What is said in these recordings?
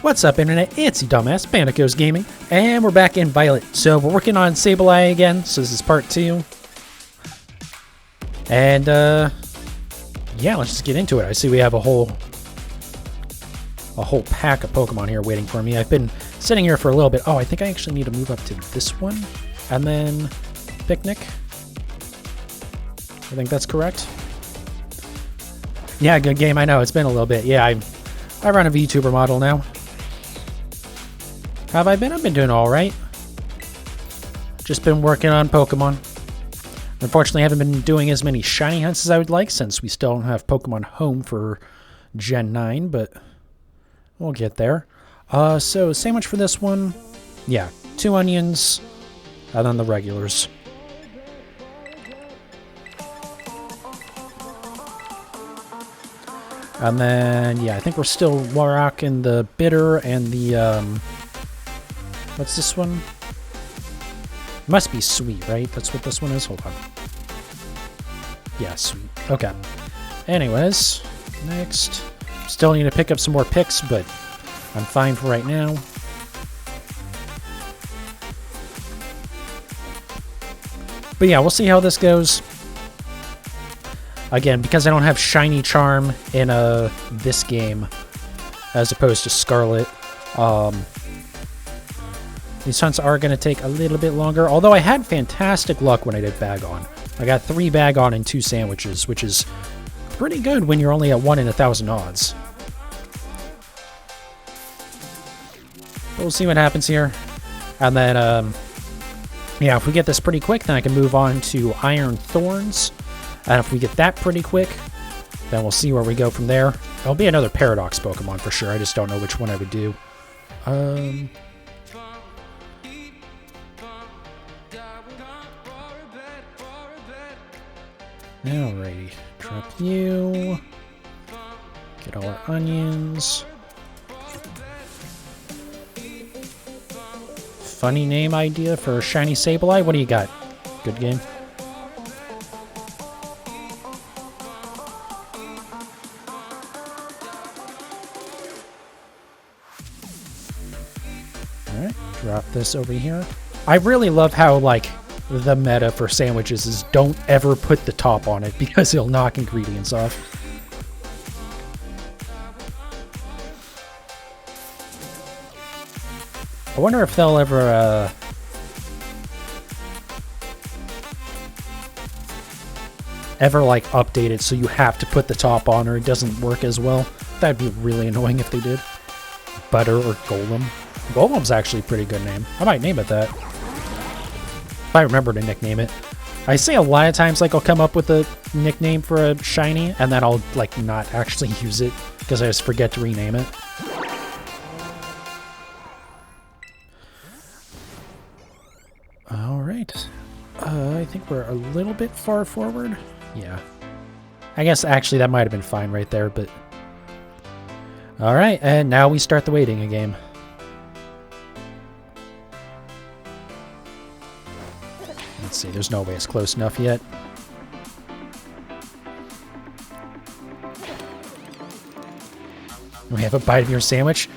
What's up, Internet? It's your dumbass, Bandicoot Gaming, and we're back in Violet. So we're working on Sableye again, so this is part 2. And, yeah, let's just get into it. I see we have a whole pack of Pokemon here waiting for me. I've been sitting here for a little bit. Oh, I think I actually need to move up to this one, and then Picnic. I think that's correct. Yeah, good game. I know, it's been a little bit. Yeah, I run a VTuber model now. How have I been? I've been doing alright. Just been working on Pokemon. Unfortunately, I haven't been doing as many shiny hunts as I would like, since we still don't have Pokemon Home for Gen 9, but we'll get there. So, sandwich for this one. Yeah, 2 onions, and then the regulars. And then, yeah, I think we're still rocking the bitter and the, what's this one? Must be sweet, right? That's what this one is? Hold on. Yeah, sweet. Okay. Anyways, next. Still need to pick up some more picks, but I'm fine for right now. But yeah, we'll see how this goes. Again, because I don't have Shiny Charm in this game, as opposed to Scarlet, these hunts are going to take a little bit longer. Although I had fantastic luck when I did Bag On. I got 3 Bag On and 2 sandwiches, which is pretty good when you're only at 1 in 1,000 odds. But we'll see what happens here. And then, yeah, if we get this pretty quick, then I can move on to Iron Thorns. And if we get that pretty quick, then we'll see where we go from there. There'll be another Paradox Pokemon for sure. I just don't know which one I would do. Alrighty. Drop you. Get all our onions. Funny name idea for a shiny Sableye. What do you got? Good game. Alright, drop this over here. I really love how, like, the meta for sandwiches is don't ever put the top on it because it'll knock ingredients off. I wonder if they'll ever, like, update it so you have to put the top on or it doesn't work as well. That'd be really annoying if they did. Butter or Golem. Golem's actually a pretty good name. I might name it that. If I remember to nickname it. I say a lot of times, like, I'll come up with a nickname for a shiny, and then I'll, like, not actually use it because I just forget to rename it. Alright. I think we're a little bit far forward. Yeah. I guess, actually, that might have been fine right there, but... Alright, and now we start the waiting game. Let's see, there's no way it's close enough yet. We have a bite of your sandwich?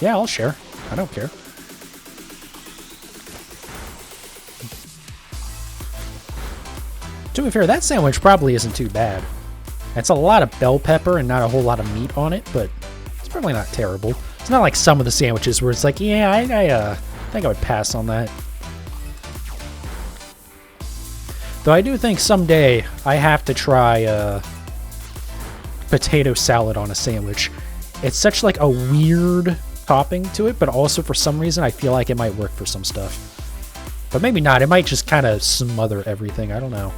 Yeah, I'll share. I don't care. To be fair, that sandwich probably isn't too bad. It's a lot of bell pepper and not a whole lot of meat on it, but it's probably not terrible. It's not like some of the sandwiches where it's like, yeah, I think I would pass on that. Though I do think someday I have to try potato salad on a sandwich. It's such like a weird topping to it, but also for some reason I feel like it might work for some stuff. But maybe not. It might just kind of smother everything. I don't know.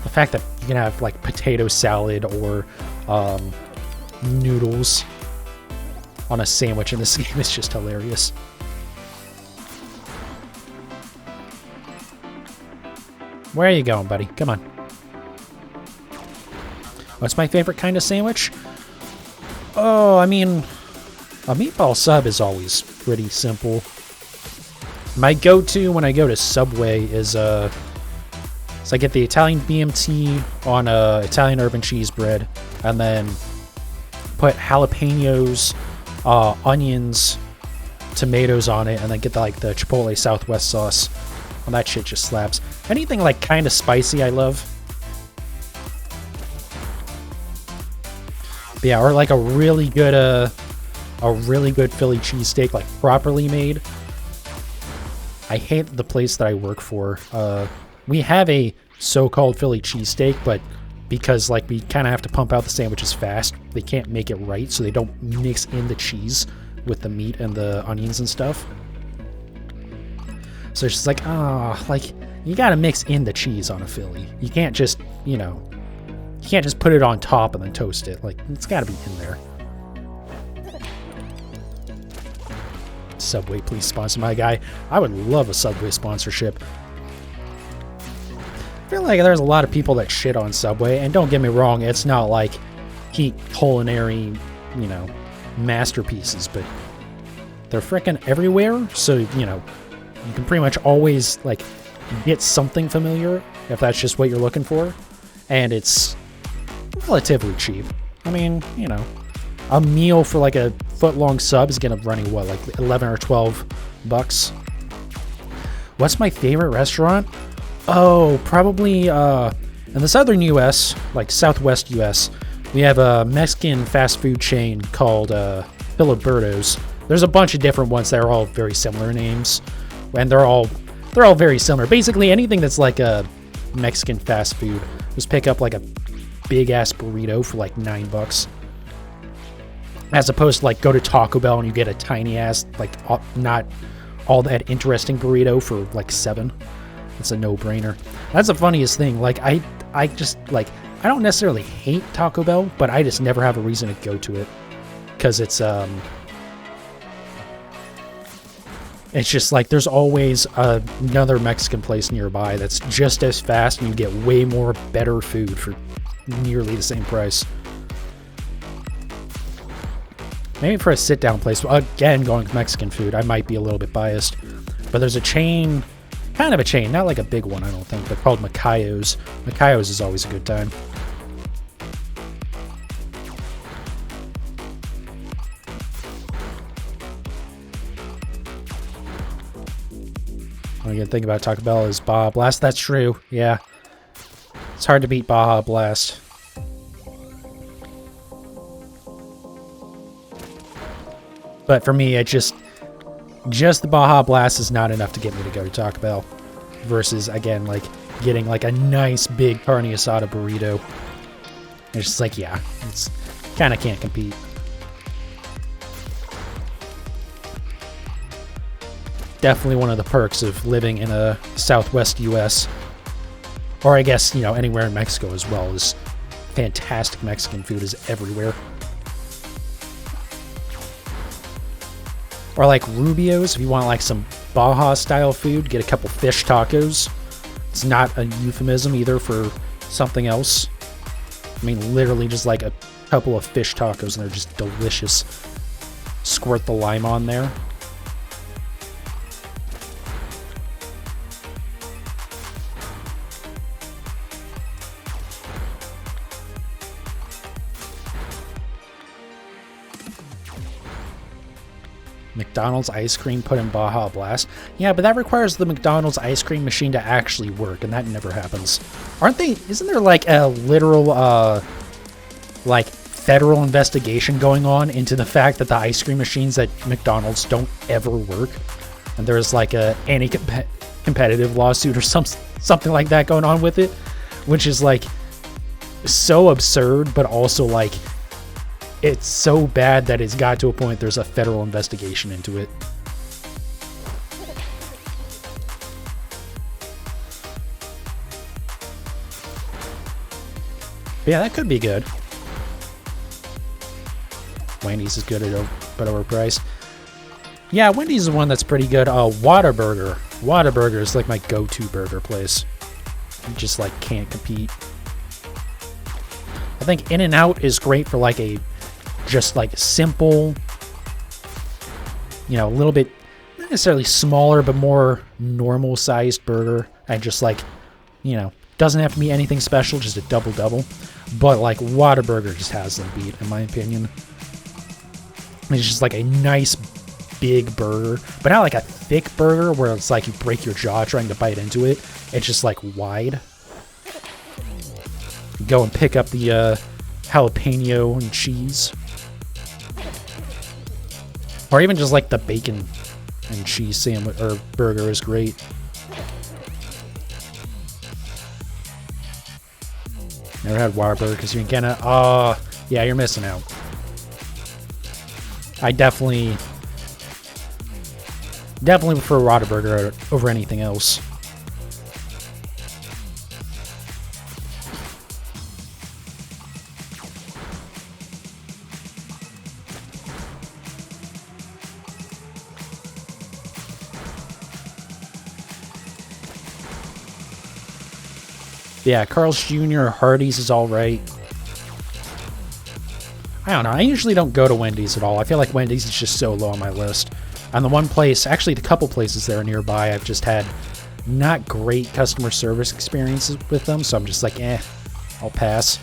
The fact that you can have like potato salad or noodles on a sandwich in this game is just hilarious. Where are you going, buddy? Come on. What's my favorite kind of sandwich? Oh, I mean, a meatball sub is always pretty simple. My go-to when I go to Subway is So I get the Italian BMT on a Italian urban cheese bread, and then put jalapenos, onions, tomatoes on it, and then get the Chipotle Southwest sauce. Well, that shit just slaps. Anything like kind of spicy, I love. But yeah, or like a really good Philly cheesesteak, like properly made. I hate the place that I work for. We have a so-called Philly cheesesteak, but because like we kind of have to pump out the sandwiches fast, they can't make it right, so they don't mix in the cheese with the meat and the onions and stuff. So it's just like, like you gotta mix in the cheese on a Philly. You can't just, you can't just put it on top and then toast it. Like, it's gotta be in there. Subway, please sponsor my guy. I would love a Subway sponsorship. I feel like there's a lot of people that shit on Subway, and don't get me wrong, it's not like peak culinary, masterpieces, but they're frickin' everywhere, so, you can pretty much always, like, get something familiar, if that's just what you're looking for, and it's relatively cheap. I mean, a meal for, like, a foot-long sub is gonna run you, what, like 11 or 12 bucks? What's my favorite restaurant? Oh, probably, in the southern U.S., like southwest U.S., we have a Mexican fast food chain called Filiberto's. There's a bunch of different ones that are all very similar names, and they're all very similar. Basically, anything that's like a Mexican fast food, just pick up like a big-ass burrito for like $9. As opposed to like go to Taco Bell and you get a tiny-ass, like not all that interesting burrito for like $7. It's a no-brainer. That's the funniest thing. Like, I just, like, I don't necessarily hate Taco Bell, but I just never have a reason to go to it. Because it's just like, there's always another Mexican place nearby that's just as fast, and you get way more better food for nearly the same price. Maybe for a sit-down place, again, going with Mexican food, I might be a little bit biased. But there's a chain... kind of a chain, not like a big one, I don't think, but called Macayo's. Macayo's is always a good time. All you can think about Taco Bell is Baja Blast. That's true, yeah. It's hard to beat Baja Blast. But for me, it just the Baja Blast is not enough to get me to go to Taco Bell. Versus, again, like, getting, like, a nice big carne asada burrito. It's just like, yeah, it's kind of can't compete. Definitely one of the perks of living in a southwest U.S. Or I guess, anywhere in Mexico as well, is fantastic Mexican food is everywhere. Or like Rubio's, if you want like some Baja-style food, get a couple fish tacos. It's not a euphemism either for something else. I mean, literally just like a couple of fish tacos, and they're just delicious. Squirt the lime on there. McDonald's ice cream put in Baja Blast. Yeah, but that requires the McDonald's ice cream machine to actually work, and that never happens. Isn't there like a literal, like federal investigation going on into the fact that the ice cream machines at McDonald's don't ever work? And there's like a anti-competitive lawsuit or something like that going on with it, which is like so absurd, but also like, it's so bad that it's got to a point there's a federal investigation into it. But yeah, that could be good. Wendy's is good but overpriced. Yeah, Wendy's is the one that's pretty good. Whataburger. Whataburger is like my go-to burger place. You just like can't compete. I think In-N-Out is great for like a just like simple, a little bit, not necessarily smaller, but more normal sized burger. And just like, Doesn't have to be anything special, just a double-double. But, like, Whataburger just has them beat, in my opinion. It's just, like, a nice, big burger. But not, like, a thick burger where it's, like, you break your jaw trying to bite into it. It's just, like, wide. Go and pick up the jalapeno and cheese. Or even just, like, the bacon and cheese sandwich or burger is great. Never had Whataburger because you're in Canada. Oh, yeah, you're missing out. I definitely prefer Whataburger over anything else. Yeah, Carl's Jr. Hardee's is alright. I don't know. I usually don't go to Wendy's at all. I feel like Wendy's is just so low on my list. And the one place, actually the couple places that are nearby, I've just had not great customer service experiences with them. So I'm just like, I'll pass.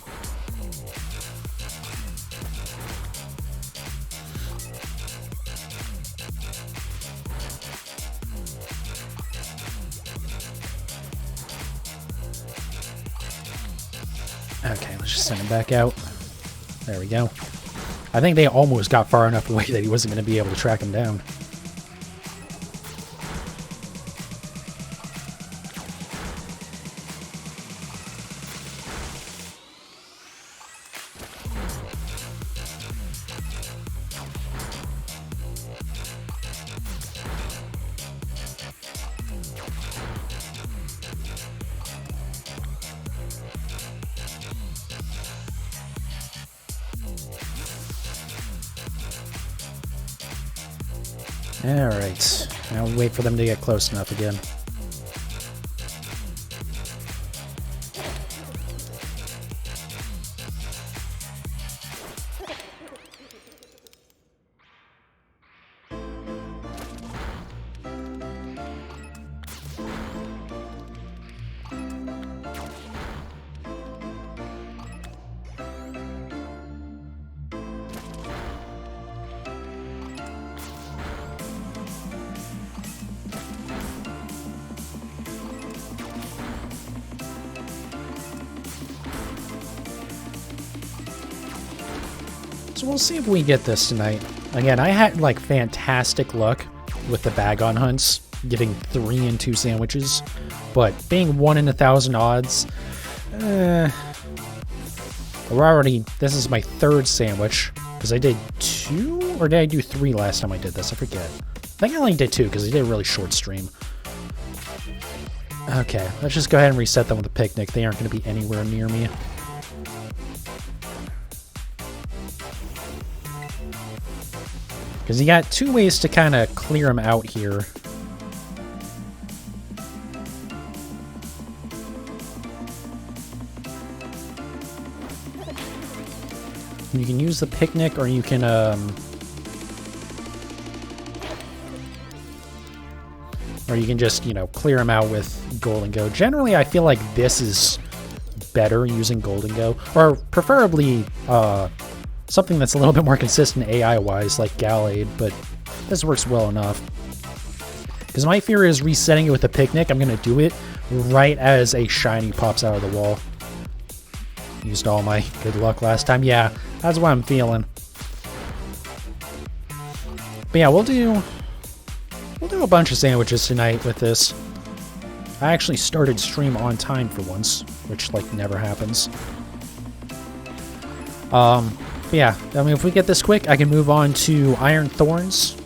Okay, let's just send him back out. There we go. I think they almost got far enough away that he wasn't going to be able to track him down. Alright, now we wait for them to get close enough again. So we'll see if we get this tonight. Again, I had like fantastic luck with the bag-on hunts, getting 3 and 2 sandwiches, but being 1 in 1,000 odds, we're already, this is my 3rd sandwich, because I did 2, or did I do 3 last time I did this? I forget. I think I only did 2, because I did a really short stream. Okay, let's just go ahead and reset them with a picnic. They aren't going to be anywhere near me. Because you got 2 ways to kind of clear them out here. You can use the picnic, or you can, just, you know, clear them out with Golden Go. Generally, I feel like this is better using Golden Go, or preferably, something that's a little bit more consistent AI-wise, like Gallade, but this works well enough. Because my fear is resetting it with a picnic. I'm going to do it right as a shiny pops out of the wall. Used all my good luck last time. Yeah, that's what I'm feeling. But yeah, we'll do a bunch of sandwiches tonight with this. I actually started stream on time for once, which, like, never happens. Yeah, I mean, if we get this quick, I can move on to Iron Thorns.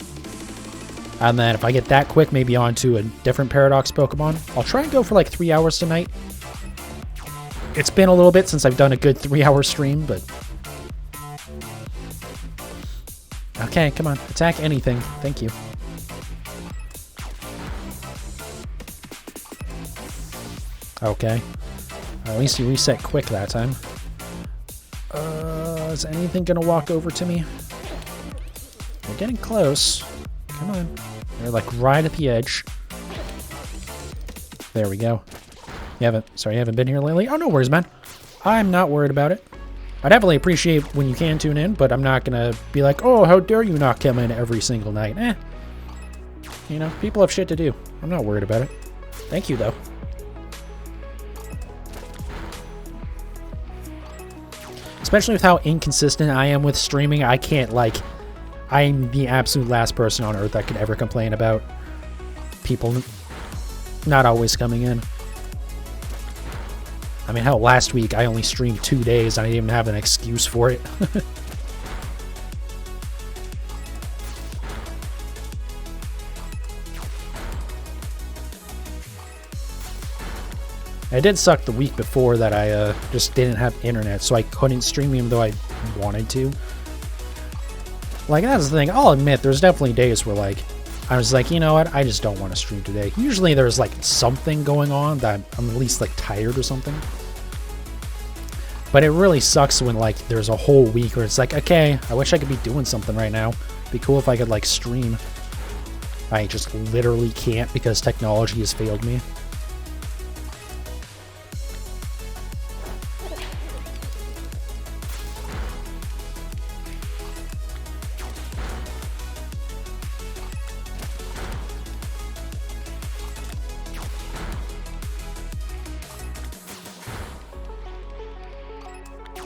And then if I get that quick, maybe on to a different Paradox Pokemon. I'll try and go for like 3 hours tonight. It's been a little bit since I've done a good 3-hour stream, but... Okay, come on. Attack anything. Thank you. Okay. At least you reset quick that time. Is anything gonna walk over to me? We're getting close. Come on. They're like right at the edge. There we go. You haven't been here lately? Oh, no worries, man. I'm not worried about it. I definitely appreciate when you can tune in, but I'm not gonna be like, oh, how dare you not come in every single night. You know, people have shit to do. I'm not worried about it. Thank you, though. Especially with how inconsistent I am with streaming, I can't, like... I'm the absolute last person on earth that could ever complain about people not always coming in. I mean, hell, last week I only streamed 2 days. I didn't even have an excuse for it. It did suck the week before that I just didn't have internet, so I couldn't stream even though I wanted to. Like, that's the thing. I'll admit, there's definitely days where, like, I was like, you know what? I just don't want to stream today. Usually there's, like, something going on that I'm at least, like, tired or something. But it really sucks when, like, there's a whole week where it's like, okay, I wish I could be doing something right now. It'd be cool if I could, like, stream. I just literally can't because technology has failed me.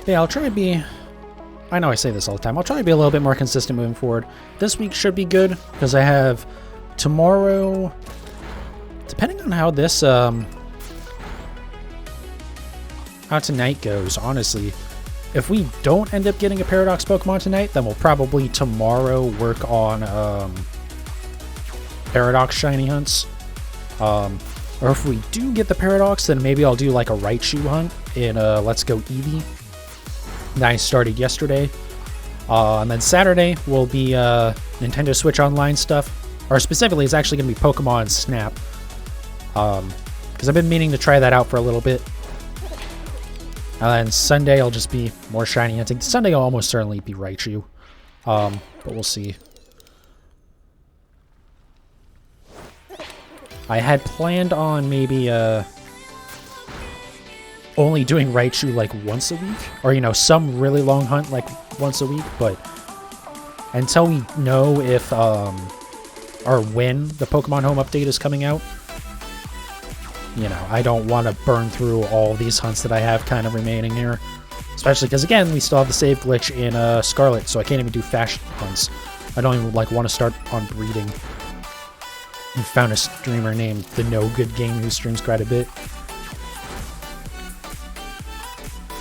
Yeah, I'll try to be... I know I say this all the time. I'll try to be a little bit more consistent moving forward. This week should be good, because I have tomorrow... Depending on how this, how tonight goes, honestly. If we don't end up getting a Paradox Pokemon tonight, then we'll probably tomorrow work on, Paradox Shiny hunts. Or if we do get the Paradox, then maybe I'll do, like, a Raichu hunt in, Let's Go Eevee. That I started yesterday. And then Saturday will be Nintendo Switch Online stuff. Or specifically, it's actually going to be Pokemon Snap. Because I've been meaning to try that out for a little bit. And then Sunday will just be more shiny hunting. Sunday will almost certainly be Raichu. But we'll see. I had planned on maybe only doing Raichu like once a week, or, you know, some really long hunt like once a week, but until we know if or when the Pokemon Home update is coming out, you know, I don't want to burn through all these hunts that I have kind of remaining here, especially because, again, we still have the save glitch in Scarlet, so I can't even do fast hunts. I don't even like want to start on breeding. I found a streamer named The No Good Game who streams quite a bit.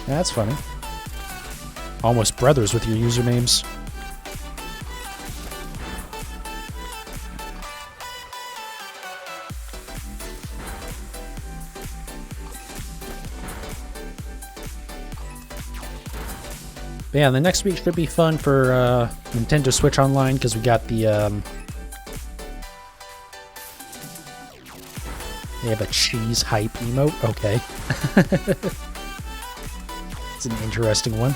That's funny. Almost brothers with your usernames. But yeah, the next week should be fun for Nintendo Switch Online because we got the... they have a cheese hype emote? Okay. It's an interesting one.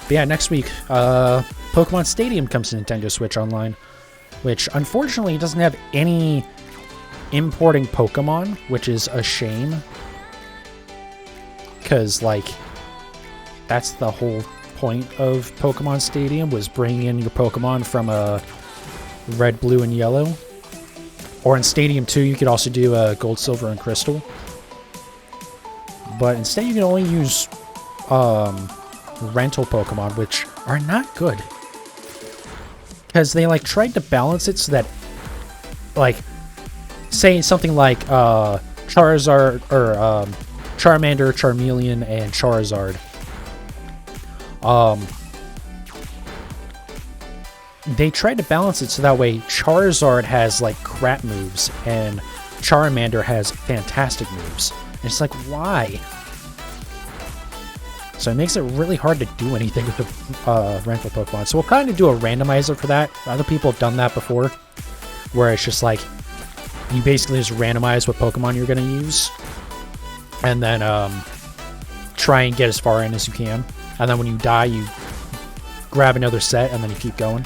But yeah, next week, Pokemon Stadium comes to Nintendo Switch Online, which unfortunately doesn't have any importing Pokemon, which is a shame. Because, like, that's the whole point of Pokemon Stadium, was bringing in your Pokemon from Red, Blue, and Yellow. Or in Stadium 2, you could also do Gold, Silver, and Crystal. But instead you can only use rental Pokemon, which are not good. Because they, like, tried to balance it so that, like, say something like Charizard, or Charmander, Charmeleon, and Charizard. They tried to balance it so that way Charizard has, like, crap moves, and Charmander has fantastic moves. And it's like, why? So it makes it really hard to do anything with the rental Pokemon. So we'll kind of do a randomizer for that. Other people have done that before, where it's just like, you basically just randomize what Pokemon you're going to use, and then try and get as far in as you can. And then when you die, you grab another set, and then you keep going.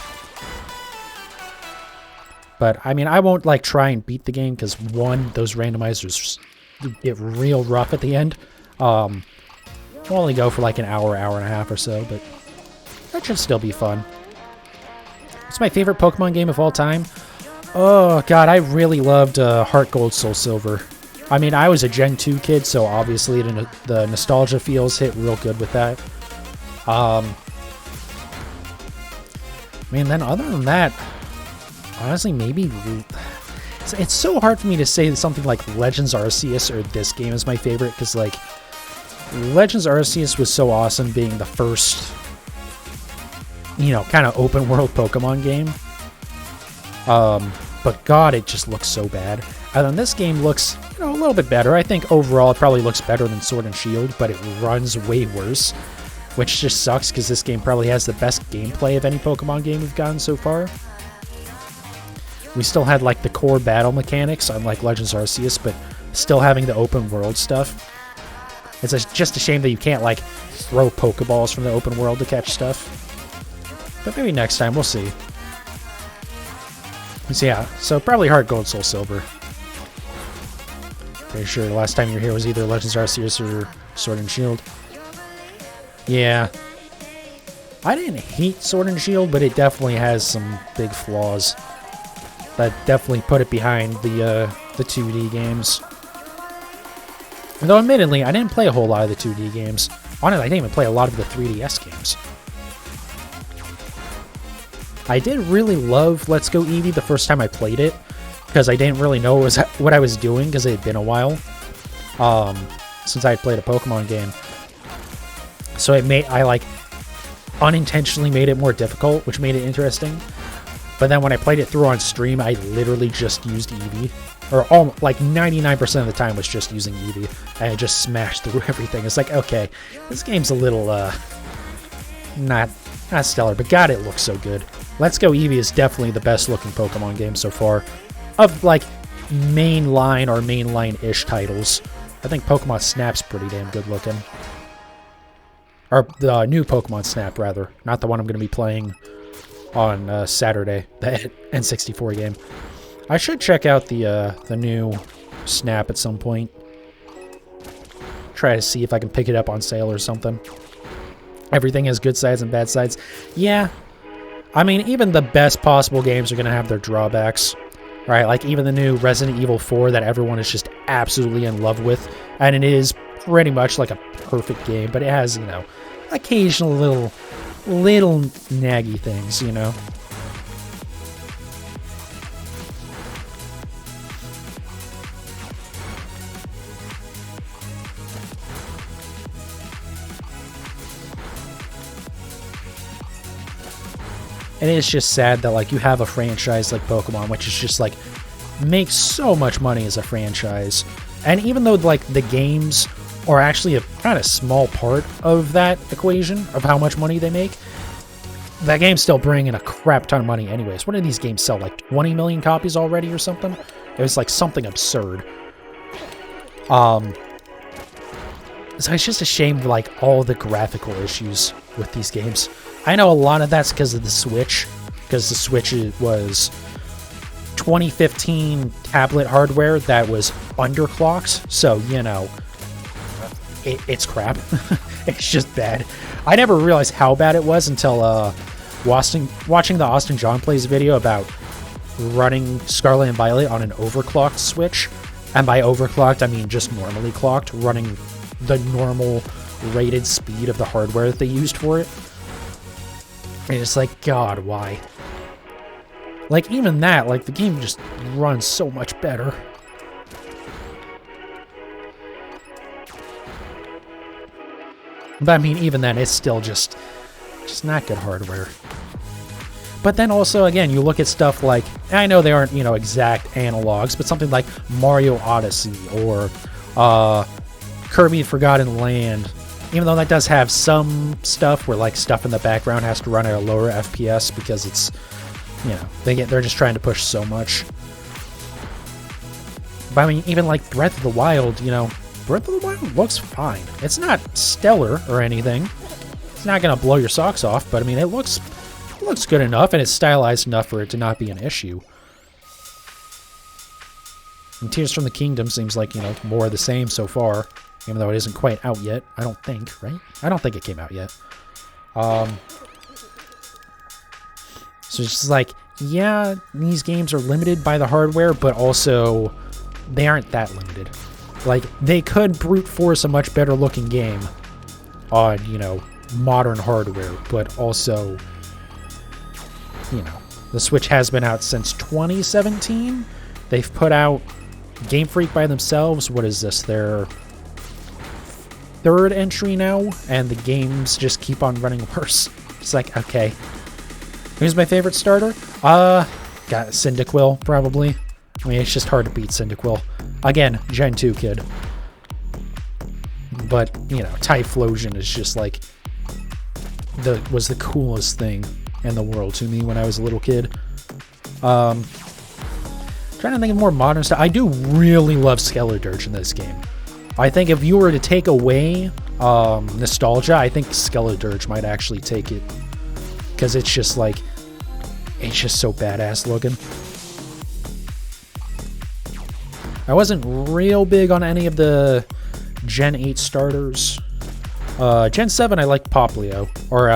But, I mean, I won't, like, try and beat the game because, one, those randomizers get real rough at the end. We'll only go for, like, an hour, hour and a half or so, but that should still be fun. It's my favorite Pokemon game of all time. Oh, God, I really loved Heart Gold, Soul Silver. I mean, I was a Gen 2 kid, so obviously the nostalgia feels hit real good with that. I mean, then other than that, honestly, maybe... It's so hard for me to say that something like Legends Arceus or this game is my favorite, because, like, Legends Arceus was so awesome being the first, you know, kind of open-world Pokemon game. But God, it just looks so bad. And then this game looks, you know, a little bit better. I think overall it probably looks better than Sword and Shield, but it runs way worse, which just sucks because this game probably has the best gameplay of any Pokemon game we've gotten so far. We still had, like, the core battle mechanics, unlike Legends Arceus, but still having the open world stuff. It's just a shame that you can't, like, throw Pokeballs from the open world to catch stuff. But maybe next time, we'll see. So yeah, so probably Heart Gold, Soul Silver. Pretty sure the last time you were here was either Legends Arceus or Sword and Shield. Yeah. I didn't hate Sword and Shield, but it definitely has some big flaws. That definitely put it behind the 2D games. Though admittedly, I didn't play a whole lot of the 2D games. Honestly, I didn't even play a lot of the 3DS games. I did really love Let's Go Eevee the first time I played it, because I didn't really know what I was doing, because it had been a while since I had played a Pokemon game. So I like unintentionally made it more difficult, which made it interesting. But then when I played it through on stream, I literally just used Eevee. Or like 99% of the time was just using Eevee. And I just smashed through everything. It's like, okay, this game's a little, not stellar. But God, it looks so good. Let's Go Eevee is definitely the best looking Pokemon game so far. Of, like, mainline or mainline-ish titles. I think Pokemon Snap's pretty damn good looking. Or the new Pokemon Snap, rather. Not the one I'm going to be playing on Saturday, the N64 game. I should check out the new Snap at some point. Try to see if I can pick it up on sale or something. Everything has good sides and bad sides. Yeah. I mean, even the best possible games are going to have their drawbacks. Right? Like, even the new Resident Evil 4 that everyone is just absolutely in love with. And it is pretty much like a perfect game, but it has, you know, occasional little naggy things, you know. And it's just sad that, like, you have a franchise like Pokemon, which is just, like, makes so much money as a franchise. And even though, like, the games are actually a kind of small part of that equation of how much money they make, that game's still bringing in a crap ton of money anyways. What did these games sell? Like 20 million copies already or something? It was, like, something absurd. So it's just a shame, like, all the graphical issues with these games. I know a lot of that's because of the Switch, because the Switch was 2015 tablet hardware that was underclocked, so, you know, it's crap. It's just bad. I never realized how bad it was until watching the Austin John Plays video about running Scarlet and Violet on an overclocked Switch. And by overclocked, I mean just normally clocked, running the normal rated speed of the hardware that they used for it. And it's like, God, why? Like, even that, like, the game just runs so much better. But, I mean, even then, it's still just not good hardware. But then also, again, you look at stuff like, I know they aren't, you know, exact analogs, but something like Mario Odyssey or Kirby Forgotten Land. Even though that does have some stuff where, like, stuff in the background has to run at a lower FPS because it's, you know, they're just trying to push so much. But, I mean, even, like, Breath of the Wild, you know, Breath of the Wild looks fine. It's not stellar or anything. It's not going to blow your socks off, but, I mean, it looks good enough, and it's stylized enough for it to not be an issue. And Tears from the Kingdom seems like, you know, more of the same so far, even though it isn't quite out yet. I don't think, right? I don't think it came out yet. So it's just like, yeah, these games are limited by the hardware, but also they aren't that limited. Like, they could brute force a much better looking game on, you know, modern hardware, but also, you know, the Switch has been out since 2017. They've put out Game Freak by themselves. What is this? Their third entry now, and the games just keep on running worse. It's like, okay. Who's my favorite starter? Got Cyndaquil, probably. I mean, it's just hard to beat Cyndaquil. Again, Gen 2 kid. But, you know, Typhlosion is just like was the coolest thing in the world to me when I was a little kid. Trying to think of more modern stuff. I do really love Skeledirge in this game. I think if you were to take away nostalgia, I think Skeledirge might actually take it. Because it's just like, it's just so badass looking. I wasn't real big on any of the Gen 8 starters. Gen 7, I liked Poplio. Or,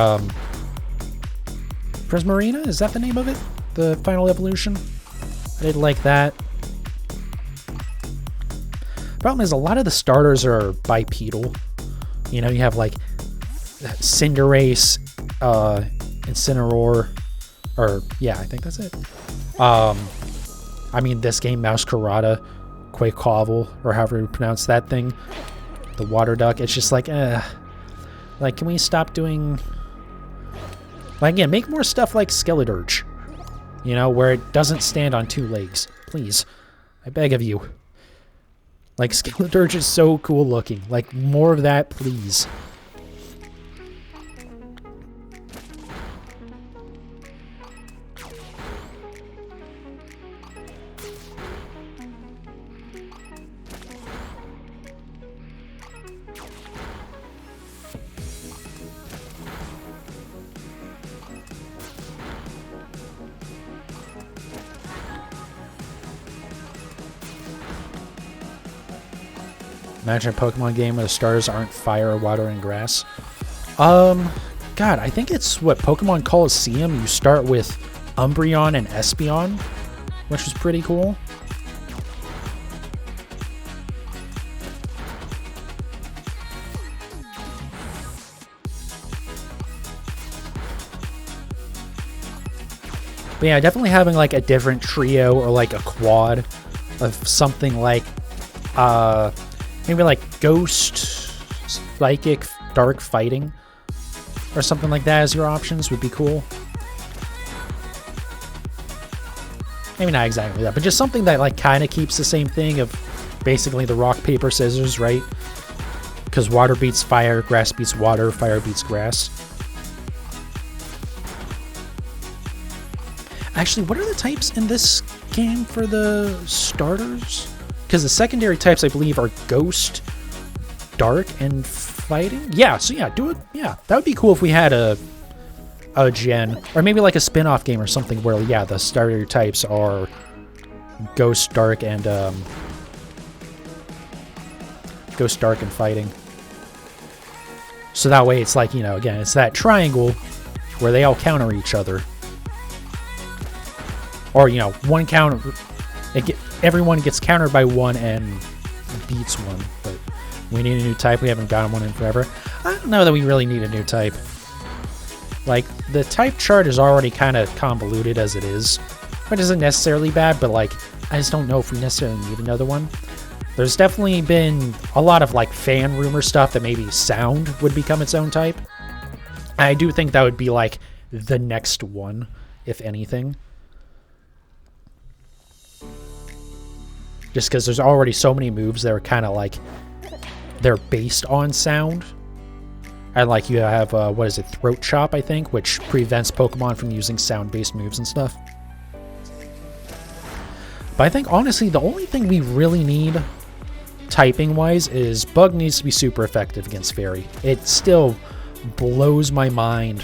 Prismarina? Is that the name of it? The final evolution? I did like that. Problem is, a lot of the starters are bipedal. You know, you have like Cinderace, Incineroar, or yeah, I think that's it. I mean, this game, Mouscarada, Quaquaval, or however you pronounce that thing, the water duck. It's just like, like, can we stop doing? Like, again, make more stuff like Skeledirge. You know, where it doesn't stand on two legs. Please. I beg of you. Like, Skeledirge is so cool looking. Like, more of that, please. Imagine a Pokemon game where the starters aren't fire, water, and grass. God, I think it's what Pokemon Coliseum. You start with Umbreon and Espeon, which was pretty cool. But yeah, definitely having like a different trio or like a quad of something like maybe like Ghost, Psychic, Dark Fighting, or something like that as your options would be cool. Maybe not exactly that, but just something that like kind of keeps the same thing of basically the rock, paper, scissors, right? Because water beats fire, grass beats water, fire beats grass. Actually, what are the types in this game for the starters? Because the secondary types, I believe, are Ghost, Dark, and Fighting. Yeah, so yeah, do it. Yeah, that would be cool if we had a gen, or maybe like a spin-off game or something where, yeah, the starter types are Ghost, Dark, and Fighting. So that way it's like, you know, again, it's that triangle where they all counter each other. Or, you know, one counter, everyone gets countered by one and beats one. But we need a new type. We haven't gotten one in forever. I don't know that we really need a new type. Like, the type chart is already kind of convoluted as it is. Which isn't necessarily bad, but, like, I just don't know if we necessarily need another one. There's definitely been a lot of, like, fan rumor stuff that maybe sound would become its own type. I do think that would be, like, the next one, if anything. Just because there's already so many moves that are kind of like, they're based on sound. And like you have, what is it, Throat Chop, I think, which prevents Pokemon from using sound-based moves and stuff. But I think, honestly, the only thing we really need, typing-wise, is Bug needs to be super effective against Fairy. It still blows my mind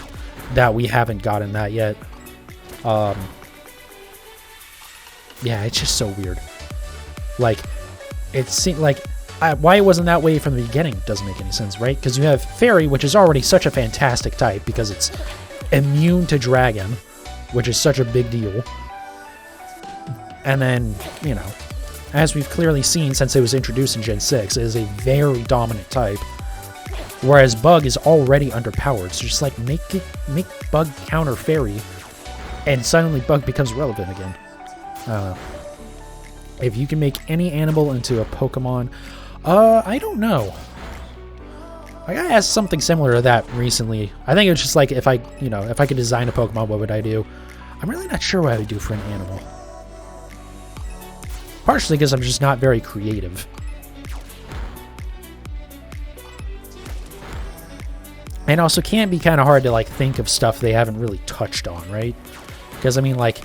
that we haven't gotten that yet. Yeah, it's just so weird. Like, it seemed like why it wasn't that way from the beginning doesn't make any sense, right? Because you have Fairy, which is already such a fantastic type because it's immune to Dragon, which is such a big deal. And then, you know, as we've clearly seen since it was introduced in Gen 6, it is a very dominant type. Whereas Bug is already underpowered, so just like make Bug counter Fairy, and suddenly Bug becomes relevant again. I don't know. If you can make any animal into a Pokemon, I don't know. I got asked something similar to that recently. I think it was just like if I could design a Pokemon, what would I do? I'm really not sure what I would do for an animal. Partially because I'm just not very creative. And also can be kind of hard to like think of stuff they haven't really touched on, right? Because I mean, like,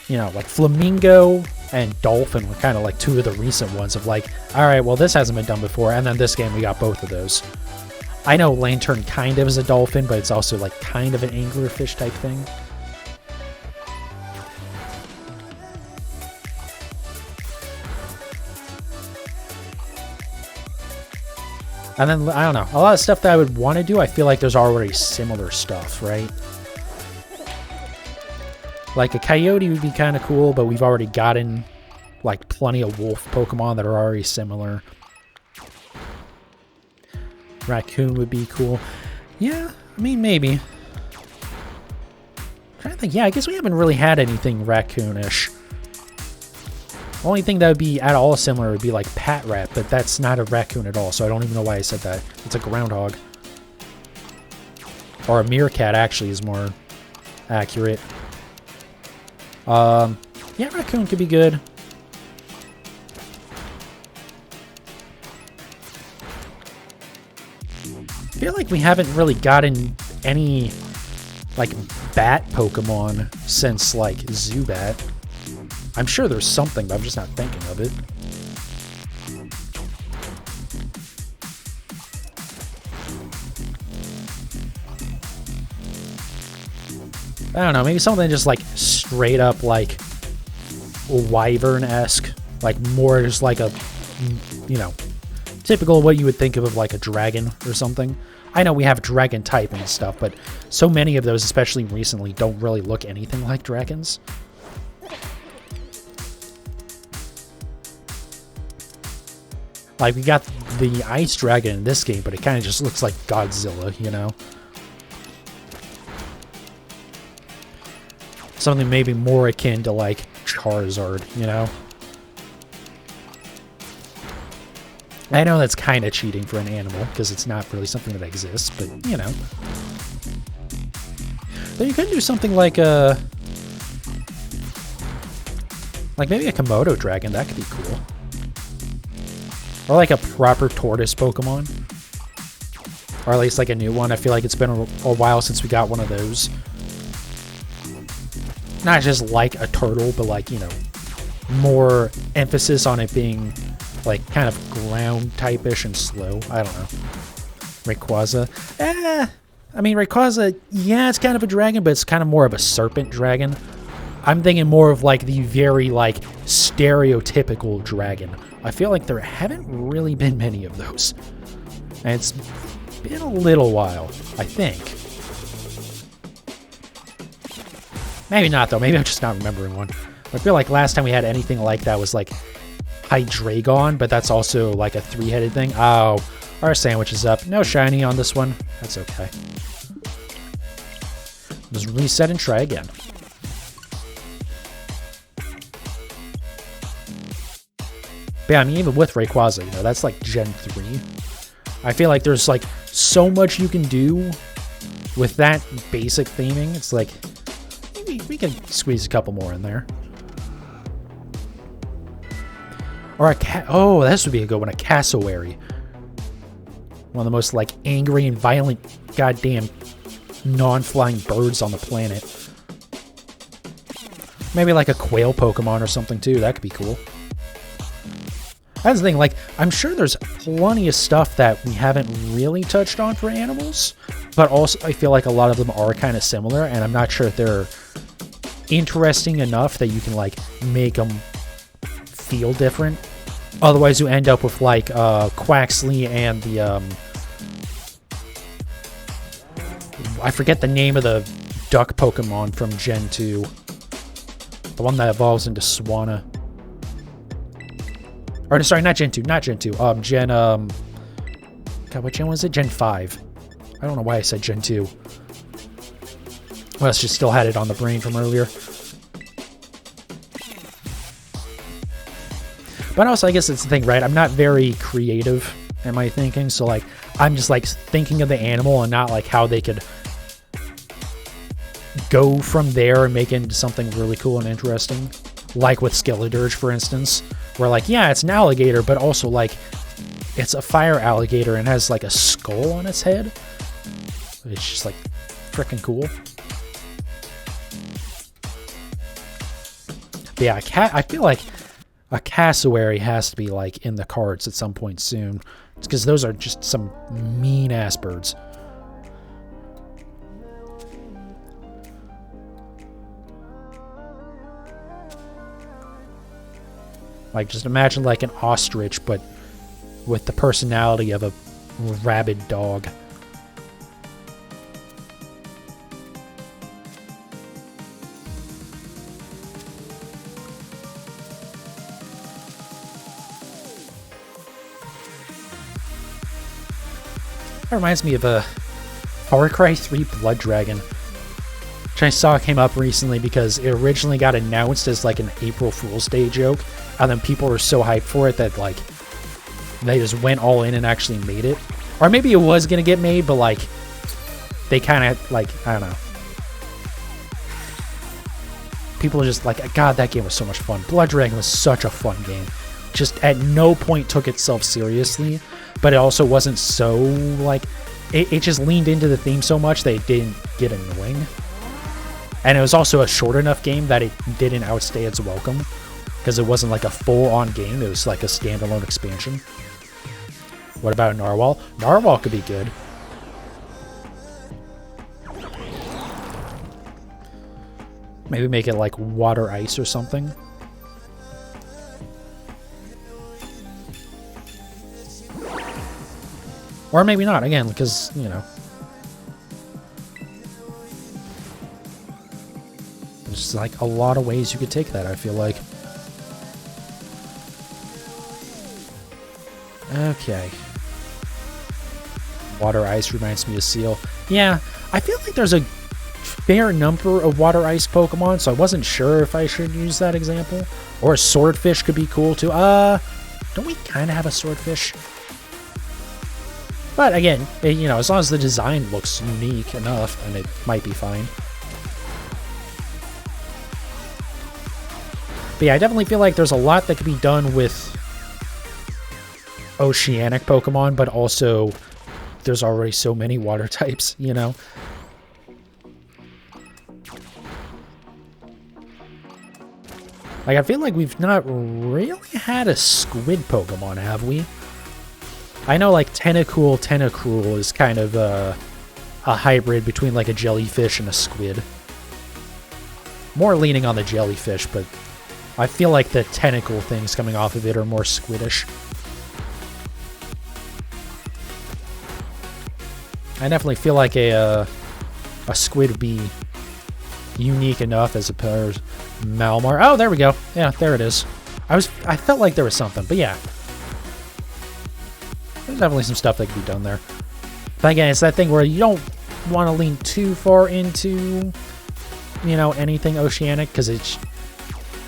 you know, like Flamingo and Dolphin were kind of like two of the recent ones of like, all right, well, this hasn't been done before, and then this game we got both of those. I know Lantern kind of is a dolphin, but it's also like kind of an anglerfish type thing. And then, I don't know, a lot of stuff that I would want to do, I feel like there's already similar stuff, right? Like a coyote would be kind of cool, but we've already gotten like plenty of wolf Pokemon that are already similar. Raccoon would be cool. Yeah, I mean, maybe. I'm trying to think, yeah, I guess we haven't really had anything raccoonish. Only thing that would be at all similar would be like Pat Rat, but that's not a raccoon at all, so I don't even know why I said that. It's a groundhog. Or a meerkat, actually, is more accurate. Yeah, raccoon could be good. I feel like we haven't really gotten any, like, bat Pokemon since, like, Zubat. I'm sure there's something, but I'm just not thinking of it. I don't know, maybe something just like straight up like Wyvern-esque, like more just like a, you know, typical what you would think of like a dragon or something. I know we have dragon type and stuff, but so many of those, especially recently, don't really look anything like dragons. Like, we got the ice dragon in this game, but it kind of just looks like Godzilla, you know? Something maybe more akin to, like, Charizard, you know? I know that's kind of cheating for an animal, because it's not really something that exists, but, you know. But you could do something like a... like, maybe a Komodo dragon, that could be cool. Or like a proper tortoise Pokemon. Or at least like a new one. I feel like it's been a while since we got one of those. Not just like a turtle, but like, you know, more emphasis on it being like kind of ground type-ish and slow. I don't know. Rayquaza. I mean, Rayquaza, yeah, it's kind of a dragon, but it's kind of more of a serpent dragon. I'm thinking more of like the very like stereotypical dragon. I feel like there haven't really been many of those. And it's been a little while, I think. Maybe not, though. Maybe I'm just not remembering one. I feel like last time we had anything like that was like Hydreigon, but that's also like a three-headed thing. Oh, our sandwich is up. No shiny on this one. That's okay. Just reset and try again. But yeah, I mean, even with Rayquaza, you know, that's like Gen 3. I feel like there's like so much you can do with that basic theming. It's like, maybe we can squeeze a couple more in there. Or a cat. Oh, this would be a good one. A cassowary. One of the most like angry and violent goddamn non-flying birds on the planet. Maybe like a quail Pokemon or something too. That could be cool. That's the thing, like, I'm sure there's plenty of stuff that we haven't really touched on for animals, but also I feel like a lot of them are kind of similar, and I'm not sure if they're interesting enough that you can, like, make them feel different. Otherwise, you end up with like Quaxley and the I forget the name of the duck Pokemon from Gen 2. The one that evolves into Swanna. Or sorry, not Gen 2, not Gen 2. God, what gen was it? Gen 5. I don't know why I said Gen 2. Unless you still had it on the brain from earlier. But also, I guess it's the thing, right? I'm not very creative in my thinking, so like, I'm just like thinking of the animal and not like how they could go from there and make it into something really cool and interesting. Like with Skeledirge, for instance, where like, yeah, it's an alligator, but also like, it's a fire alligator and has like a skull on its head. It's just like freaking cool. But yeah, I feel like a cassowary has to be like in the cards at some point soon. It's because those are just some mean ass birds. Like, just imagine like an ostrich, but with the personality of a rabid dog. That reminds me of a Far Cry 3 Blood Dragon, which I saw came up recently because it originally got announced as like an April Fool's Day joke, and then people were so hyped for it that like they just went all in and actually made it. Or maybe it was gonna get made, but like they kind of like, I don't know. People are just like, God, that game was so much fun. Blood Dragon was such a fun game. Just at no point took itself seriously, but it also wasn't so like, it just leaned into the theme so much that it didn't get annoying. And it was also a short enough game that it didn't outstay its welcome, because it wasn't like a full-on game. It was like a standalone expansion. What about Narwhal? Narwhal could be good. Maybe make it like water ice or something. Or maybe not, again, because, you know. There's like a lot of ways you could take that, I feel like. Okay. Water ice reminds me of Seal. Yeah, I feel like there's a fair number of water ice Pokemon, so I wasn't sure if I should use that example. Or a Swordfish could be cool too. Don't we kind of have a Swordfish? But again, you know, as long as the design looks unique enough, and it might be fine. But yeah, I definitely feel like there's a lot that could be done with oceanic Pokemon, but also there's already so many water types, you know? Like, I feel like we've not really had a squid Pokemon, have we? I know, like, Tentacruel is kind of a hybrid between, like, a jellyfish and a squid. More leaning on the jellyfish, but I feel like the tentacle things coming off of it are more squiddish. I definitely feel like a squid would be unique enough as opposed to Malamar. Oh, there we go. Yeah, there it is. I felt like there was something, but yeah. There's definitely some stuff that could be done there. But again, it's that thing where you don't want to lean too far into, you know, anything oceanic, because it's,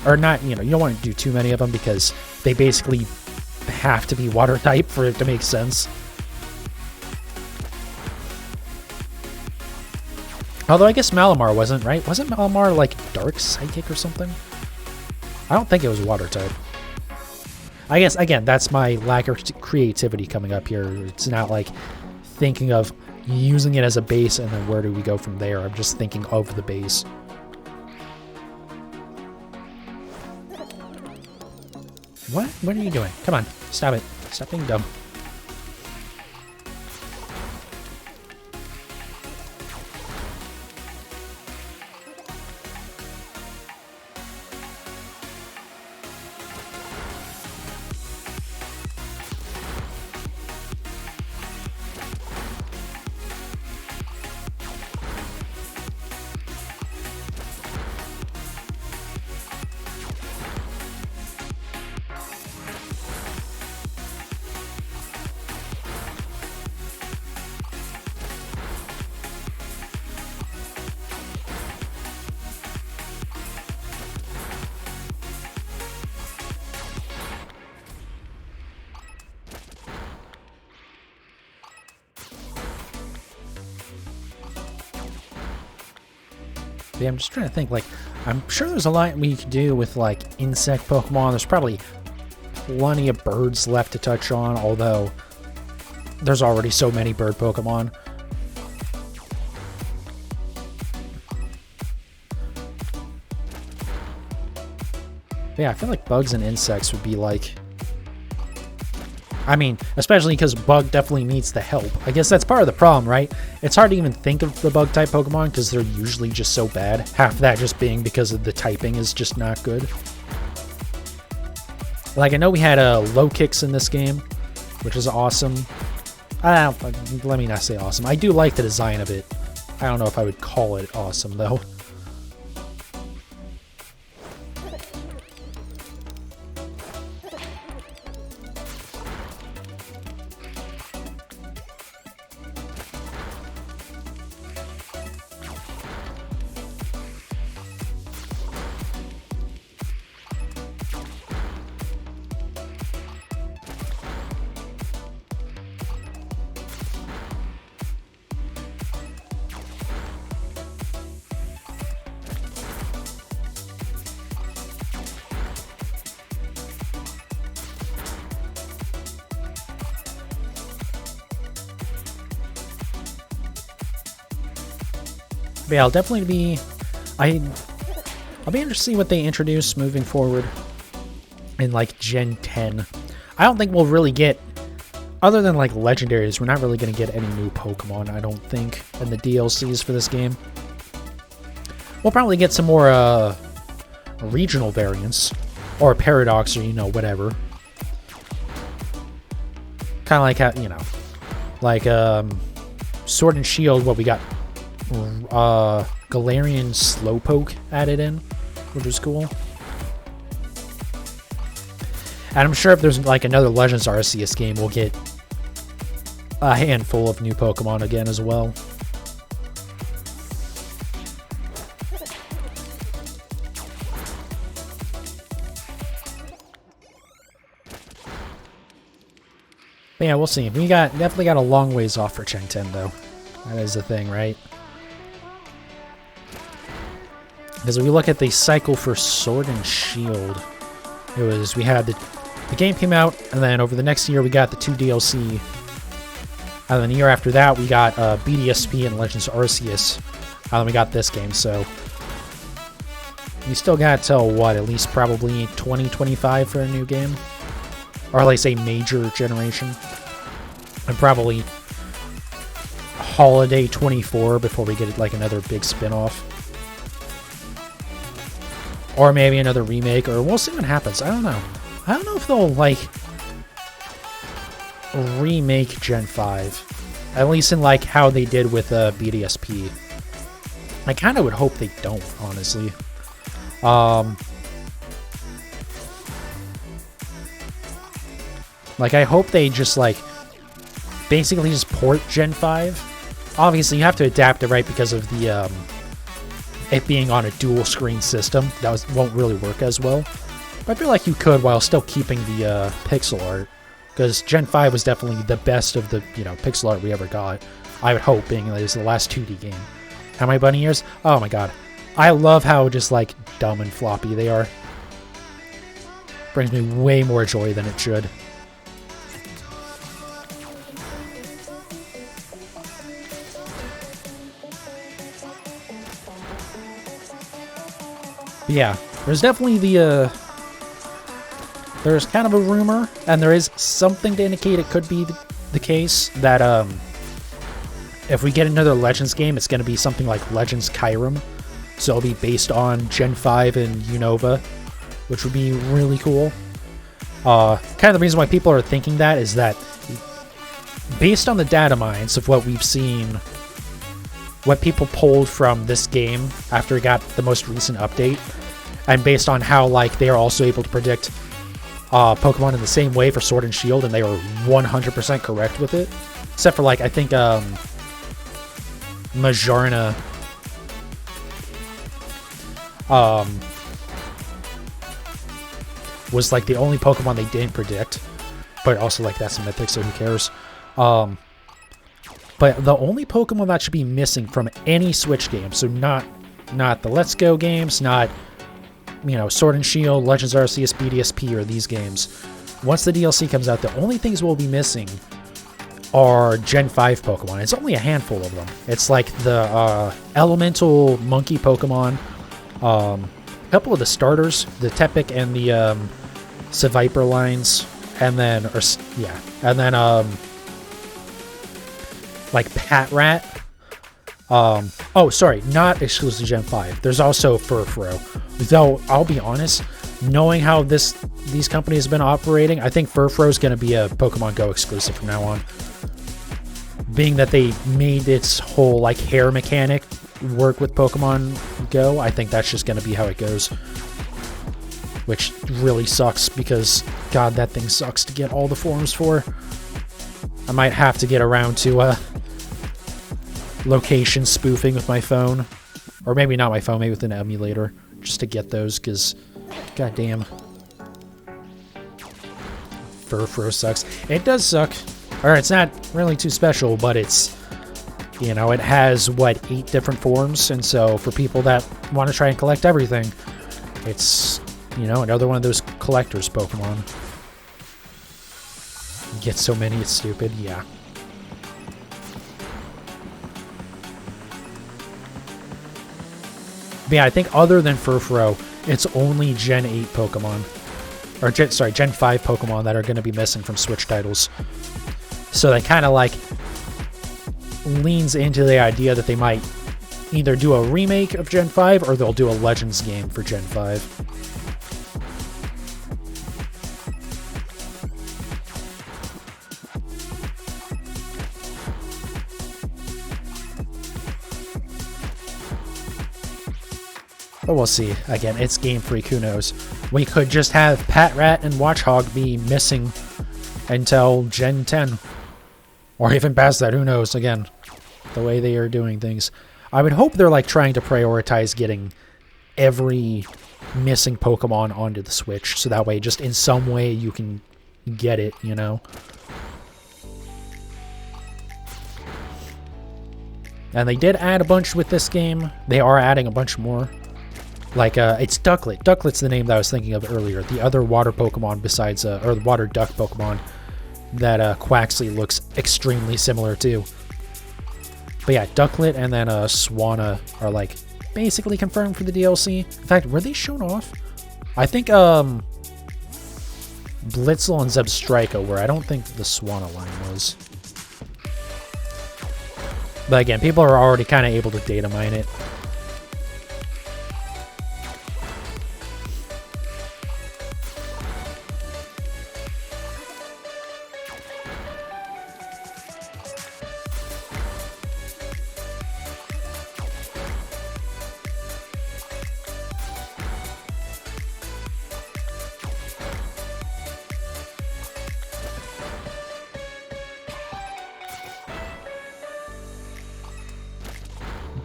or not, you know, you don't want to do too many of them because they basically have to be water type for it to make sense. Although I guess Malamar wasn't, right? Wasn't Malamar like dark psychic or something? I don't think it was water type. I guess, again, that's my lack of creativity coming up here. It's not like thinking of using it as a base and then where do we go from there. I'm just thinking of the base. What? What are you doing? Come on. Stop it. Stop being dumb. Yeah, I'm just trying to think, like, I'm sure there's a lot we could do with, like, insect Pokemon. There's probably plenty of birds left to touch on, although there's already so many bird Pokemon. Yeah, I feel like bugs and insects would be like... I mean, especially because bug definitely needs the help. I guess that's part of the problem, right? It's hard to even think of the bug-type Pokemon because they're usually just so bad. Half of that just being because of the typing is just not good. Like, I know we had low kicks in this game, which is awesome. Let me not say awesome. I do like the design of it. I don't know if I would call it awesome, though. But yeah, I'll definitely be... I'll be interested to see what they introduce moving forward in, like, Gen 10. I don't think we'll really get... Other than, like, legendaries, we're not really going to get any new Pokemon, I don't think, in the DLCs for this game. We'll probably get some more, regional variants. Or Paradox, or, you know, whatever. Kind of like how, you know... Like, Sword and Shield, what we got... Galarian Slowpoke added in, which was cool. And I'm sure if there's like another Legends Arceus game, we'll get a handful of new Pokemon again as well. But yeah, we'll see. We definitely got a long ways off for Gen 10 though. That is the thing, right? Because if we look at the cycle for Sword and Shield, we had the game came out, and then over the next year we got the 2 DLC, and then the year after that we got BDSP and Legends Arceus, and then we got this game, so we still got till what, at least probably 2025 for a new game, or at least a major generation, and probably Holiday 24 before we get like another big spin-off. Or maybe another remake, or we'll see what happens. I don't know. I don't know if they'll, like, remake Gen 5. At least in, like, how they did with BDSP. I kind of would hope they don't, honestly. Like, I hope they just, like, basically just port Gen 5. Obviously, you have to adapt it, right, because of the, it being on a dual screen system. That won't really work as well. But I feel like you could while still keeping the pixel art. Because Gen 5 was definitely the best of the, you know, pixel art we ever got. I would hope, being that it was the last 2D game. How many bunny ears? Oh my god. I love how just, like, dumb and floppy they are. Brings me way more joy than it should. Yeah, there's definitely there's kind of a rumor, and there is something to indicate it could be the case, that, if we get another Legends game, it's going to be something like Legends Kyurem, so it'll be based on Gen 5 and Unova, which would be really cool. Kind of the reason why people are thinking that is that, based on the data mines of what we've seen, what people pulled from this game after it got the most recent update, and based on how, like, they are also able to predict Pokemon in the same way for Sword and Shield, and they were 100% correct with it. Except for, like, I think Majarna was, like, the only Pokemon they didn't predict. But also, like, that's a mythic, so who cares? But the only Pokemon that should be missing from any Switch game, so not not the Let's Go games, not, you know, Sword and Shield, Legends Arceus, BDSP, or these games. Once the DLC comes out, the only things we'll be missing are Gen 5 Pokemon. It's only a handful of them. It's like the Elemental Monkey Pokemon, a couple of the starters, the Tepic and the Seviper lines, and then, like Patrat. Oh, sorry, not exclusive Gen 5. There's also Furfrou. Though, I'll be honest, knowing how these companies have been operating, I think Furfrou is going to be a Pokemon Go exclusive from now on. Being that they made its whole, like, hair mechanic work with Pokemon Go, I think that's just going to be how it goes. Which really sucks, because, God, that thing sucks to get all the forms for. I might have to get around to, location spoofing with my phone. Or maybe not my phone, maybe with an emulator. Just to get those, because, goddamn. Furfrou sucks. It does suck. Or it's not really too special, but it's, you know, it has, what, 8 different forms? And so for people that want to try and collect everything, it's, you know, another one of those collector's Pokemon. Get so many, it's stupid, yeah. But yeah, I think other than Furfrou, it's only Gen 8 Pokemon. Or, Gen 5 Pokemon that are going to be missing from Switch titles. So that kind of, like, leans into the idea that they might either do a remake of Gen 5 or they'll do a Legends game for Gen 5. But we'll see. Again, it's Game Freak, who knows. We could just have Patrat and Watchog be missing until Gen 10. Or even past that, who knows, again. The way they are doing things. I would hope they're, like, trying to prioritize getting every missing Pokemon onto the Switch. So that way, just in some way, you can get it, you know? And they did add a bunch with this game. They are adding a bunch more. Like, it's Ducklet. Ducklet's the name that I was thinking of earlier. The other water Pokemon besides, or the water duck Pokemon that Quaxley looks extremely similar to. But yeah, Ducklet and then Swanna are, like, basically confirmed for the DLC. In fact, were they shown off? I think, Blitzel and Zebstrika were. I don't think the Swanna line was. But again, people are already kind of able to data mine it.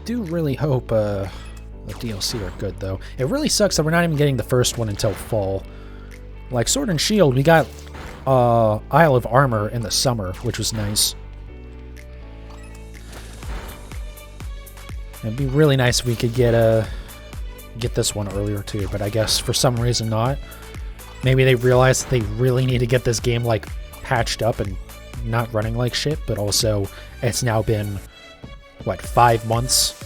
Do really hope the DLC are good, though. It really sucks that we're not even getting the first one until fall. Like Sword and Shield, we got Isle of Armor in the summer, which was nice. It'd be really nice if we could get this one earlier too, but I guess for some reason not. Maybe they realized that they really need to get this game, like, patched up and not running like shit, but also it's now been, what, 5 months?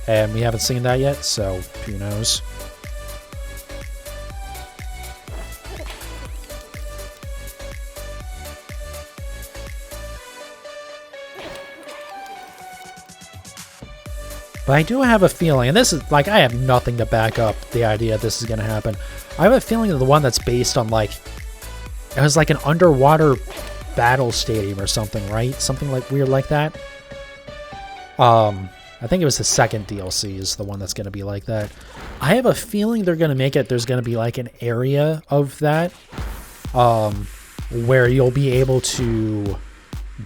And we haven't seen that yet, so who knows? But I do have a feeling, and this is, like, I have nothing to back up the idea this is going to happen. I have a feeling that the one that's based on, like, it was like an underwater battle stadium or something, right? Something like weird like that. I think it was the second DLC is the one that's going to be like that. I have a feeling they're going to make it, there's going to be like an area of that where you'll be able to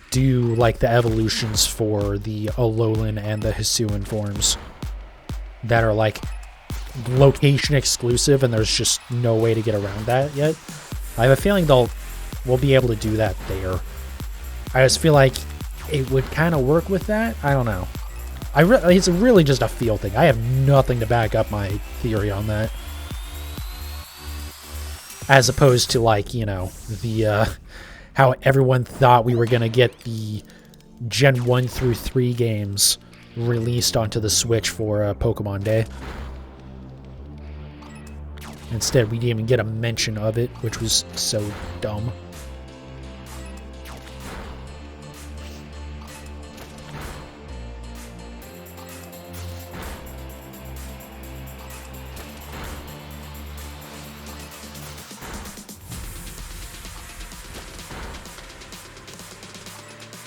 do like the evolutions for the Alolan and the Hisuian forms that are like location exclusive, and there's just no way to get around that yet. I have a feeling we'll be able to do that there. I just feel like it would kind of work with that. I don't know. It's really just a feel thing. I have nothing to back up my theory on that. As opposed to, like, you know, the how everyone thought we were going to get the Gen 1 through 3 games released onto the Switch for Pokemon Day. Instead, we didn't even get a mention of it, which was so dumb.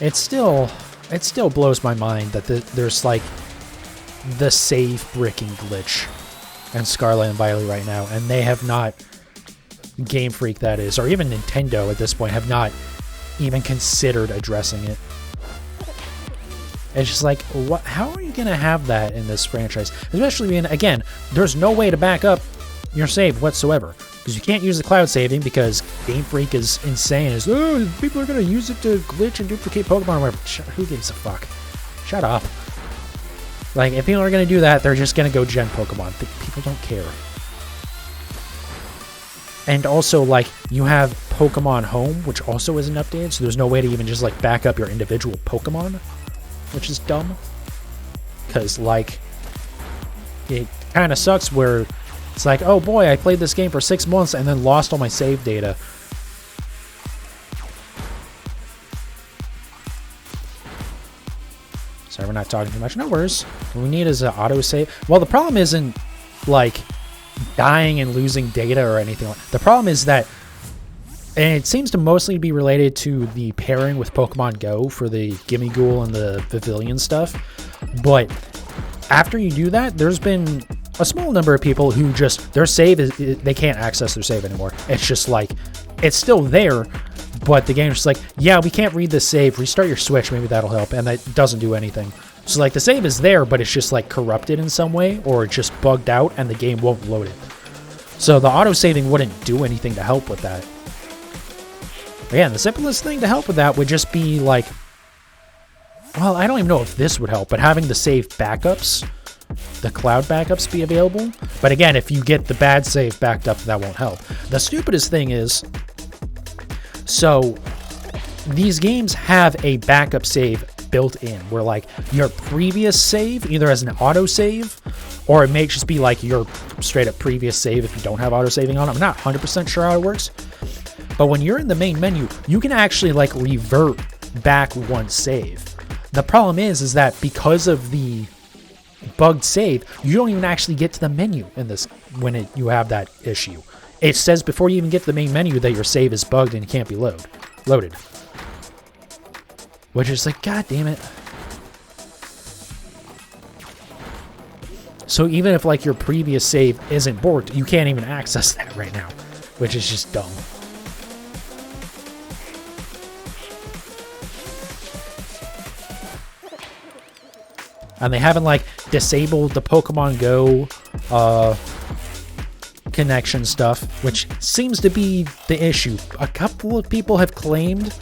It still blows my mind that there's like the save bricking glitch in Scarlet and Violet right now, and they have not, Game Freak that is, or even Nintendo at this point, have not even considered addressing it. It's just like, what? How are you gonna have that in this franchise? Especially being, again, there's no way to back up your save whatsoever. Because you can't use the cloud saving because Game Freak is insane. Is, oh, people are going to use it to glitch and duplicate Pokemon or whatever. Who gives a fuck? Shut up. Like, if people are going to do that, they're just going to go gen Pokemon. People don't care. And also, like, you have Pokemon Home, which also isn't updated, so there's no way to even just, like, back up your individual Pokemon, which is dumb. Because, like, it kind of sucks where it's like, oh boy, I played this game for 6 months and then lost all my save data. Sorry, we're not talking too much. No worries. What we need is an autosave. Well, the problem isn't, like, dying and losing data or anything. The problem is that, and it seems to mostly be related to the pairing with Pokemon Go for the Gimme Ghoul and the Pavilion stuff. But after you do that, there's been a small number of people who just, their save is, they can't access their save anymore. It's just like, it's still there, but the game's just like, yeah, we can't read this save. Restart your Switch, maybe that'll help. And that doesn't do anything. So like the save is there, but it's just like corrupted in some way, or just bugged out and the game won't load it. So the auto-saving wouldn't do anything to help with that. Again, the simplest thing to help with that would just be like, well, I don't even know if this would help, but having the save backups, the cloud backups be available. But again, if you get the bad save backed up, that won't help. The stupidest thing is, so these games have a backup save built in where like your previous save either has an auto save or it may just be like your straight up previous save if you don't have auto saving on it. I'm not 100% sure how it works, but when you're in the main menu, you can actually like revert back one save. The problem is that because of the bugged save, you don't even actually get to the menu in this when you have that issue. It says before you even get to the main menu that your save is bugged and can't be loaded. Which is like, god damn it. So even if like your previous save isn't borked, you can't even access that right now, which is just dumb. And they haven't like disabled the Pokemon Go connection stuff, which seems to be the issue. A couple of people have claimed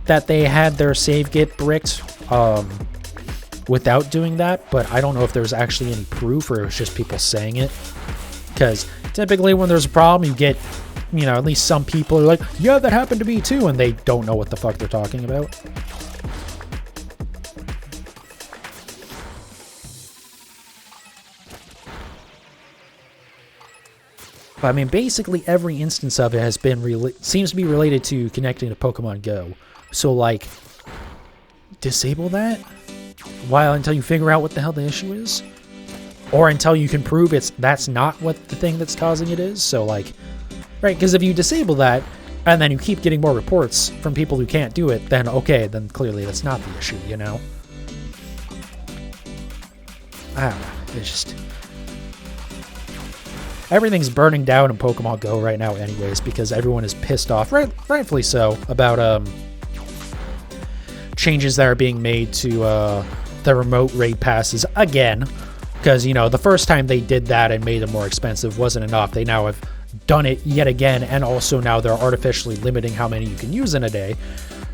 that they had their save get bricked without doing that, but I don't know if there's actually any proof or it's just people saying it. Because typically when there's a problem, you get, you know, at least some people are like, yeah, that happened to me too, and they don't know what the fuck they're talking about. I mean, basically every instance of it has been seems to be related to connecting to Pokemon Go. So, like, disable that until you figure out what the hell the issue is, or until you can prove that's not what the thing that's causing it is. So, like, right? Because if you disable that and then you keep getting more reports from people who can't do it, then okay, then clearly that's not the issue, you know? I don't know. It's just, everything's burning down in Pokemon Go right now anyways, because everyone is pissed off, rightfully so, about changes that are being made to the remote raid passes again. Because, you know, the first time they did that and made them more expensive wasn't enough. They now have done it yet again, and also now they're artificially limiting how many you can use in a day.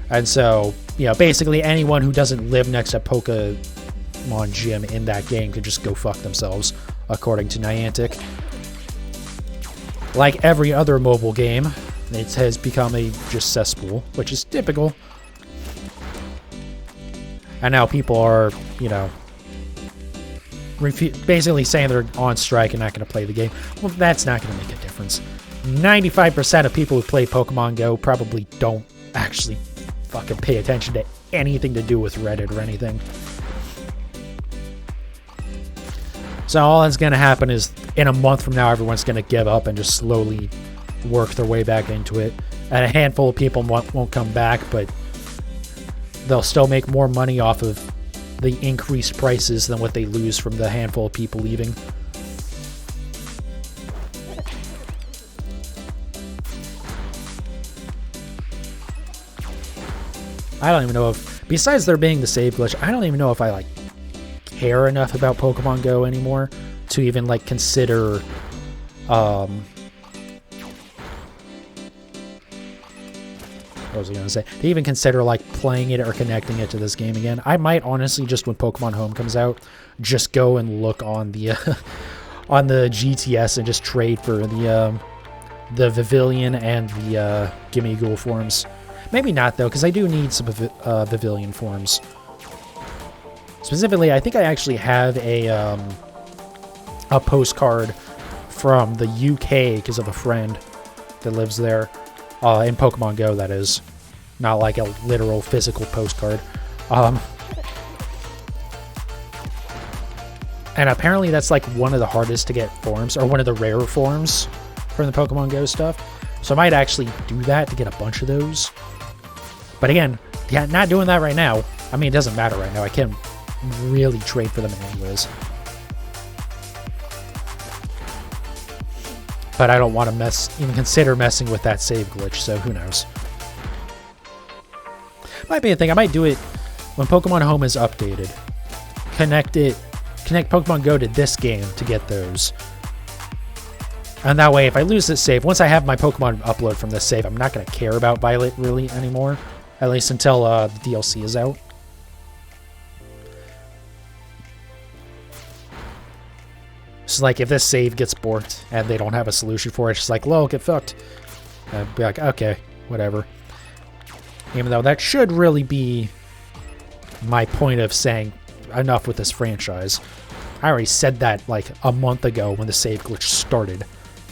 And so, you know, basically anyone who doesn't live next to Pokemon gym in that game can just go fuck themselves, according to Niantic. Like every other mobile game, it has become a just cesspool, which is typical. And now people are, you know, basically saying they're on strike and not going to play the game. Well, that's not going to make a difference. 95% of people who play Pokemon Go probably don't actually fucking pay attention to anything to do with Reddit or anything. So all that's going to happen is in a month from now, everyone's going to give up and just slowly work their way back into it. And a handful of people won't come back, but they'll still make more money off of the increased prices than what they lose from the handful of people leaving. I don't even know if, besides there being the save glitch, I don't even know if I, like, care enough about Pokemon Go anymore to even, like, consider, what was I going to say? To even consider, like, playing it or connecting it to this game again. I might, honestly, just when Pokemon Home comes out, just go and look on the, on the GTS and just trade for the Vivillon and the Gimme Ghoul forms. Maybe not, though, because I do need some Vivillon forms. Specifically, I think I actually have a postcard from the UK because of a friend that lives there. In Pokemon Go, that is. Not like a literal physical postcard. And apparently that's like one of the hardest to get forms, or one of the rarer forms from the Pokemon Go stuff. So I might actually do that to get a bunch of those. But again, yeah, not doing that right now. I mean, it doesn't matter right now. I can't really trade for them anyways. But I don't want to even consider messing with that save glitch, so who knows. Might be a thing. I might do it when Pokemon Home is updated. Connect Pokemon Go to this game to get those. And that way, if I lose this save, once I have my Pokemon upload from this save, I'm not going to care about Violet really anymore. At least until the DLC is out. It's like if this save gets borked and they don't have a solution for it, it's just like, lol, get fucked. I'd be like, okay, whatever. Even though that should really be my point of saying enough with this franchise. I already said that like a month ago when the save glitch started.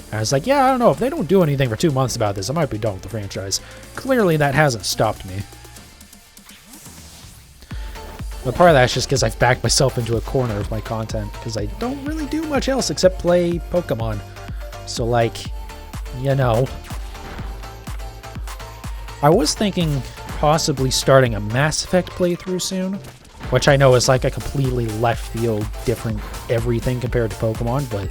And I was like, yeah, I don't know, if they don't do anything for 2 months about this, I might be done with the franchise. Clearly that hasn't stopped me. But part of that's just because I've backed myself into a corner with my content, because I don't really do much else except play Pokemon. So, like, you know. I was thinking possibly starting a Mass Effect playthrough soon, which I know is like a completely left field, different everything compared to Pokemon, but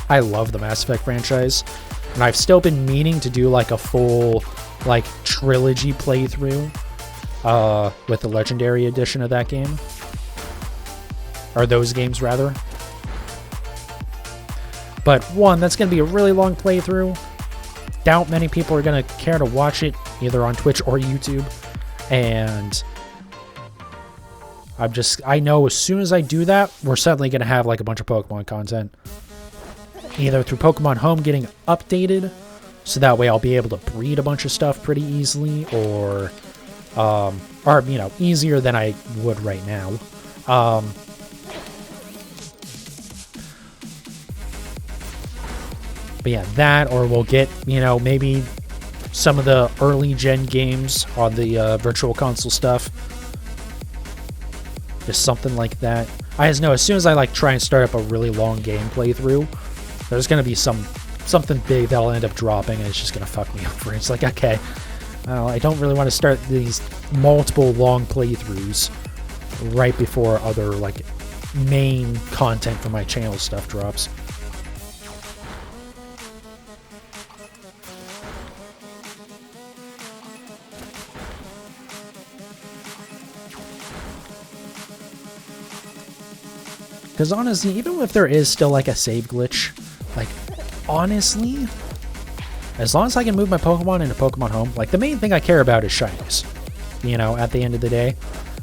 I love the Mass Effect franchise. And I've still been meaning to do like a full, like, trilogy playthrough. With the Legendary Edition of that game. Or those games, rather. But one, that's going to be a really long playthrough. Doubt many people are going to care to watch it, either on Twitch or YouTube. And I know as soon as I do that, we're suddenly going to have like a bunch of Pokemon content. Either through Pokemon Home getting updated, so that way I'll be able to breed a bunch of stuff pretty easily, or you know, easier than I would right now. But yeah, that, or we'll get, you know, maybe some of the early gen games on the Virtual Console stuff. Just something like that. I just know as soon as I like try and start up a really long game playthrough, there's gonna be something big that'll end up dropping, and it's just gonna fuck me over. It's like, okay, I don't really want to start these multiple long playthroughs right before other, like, main content for my channel stuff drops. Because honestly, even if there is still, like, a save glitch, like, honestly, as long as I can move my Pokemon into Pokemon Home, like, the main thing I care about is shinies, you know, at the end of the day.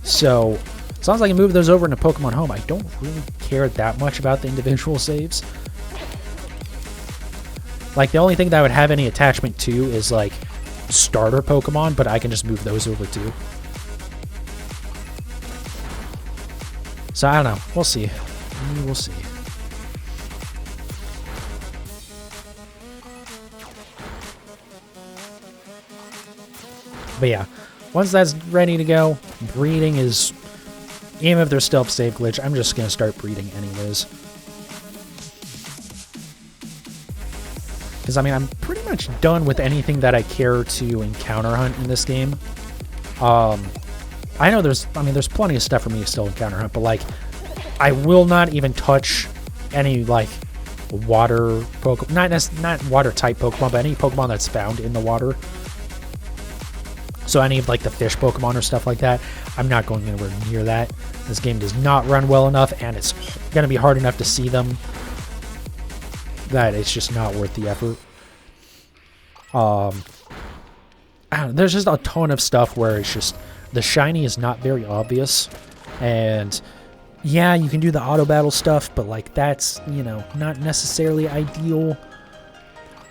So, As long as I can move those over into Pokemon Home, I don't really care that much about the individual saves. Like, the only thing that I would have any attachment to is, like, starter Pokemon, but I can just move those over too. So, I don't know. We'll see. We will see. But yeah, once that's ready to go, breeding is... Even if there's still a save glitch, I'm just going to start breeding anyways. Because, I mean, I'm pretty much done with anything that I care to encounter hunt in this game. I know there's plenty of stuff for me to still encounter hunt, but, like, I will not even touch any, like, water Pokemon. Not water-type Pokemon, but any Pokemon that's found in the water. So any of, like, the fish Pokemon or stuff like that, I'm not going anywhere near that. This game does not run well enough, and it's going to be hard enough to see them that it's just not worth the effort. I don't know, there's just a ton of stuff where it's just... The shiny is not very obvious, and... Yeah, you can do the auto battle stuff, but, like, that's, you know, not necessarily ideal.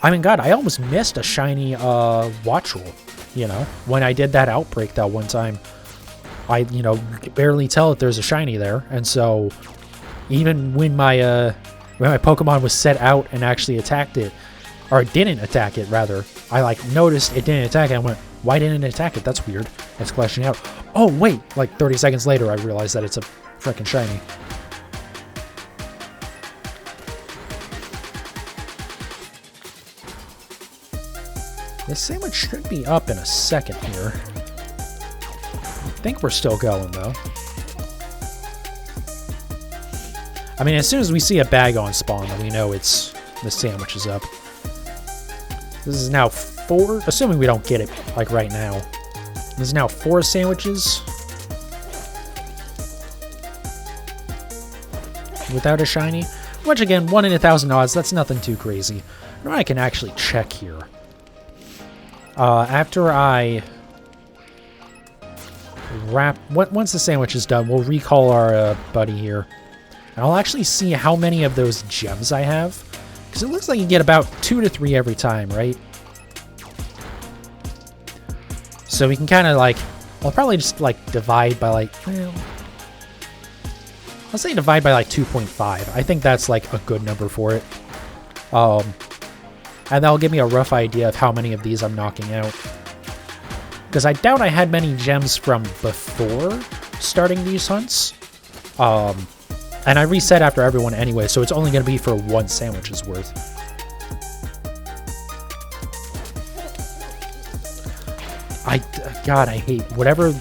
I mean, God, I almost missed a shiny Watchel, you know, when I did that outbreak that one time. I, you know, could barely tell that there's a shiny there, and so even when my Pokemon was set out and actually attacked it, or didn't attack it, rather, I, like, noticed it didn't attack it, and I went, why didn't it attack it? That's weird. It's flashing out. Oh, wait, like, 30 seconds later, I realized that it's a freaking shiny. This sandwich should be up in a second here. I think we're still going, though. I mean, as soon as we see a bag on spawn, then we know it's the sandwich is up. This is now 4, assuming we don't get it, like, right now. This is now 4 sandwiches. Without a shiny, which again, 1 in 1,000 odds, that's nothing too crazy. Now I can actually check here. After I wrap, once the sandwich is done, we'll recall our buddy here. And I'll actually see how many of those gems I have, because it looks like you get about 2 to 3 every time, right? So we can kind of like, I'll probably just like divide by like, well, let's say divide by like 2.5. I think that's like a good number for it. And that'll give me a rough idea of how many of these I'm knocking out. Because I doubt I had many gems from before starting these hunts. And I reset after everyone anyway, so it's only going to be for 1 sandwich's worth. God, I hate whatever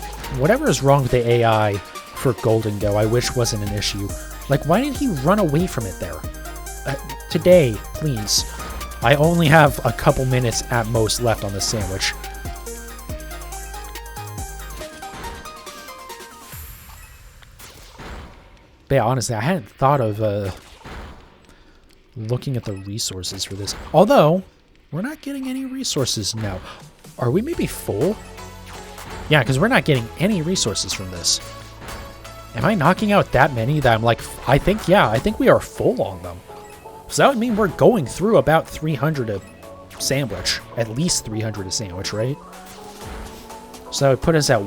is wrong with the AI for Golden Go. I wish wasn't an issue. Like, why did he run away from it there? Today, please. I only have a couple minutes at most left on this sandwich. But yeah, honestly, I hadn't thought of looking at the resources for this. Although, we're not getting any resources now. Are we maybe full? Yeah, because we're not getting any resources from this. Am I knocking out that many that I'm like, I think we are full on them. So that would mean we're going through about 300 a sandwich. At least 300 a sandwich, right? So that would put us at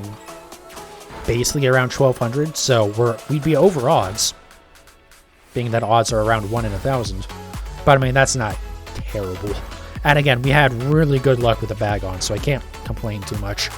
basically around 1,200. So we'd be over odds. Being that odds are around 1 in 1,000. But I mean, that's not terrible. And again, we had really good luck with the bag on, so I can't complain too much.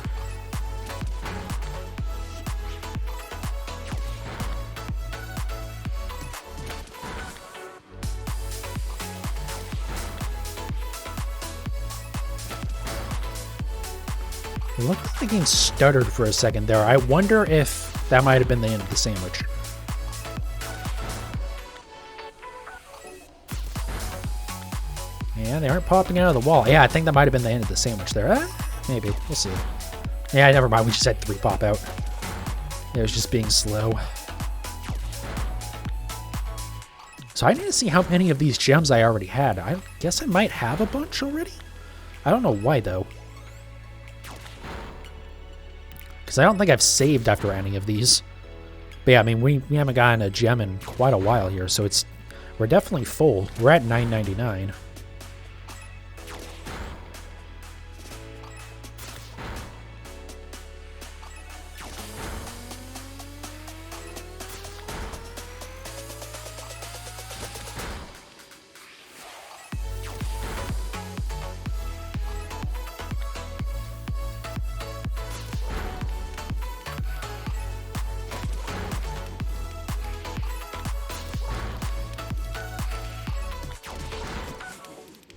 It looked like the game stuttered for a second there. I wonder if that might have been the end of the sandwich. Yeah, they aren't popping out of the wall. Yeah, I think that might have been the end of the sandwich there. Maybe. We'll see. Yeah, never mind. We just had 3 pop out. It was just being slow. So I need to see how many of these gems I already had. I guess I might have a bunch already? I don't know why, though. Because I don't think I've saved after any of these. But yeah, I mean, we haven't gotten a gem in quite a while here, so we're definitely full. We're at $9.99.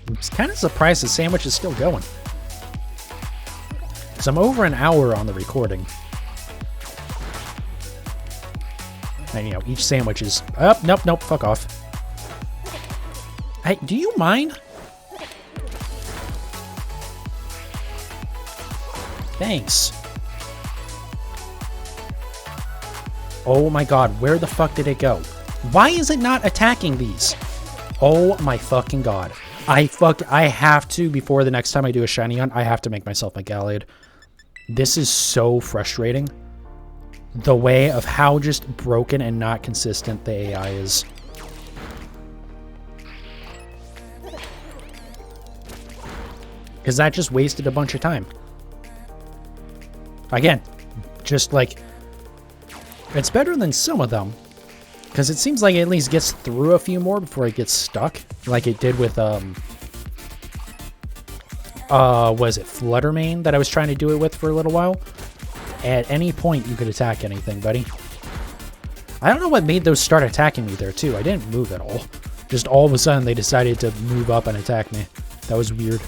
I'm kind of surprised the sandwich is still going. Because I'm over an hour on the recording. And, you know, each sandwich is... Oh, nope, fuck off. Hey, do you mind? Thanks. Oh my god, where the fuck did it go? Why is it not attacking these? Oh my fucking god. I have to, before the next time I do a shiny hunt, I have to make myself a Galliard. This is so frustrating. The way of how just broken and not consistent the AI is. Because that just wasted a bunch of time. Again, just like... It's better than some of them. Because it seems like it at least gets through a few more before it gets stuck. Like it did with, was it Fluttermane that I was trying to do it with for a little while? At any point, you could attack anything, buddy. I don't know what made those start attacking me there, too. I didn't move at all. Just all of a sudden, they decided to move up and attack me. That was weird.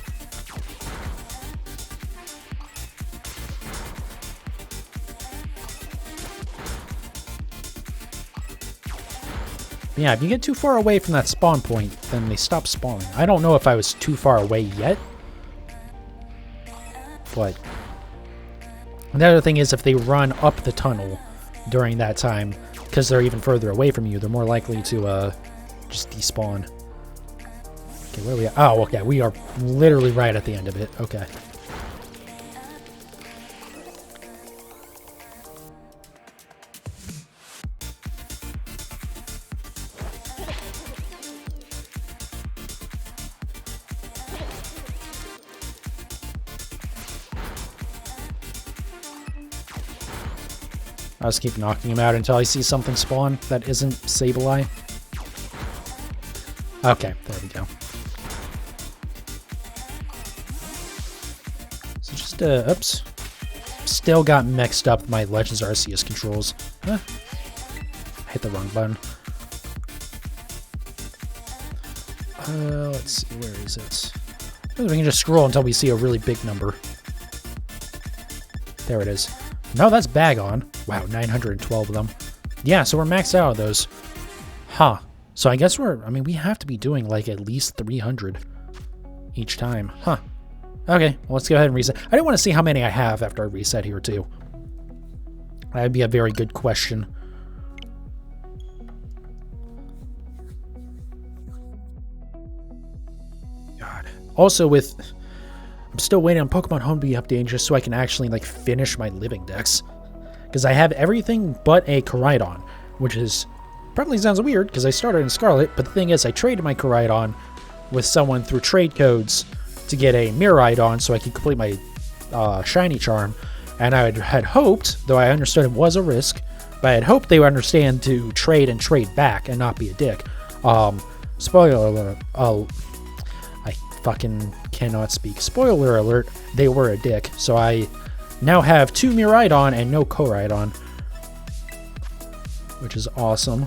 Yeah, if you get too far away from that spawn point, then they stop spawning. I don't know if I was too far away yet. But the other thing is if they run up the tunnel during that time, because they're even further away from you, they're more likely to just despawn. Okay, where are we at? Oh, okay, we are literally right at the end of it. Okay. I'll just keep knocking him out until I see something spawn that isn't Sableye. Okay, there we go. So just, oops. Still got mixed up my Legends Arceus controls. Huh. I hit the wrong button. Let's see, where is it? Maybe we can just scroll until we see a really big number. There it is. No, that's Bagon. Wow, 912 of them. Yeah, so we're maxed out of those. Huh. So I guess we have to be doing like at least 300 each time. Huh. Okay, well, let's go ahead and reset. I don't want to see how many I have after I reset here, too. That'd be a very good question. God. Also with... I'm still waiting on Pokemon Home to be updated just so I can actually, like, finish my living decks. Because I have everything but a Koraidon, which is... probably sounds weird, because I started in Scarlet, but the thing is, I traded my Koraidon with someone through trade codes to get a Miraidon so I could complete my Shiny Charm. And I had hoped, though I understood it was a risk, but I had hoped they would understand to trade and trade back and not be a dick. Spoiler alert. I fucking cannot speak. Spoiler alert, they were a dick. So I now have 2 Miraidon and no Koraidon, which is awesome.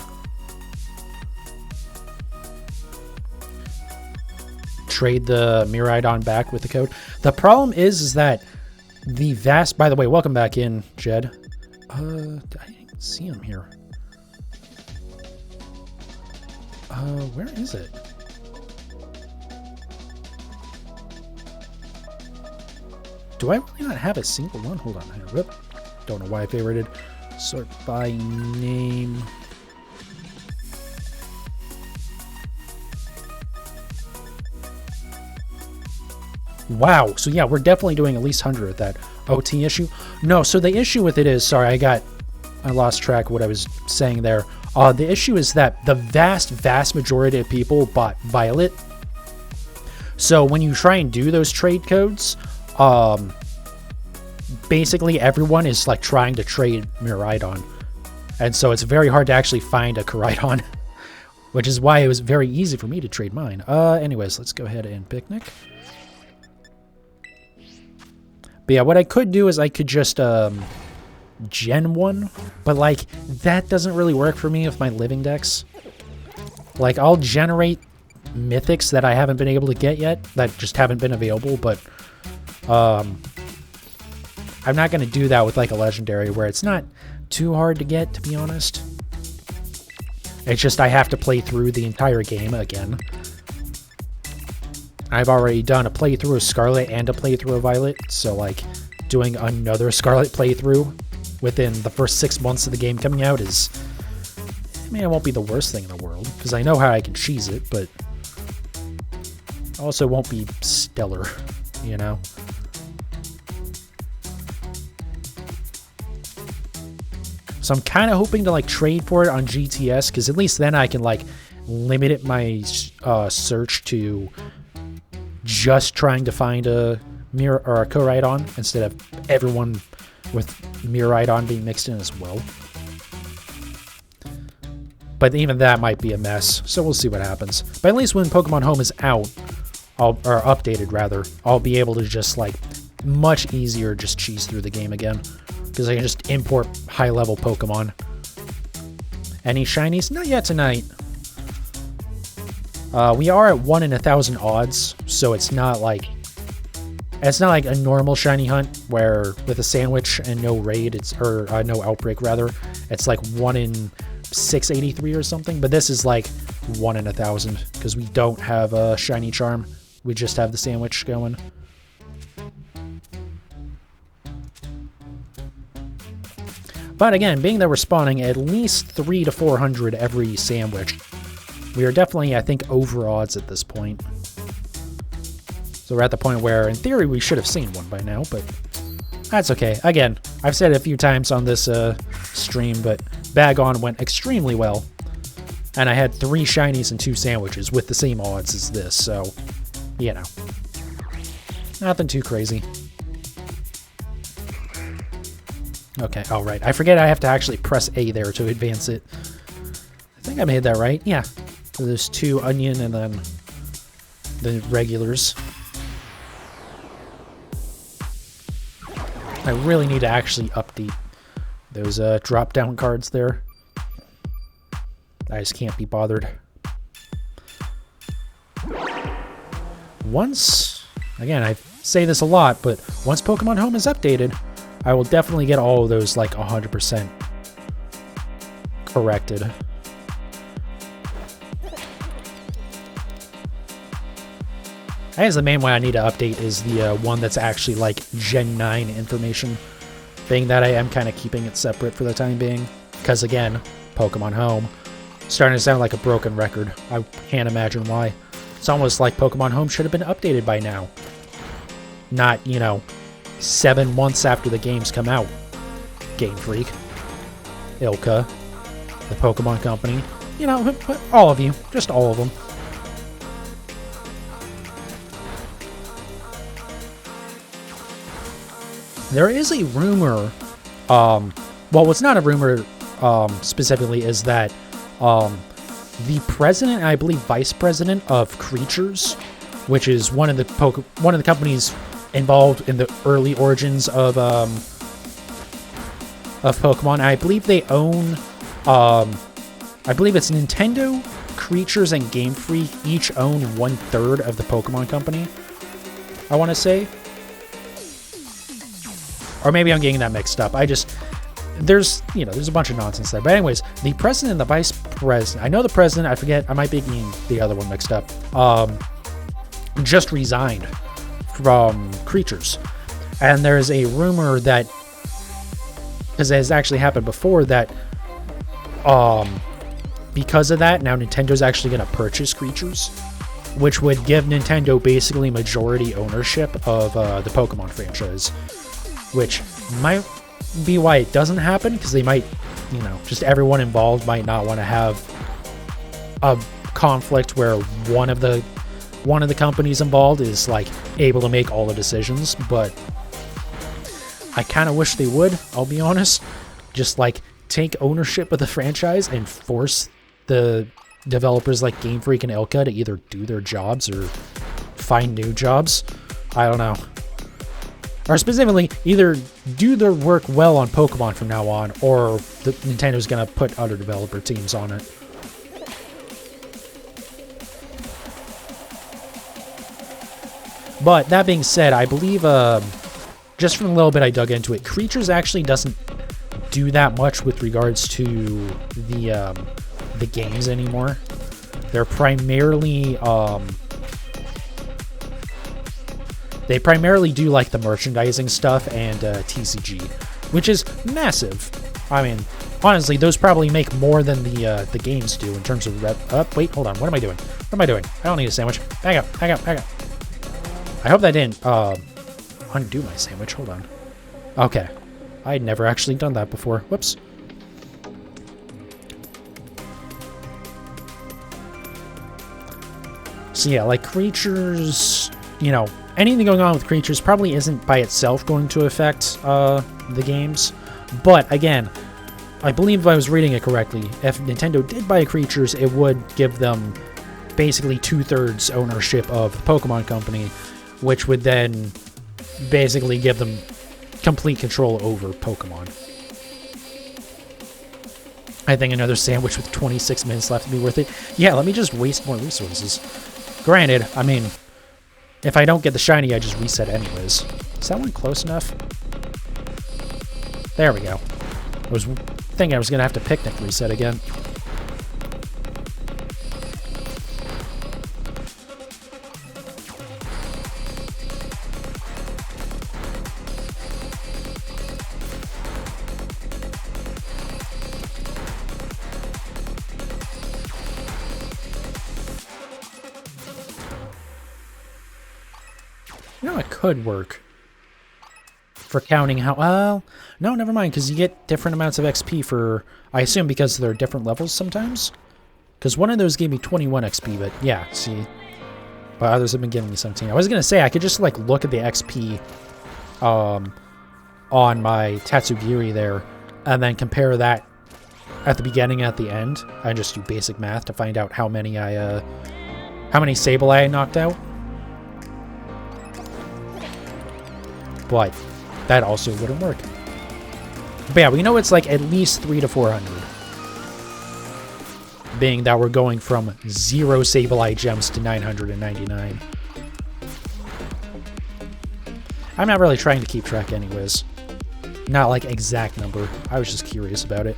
Trade the Miraidon back with the code. The problem is that the vast... By the way, welcome back in, Jed. I didn't see him here. Where is it? Do I really not have a single one? Hold on. Whoop. Don't know why I favorited. Sort by name. Wow. So yeah, we're definitely doing at least 100 with that OT issue. No, so the issue with it is, sorry, I got I lost track of what I was saying there. The issue is that the vast majority of people bought Violet. So when you try and do those trade codes, basically everyone is like trying to trade Miraidon. And so it's very hard to actually find a Koraidon, which is why it was very easy for me to trade mine. Anyways, let's go ahead and picnic. But yeah, what I could do is I could just gen one, but like that doesn't really work for me with my living decks. Like I'll generate mythics that I haven't been able to get yet, that just haven't been available, but I'm not going to do that with like a legendary where it's not too hard to get, to be honest. It's just I have to play through the entire game again. I've already done a playthrough of Scarlet and a playthrough of Violet, so like doing another Scarlet playthrough within the first 6 months of the game coming out is, I mean, it won't be the worst thing in the world, because I know how I can cheese it, but also won't be stellar, you know? So I'm kind of hoping to like trade for it on GTS, because at least then I can like limit my search to just trying to find a Mirror or a Koraidon instead of everyone with Miraidon being mixed in as well. But even that might be a mess, so we'll see what happens. But at least when Pokemon Home is out, or updated rather, I'll be able to just like much easier just cheese through the game again, because I can just import high-level Pokemon. Any shinies? Not yet tonight. We are at 1 in 1,000 odds, so it's not like a normal shiny hunt where with a sandwich and no raid, or no outbreak rather, it's like 1 in 683 or something. But this is like 1 in 1,000 because we don't have a shiny charm. We just have the sandwich going. But again, being that we're spawning at least 300 to 400 every sandwich, we are definitely, I think, over odds at this point. So we're at the point where, in theory, we should have seen one by now, but that's okay. Again, I've said it a few times on this stream, but Bag On went extremely well. And I had 3 shinies and 2 sandwiches with the same odds as this, so, you know. Nothing too crazy. Okay, all right. I forget I have to actually press A there to advance it. I think I made that right. Yeah. So there's 2 onion and then the regulars. I really need to actually update those drop-down cards there. I just can't be bothered. Once, again, I say this a lot, but once Pokemon Home is updated, I will definitely get all of those like 100% corrected. I guess the main one I need to update is the one that's actually like Gen 9 information, being that I am kind of keeping it separate for the time being. Because again, Pokemon Home, starting to sound like a broken record. I can't imagine why. It's almost like Pokemon Home should have been updated by now. Not, you know, 7 months after the games come out. Game Freak, Ilka, the Pokemon Company, you know, all of you, just all of them. There is a rumor, well, what's not a rumor specifically is that the president, and I believe vice president of Creatures, which is one of the companies involved in the early origins of Pokemon. I believe they own, I believe it's Nintendo, Creatures, and Game Freak each own 1/3 of the Pokemon Company, I want to say. Or maybe I'm getting that mixed up. There's a bunch of nonsense there. But anyways, the president and the vice president, I know the president, I forget, I might be getting the other one mixed up, just resigned from Creatures. And there's a rumor that, because it has actually happened before, that because of that, now Nintendo's actually going to purchase Creatures, which would give Nintendo basically majority ownership of the Pokemon franchise, which might be why it doesn't happen, because they might you know, just everyone involved might not want to have a conflict where one of the companies involved is like able to make all the decisions, but I kind of wish they would, I'll be honest. Just like take ownership of the franchise and force the developers like Game Freak and Ilka to either do their jobs or find new jobs. I don't know. Or specifically, either do their work well on Pokemon from now on, or Nintendo's gonna put other developer teams on it. But that being said, I believe, just from a little bit I dug into it, Creatures actually doesn't do that much with regards to the games anymore. They're primarily, they primarily do like the merchandising stuff and TCG, which is massive. I mean, honestly, those probably make more than the games do in terms of wait, hold on. What am I doing? What am I doing? I don't need a sandwich. Back up, back up, back up. I hope that didn't undo my sandwich. Hold on. Okay. I had never actually done that before. Whoops. So yeah, like Creatures, you know, anything going on with Creatures probably isn't by itself going to affect the games. But again, I believe if I was reading it correctly, if Nintendo did buy Creatures, it would give them basically 2/3 ownership of the Pokemon Company, which would then basically give them complete control over Pokemon. I think another sandwich with 26 minutes left would be worth it. Yeah, let me just waste more resources. Granted, I mean, if I don't get the shiny, I just reset anyways. Is that one close enough? There we go. I was thinking I was going to have to picnic reset again. You know, it could work for counting how... Well, no, never mind, because you get different amounts of XP for... I assume because there are different levels sometimes? Because one of those gave me 21 XP, but yeah, see. But others have been giving me 17. I was going to say, I could just, like, look at the XP on my Tatsugiri there, and then compare that at the beginning and at the end. I just do basic math to find out how many Sableye I knocked out. But that also wouldn't work. But yeah, we know it's like at least 300 to 400. Being that we're going from 0 Sableye gems to 999. I'm not really trying to keep track anyways. Not like exact number. I was just curious about it.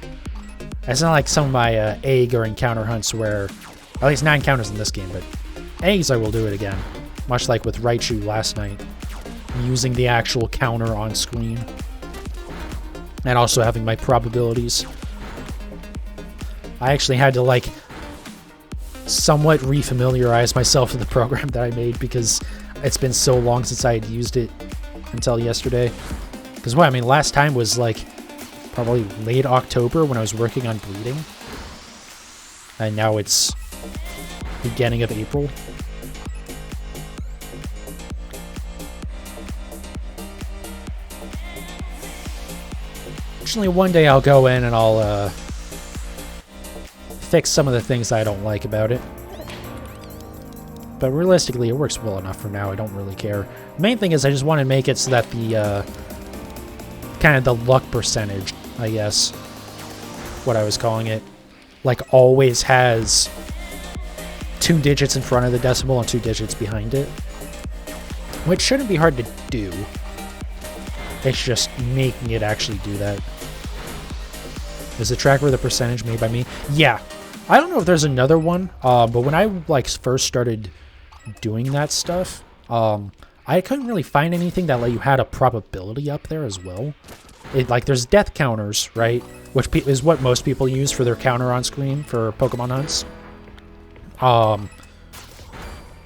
It's not like some of my egg or encounter hunts where... At least 9 counters in this game, but eggs I will do it again. Much like with Raichu last night. Using the actual counter on screen. And also having my probabilities. I actually had to, like, somewhat refamiliarize myself with the program that I made because it's been so long since I had used it until yesterday. Because, well, I mean, last time was, like, probably late October when I was working on breeding. And now it's beginning of April. Actually, one day I'll go in and I'll fix some of the things I don't like about it. But realistically, it works well enough for now. I don't really care. The main thing is I just want to make it so that the kind of the luck percentage, I guess, what I was calling it, like always has 2 digits in front of the decimal and 2 digits behind it. Which shouldn't be hard to do. It's just making it actually do that. Is the tracker the percentage made by me? Yeah. I don't know if there's another one, but when I like first started doing that stuff, I couldn't really find anything that let you had a probability up there as well. Like there's death counters, right? Which is what most people use for their counter on screen for Pokemon hunts.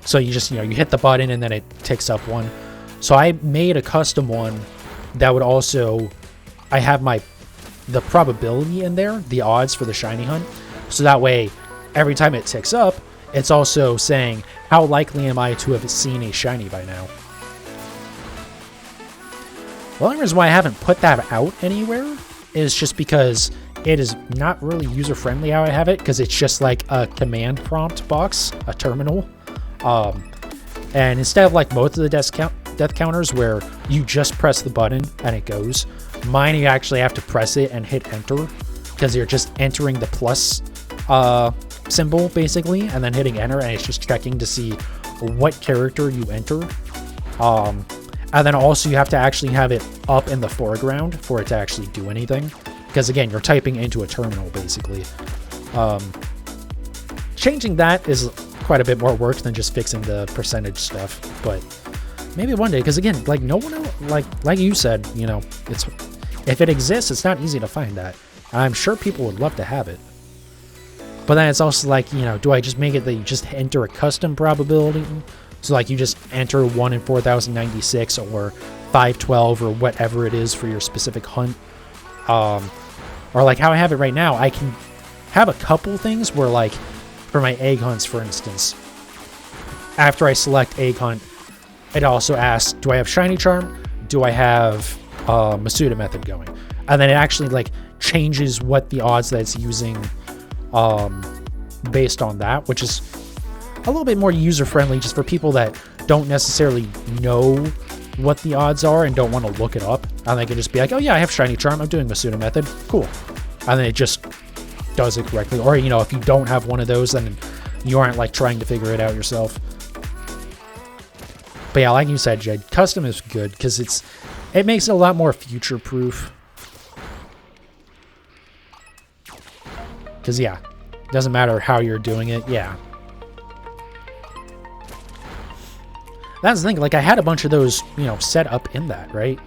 So you just, you know, you hit the button and then it ticks up one. So I made a custom one that would also, I have my the probability in there, the odds for the shiny hunt. So that way, every time it ticks up, it's also saying, how likely am I to have seen a shiny by now? The only reason why I haven't put that out anywhere is just because it is not really user-friendly how I have it, because it's just like a command prompt box, a terminal. And instead of like most of the death counters where you just press the button and it goes, mine you actually have to press it and hit enter, because you're just entering the plus symbol basically, and then hitting enter, and it's just checking to see what character you enter. And then also you have to actually have it up in the foreground for it to actually do anything, because again, you're typing into a terminal basically. Changing that is quite a bit more work than just fixing the percentage stuff, but maybe one day, because again, like no one else, like you said, you know, it's, if it exists, it's not easy to find that. I'm sure people would love to have it. But then it's also like, you know, do I just make it that you just enter a custom probability? So like you just enter 1 in 4096 or 512 or whatever it is for your specific hunt. Or like how I have it right now, I can have a couple things where like for my egg hunts, for instance, after I select egg hunt, it also asks, do I have shiny charm? Do I have Masuda method going? And then it actually like changes what the odds that it's using based on that, which is a little bit more user-friendly just for people that don't necessarily know what the odds are and don't want to look it up. And they can just be like, oh yeah, I have shiny charm, I'm doing Masuda method, cool. And then it just does it correctly. Or, you know, if you don't have one of those, then you aren't like trying to figure it out yourself. But yeah, like you said, Jed, custom is good because it makes it a lot more future-proof. Because yeah, doesn't matter how you're doing it, yeah. That's the thing, like I had a bunch of those, you know, set up in that, right?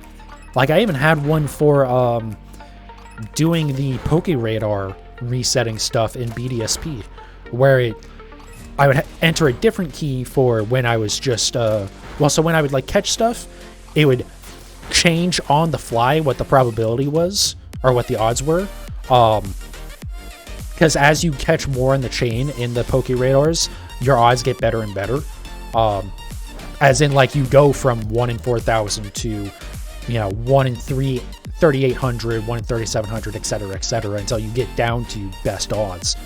Like I even had one for doing the Poke Radar resetting stuff in BDSP, where I would enter a different key for when I was just, well, so when I would like catch stuff, it would change on the fly what the probability was, or what the odds were. Because as you catch more in the chain in the Poke Radars, your odds get better and better. As in, like, you go from 1 in 4,000 to, you know, 1 in 3,800, 1 in 3,700, etc., until you get down to best odds.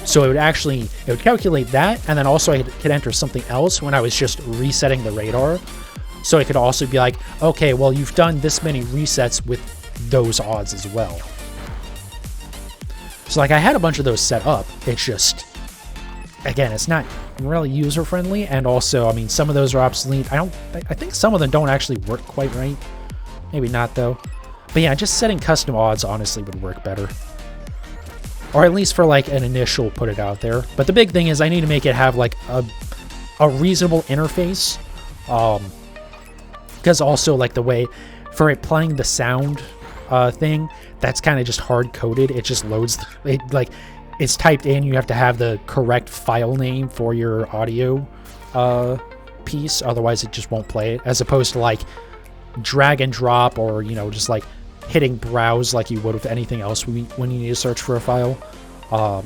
So it would calculate that, and then also I could enter something else when I was just resetting the radar. So it could also be like, okay, well, you've done this many resets with those odds as well. So, like, I had a bunch of those set up. It's just, again, it's not really user-friendly, and also, I mean, some of those are obsolete. I think some of them don't actually work quite right. Maybe not, though. But yeah, just setting custom odds honestly would work better. Or at least for, like, an initial put it out there. But the big thing is I need to make it have, like, a reasonable interface. Because also, like, the way for it playing the sound thing, that's kind of just hard-coded. It just loads, it's typed in. You have to have the correct file name for your audio piece, otherwise it just won't play it, as opposed to like drag and drop, or, you know, just like hitting browse like you would with anything else when you need to search for a file. But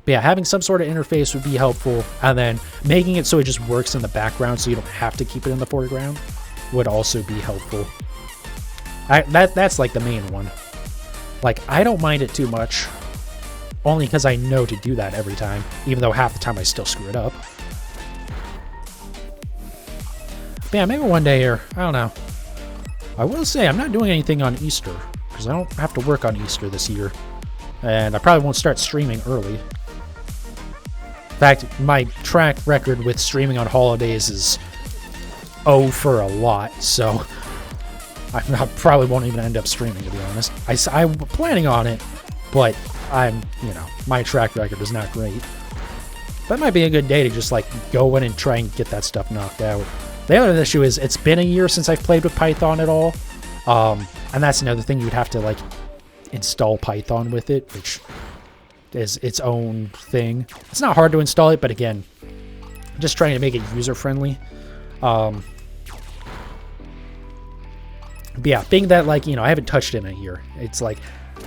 yeah, having some sort of interface would be helpful, and then making it so it just works in the background so you don't have to keep it in the foreground would also be helpful. That's like the main one. Like, I don't mind it too much, only because I know to do that every time, even though half the time I still screw it up. But yeah, maybe one day here, I don't know. I will say I'm not doing anything on Easter, because I don't have to work on Easter this year, and I probably won't start streaming early. In fact, my track record with streaming on holidays is for a lot, so I probably won't even end up streaming, to be honest. I'm planning on it, but my track record is not great. That might be a good day to just, like, go in and try and get that stuff knocked out. The other issue is it's been a year since I've played with Python at all, and that's another thing. You'd have to, like, install Python with it, which is its own thing. It's not hard to install it, but again, just trying to make it user-friendly. But yeah, being that, like, I haven't touched it in a year, it's like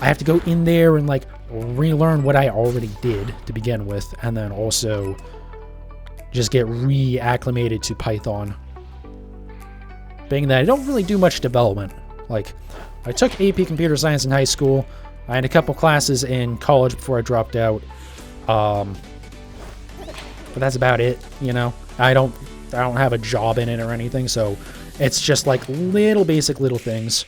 I have to go in there and like relearn what I already did to begin with, and then also just get reacclimated to Python. Being that I don't really do much development. Like, I took AP Computer Science in high school. I had a couple classes in college before I dropped out. But that's about it, I don't have a job in it or anything, so it's just like little basic little things.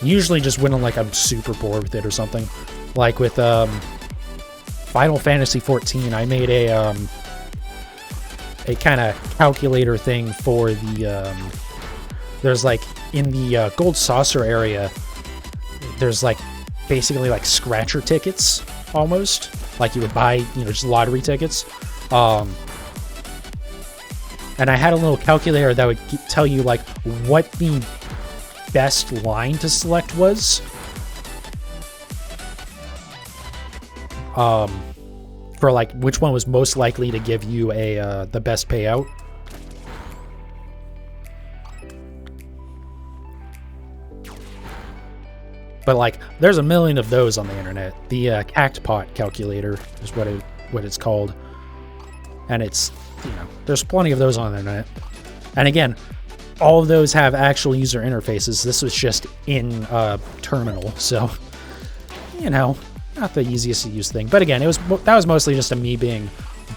Usually just when I'm super bored with it or something. Like with Final Fantasy XIV, I made a kind of calculator thing for the there's like in the gold saucer area, there's like basically like scratcher tickets almost, like you would buy just lottery tickets, and I had a little calculator that would tell you like what the best line to select was, for like which one was most likely to give you the best payout. But like, there's a million of those on the internet. The Cactpot calculator is what it's called, and it's there's plenty of those on the internet. And again, all of those have actual user interfaces. This was just in terminal, so not the easiest to use thing. But again, that was mostly just a me being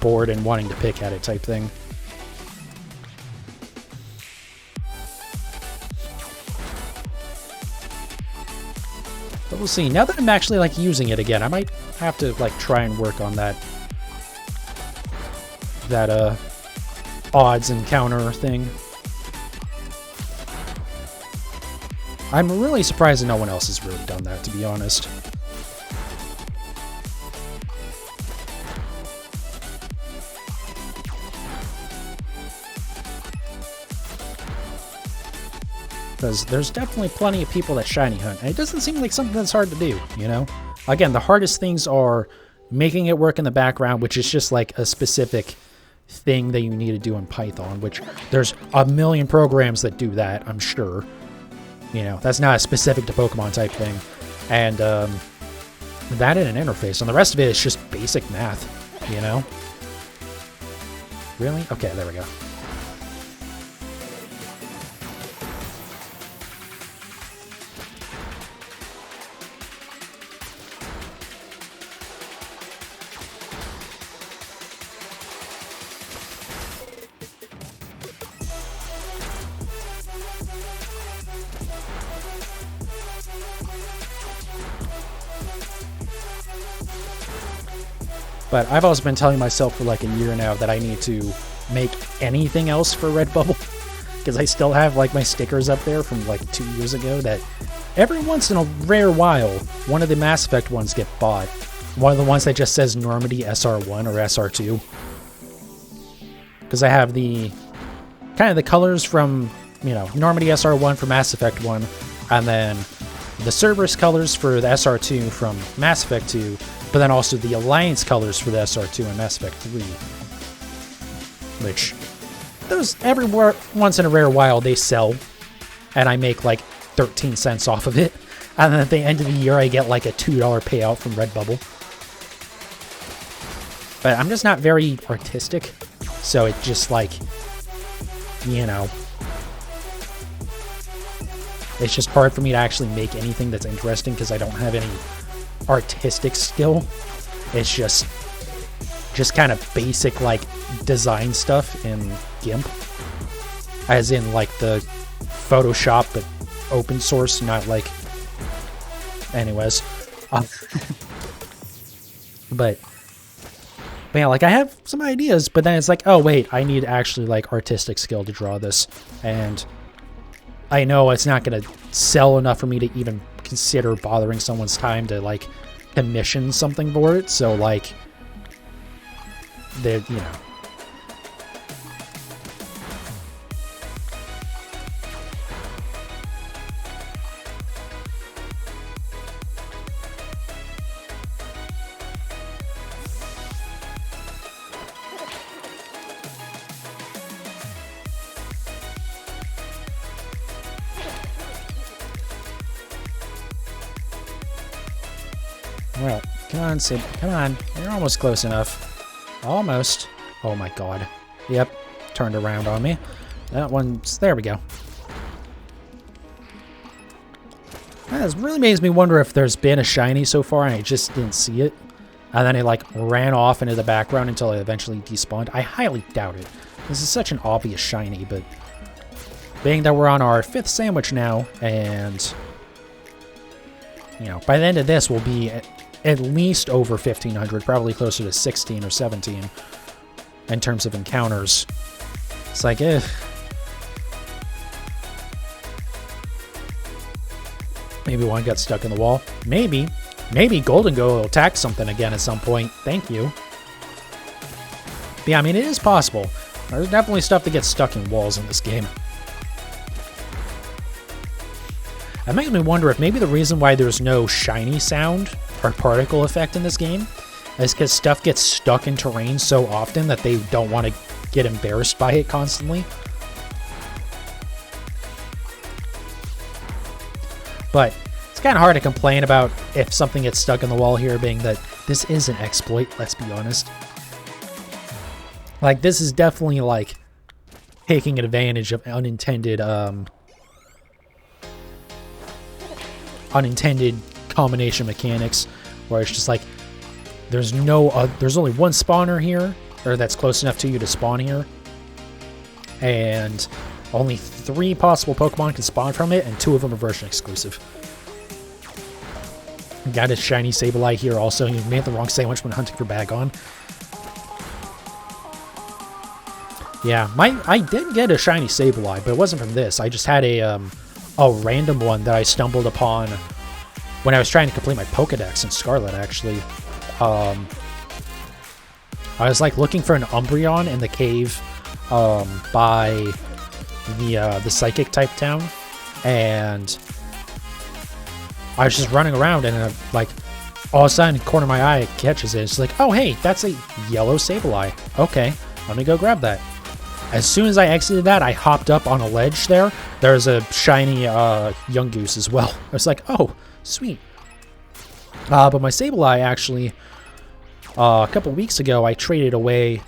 bored and wanting to pick at it type thing. But we'll see. Now that I'm actually like using it again, I might have to like try and work on that odds and counter thing. I'm really surprised that no one else has really done that, to be honest. Because there's definitely plenty of people that shiny hunt, and it doesn't seem like something that's hard to do, Again, the hardest things are making it work in the background, which is just like a specific thing that you need to do in Python, which there's a million programs that do that, I'm sure. That's not specific to Pokemon type thing. And that in an interface. And the rest of it is just basic math, Really? Okay, there we go. But I've also been telling myself for like a year now that I need to make anything else for Redbubble, because I still have like my stickers up there from like 2 years ago that every once in a rare while, one of the Mass Effect ones get bought. One of the ones that just says Normandy SR1 or SR2. Because I have the kind of the colors from, Normandy SR1 for Mass Effect 1, and then the Cerberus colors for the SR2 from Mass Effect 2, but then also the Alliance colors for the SR2 and Mass Effect 3. Which, those every once in a rare while they sell, and I make like 13 cents off of it. And then at the end of the year I get like a $2 payout from Redbubble. But I'm just not very artistic, so it just like, it's just hard for me to actually make anything that's interesting because I don't have any artistic skill. It's just kind of basic like design stuff in GIMP, as in like the Photoshop but open source, not like anyways. But yeah, like I have some ideas, but then it's like, oh wait, I need actually like artistic skill to draw this, and I know it's not going to sell enough for me to even consider bothering someone's time to like commission something for it. So like, they're, Well, come on, Sid. Come on. You're almost close enough. Almost. Oh my god. Yep. Turned around on me. That one's... There we go. That really makes me wonder if there's been a shiny so far and I just didn't see it. And then it like ran off into the background until it eventually despawned. I highly doubt it. This is such an obvious shiny, but... Being that we're on our 5th sandwich now, and... You know, by the end of this, we'll be at least over 1,500, probably closer to 16 or 17 in terms of encounters. It's like, Maybe one got stuck in the wall. Maybe. Maybe Golden Go will attack something again at some point. Thank you. But yeah, I mean, it is possible. There's definitely stuff that gets stuck in walls in this game. That makes me wonder if maybe the reason why there's no shiny sound or particle effect in this game is because stuff gets stuck in terrain so often that they don't want to get embarrassed by it constantly. But it's kind of hard to complain about if something gets stuck in the wall here, being that this is an exploit, let's be honest. Like, this is definitely, like, taking advantage of unintended combination mechanics, where it's just like, there's only one spawner here, or that's close enough to you to spawn here, and only 3 possible Pokemon can spawn from it, and 2 of them are version exclusive. Got a shiny Sableye here also. You made the wrong sandwich when hunting for Bagon. Yeah, I did get a shiny Sableye, but it wasn't from this. I just had a random one that I stumbled upon when I was trying to complete my Pokedex in Scarlet, actually. I was like looking for an Umbreon in the cave by the Psychic type town, and I was just running around, and like all of a sudden, corner of my eye catches it. It's like, oh hey, that's a yellow Sableye. Okay, let me go grab that. As soon as I exited that, I hopped up on a ledge there. There's a shiny young goose as well. I was like, oh, sweet. But my Sableye, actually, a couple weeks ago, I traded away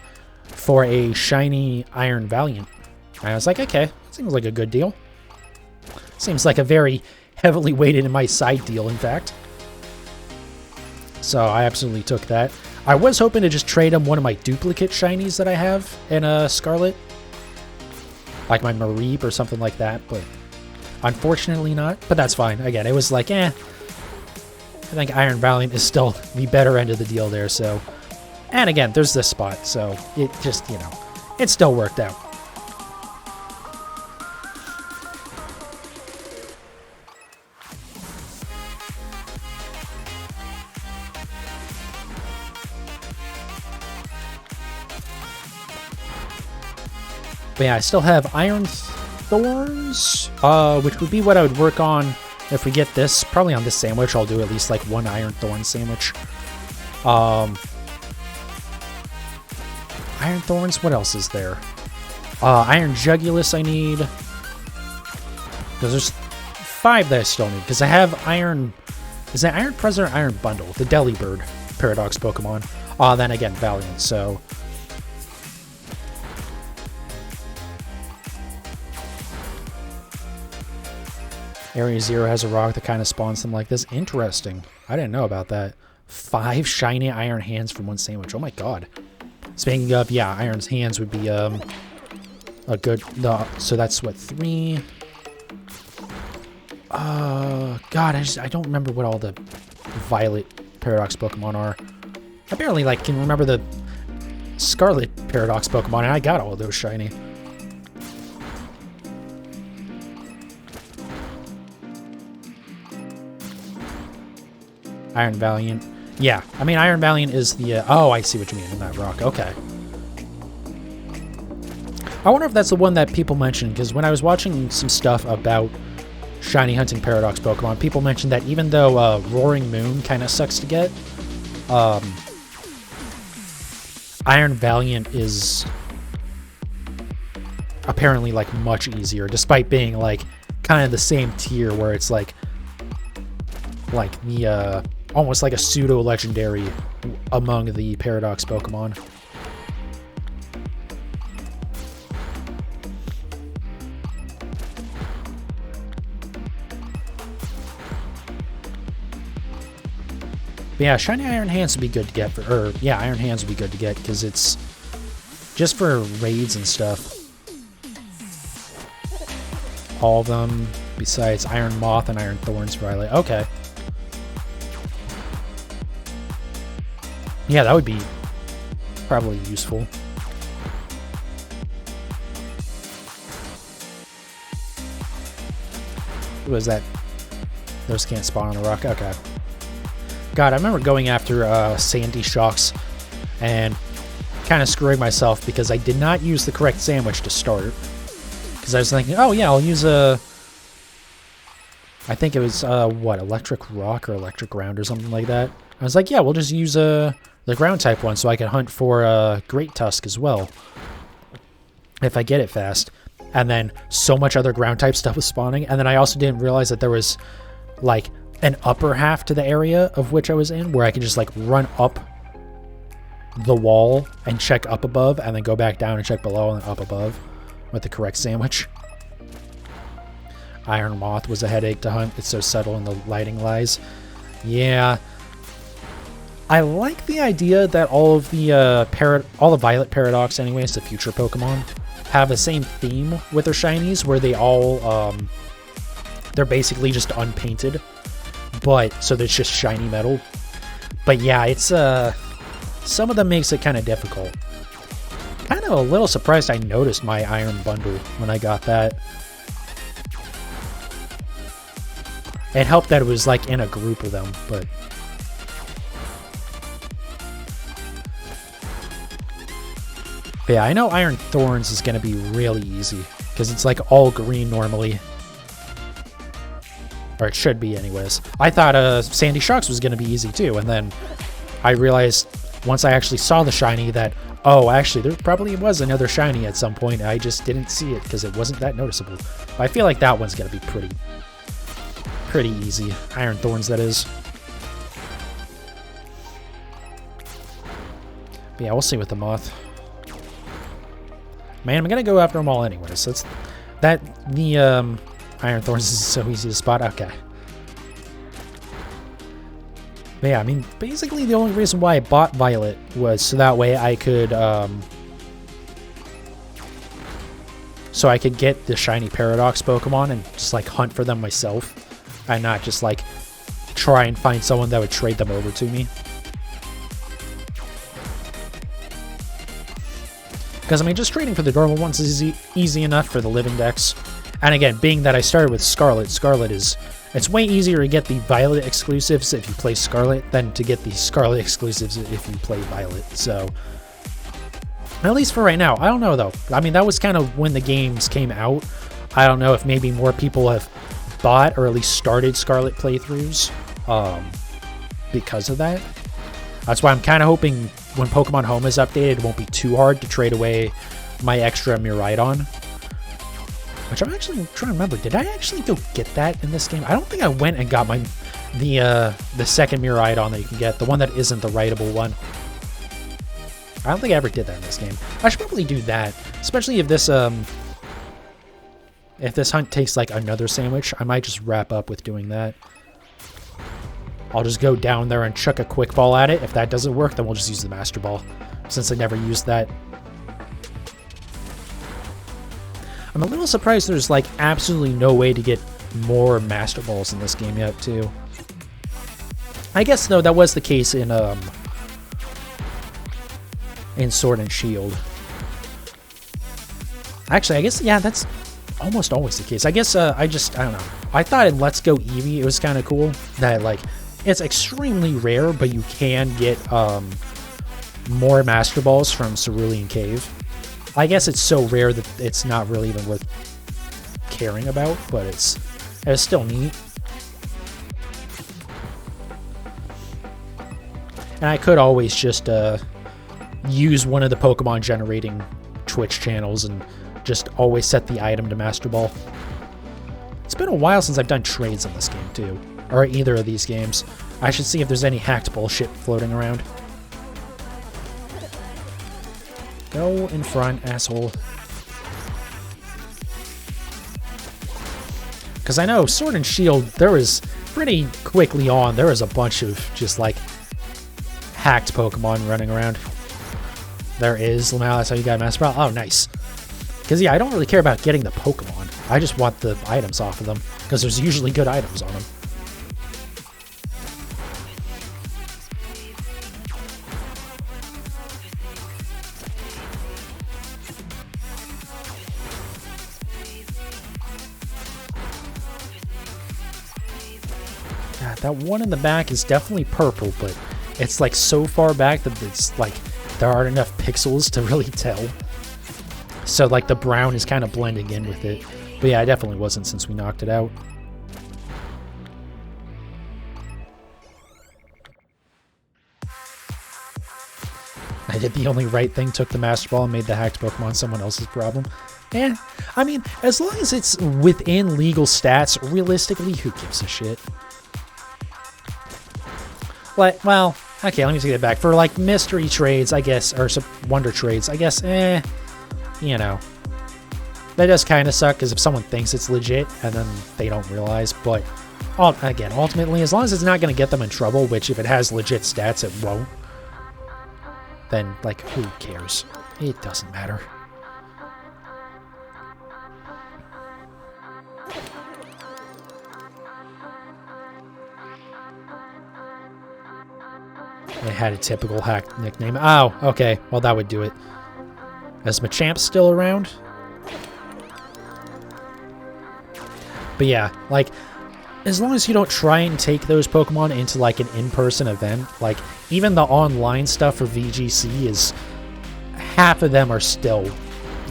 for a shiny Iron Valiant. And I was like, okay, seems like a good deal. Seems like a very heavily weighted in my side deal, in fact. So I absolutely took that. I was hoping to just trade him one of my duplicate shinies that I have in Scarlet. Like my Mareep or something like that, but unfortunately not. But that's fine. Again, it was like, I think Iron Valiant is still the better end of the deal there, so. And again, there's this spot, so it just, you know, it still worked out. But yeah, I still have Iron Thorns, which would be what I would work on if we get this. Probably on this sandwich, I'll do at least like 1 Iron Thorn sandwich. Iron Thorns, what else is there? Iron Jugulus I need. Because there's 5 that I still need. Because I have Iron... Is that Iron President or Iron Bundle? The Delibird Paradox Pokemon. Then again, Valiant, so... Area 0 has a rock that kind of spawns them like this. Interesting. I didn't know about that. 5 shiny Iron Hands from 1 sandwich. Oh my god. Speaking of, yeah, Iron's Hands would be a good... so that's what, 3... God, I don't remember what all the Violet Paradox Pokemon are. I barely, like, can remember the Scarlet Paradox Pokemon, and I got all of those shiny. Iron Valiant. Yeah, I mean, Iron Valiant is the... oh, I see what you mean in that rock. Okay. I wonder if that's the one that people mentioned, because when I was watching some stuff about shiny hunting Paradox Pokemon, people mentioned that even though Roaring Moon kind of sucks to get, Iron Valiant is apparently, like, much easier, despite being, like, kind of the same tier where it's, like the almost like a pseudo-legendary among the Paradox Pokemon. But yeah, Shiny Iron Hands would be good to get Iron Hands would be good to get because it's just for raids and stuff. All of them besides Iron Moth and Iron Thorns Violet. Okay. Yeah, that would be probably useful. What was that? Those can't spawn on the rock. Okay. God, I remember going after Sandy Shocks and kind of screwing myself because I did not use the correct sandwich to start. Because I was thinking, oh yeah, I'll use I think it was, what, Electric Rock or Electric Ground or something like that. I was like, yeah, we'll just use the ground type one so I can hunt for Great Tusk as well. If I get it fast. And then so much other ground type stuff was spawning. And then I also didn't realize that there was like an upper half to the area of which I was in where I could just like run up the wall and check up above and then go back down and check below and up above with the correct sandwich. Iron Moth was a headache to hunt. It's so subtle and the lighting lies. Yeah. I like the idea that all of the all the Violet Paradox anyways, the future Pokemon, have the same theme with their shinies where they all they're basically just unpainted. But so there's just shiny metal. But yeah, it's some of them makes it kind of difficult. Kind of a little surprised I noticed my Iron Bundle when I got that. It helped that it was like in a group of them, but yeah, I know Iron Thorns is going to be really easy because it's like all green normally. Or it should be anyways. I thought Sandy Shocks was going to be easy too, and then I realized once I actually saw the shiny that, oh, actually there probably was another shiny at some point. I just didn't see it because it wasn't that noticeable. But I feel like that one's going to be pretty easy. Iron Thorns, that is. But yeah, we'll see with the Moth. Man, I'm going to go after them all anyways. So it's the Iron Thorns is so easy to spot. Okay. But yeah, I mean, basically the only reason why I bought Violet was so that way I could, get the shiny Paradox Pokemon and just, like, hunt for them myself. And not just, like, try and find someone that would trade them over to me. Because, I mean, just trading for the normal ones is easy enough for the living decks. And again, being that I started with Scarlet, it's way easier to get the Violet exclusives if you play Scarlet than to get the Scarlet exclusives if you play Violet. So, at least for right now. I don't know, though. I mean, that was kind of when the games came out. I don't know if maybe more people have bought or at least started Scarlet playthroughs because of that. That's why I'm kind of hoping when Pokemon Home is updated, it won't be too hard to trade away my extra Miraidon. Which I'm actually trying to remember. Did I actually go get that in this game? I don't think I went and got the second Miraidon that you can get. The one that isn't the writable one. I don't think I ever did that in this game. I should probably do that. Especially if this hunt takes like another sandwich. I might just wrap up with doing that. I'll just go down there and chuck a quick ball at it. If that doesn't work, then we'll just use the Master Ball. Since I never used that. I'm a little surprised there's like absolutely no way to get more Master Balls in this game yet, too. I guess, though, that was the case in Sword and Shield. Actually, I guess, yeah, that's almost always the case. I guess, I don't know. I thought in Let's Go Eevee it was kind of cool that, like, it's extremely rare, but you can get more Master Balls from Cerulean Cave. I guess it's so rare that it's not really even worth caring about, but it's still neat. And I could always just use one of the Pokemon generating Twitch channels and just always set the item to Master Ball. It's been a while since I've done trades in this game, too. or either of these games. I should see if there's any hacked bullshit floating around. Go in front, asshole. Because I know Sword and Shield, there was pretty quickly on, there was a bunch of just like hacked Pokemon running around. There is. Lamau, that's how you got Master Ball. Oh, nice. Because, yeah, I don't really care about getting the Pokemon. I just want the items off of them. Because there's usually good items on them. God, that one in the back is definitely purple, but it's like so far back that it's like there aren't enough pixels to really tell. So like the brown is kind of blending in with it. But yeah, it definitely wasn't since we knocked it out. I did the only right thing, took the Master Ball and made the hacked Pokemon someone else's problem. Eh, I mean, as long as it's within legal stats, realistically, who gives a shit? Like, well, okay, let me take it back. For, like, mystery trades, I guess, or some wonder trades, I guess, you know. That does kind of suck, because if someone thinks it's legit, and then they don't realize, but, again, ultimately, as long as it's not going to get them in trouble, which if it has legit stats, it won't, then, like, who cares? It doesn't matter. They had a typical hacked nickname. Oh, okay. Well, that would do it. Is Machamp still around? But yeah, like, as long as you don't try and take those Pokemon into, like, an in-person event, like, even the online stuff for VGC is... half of them are still,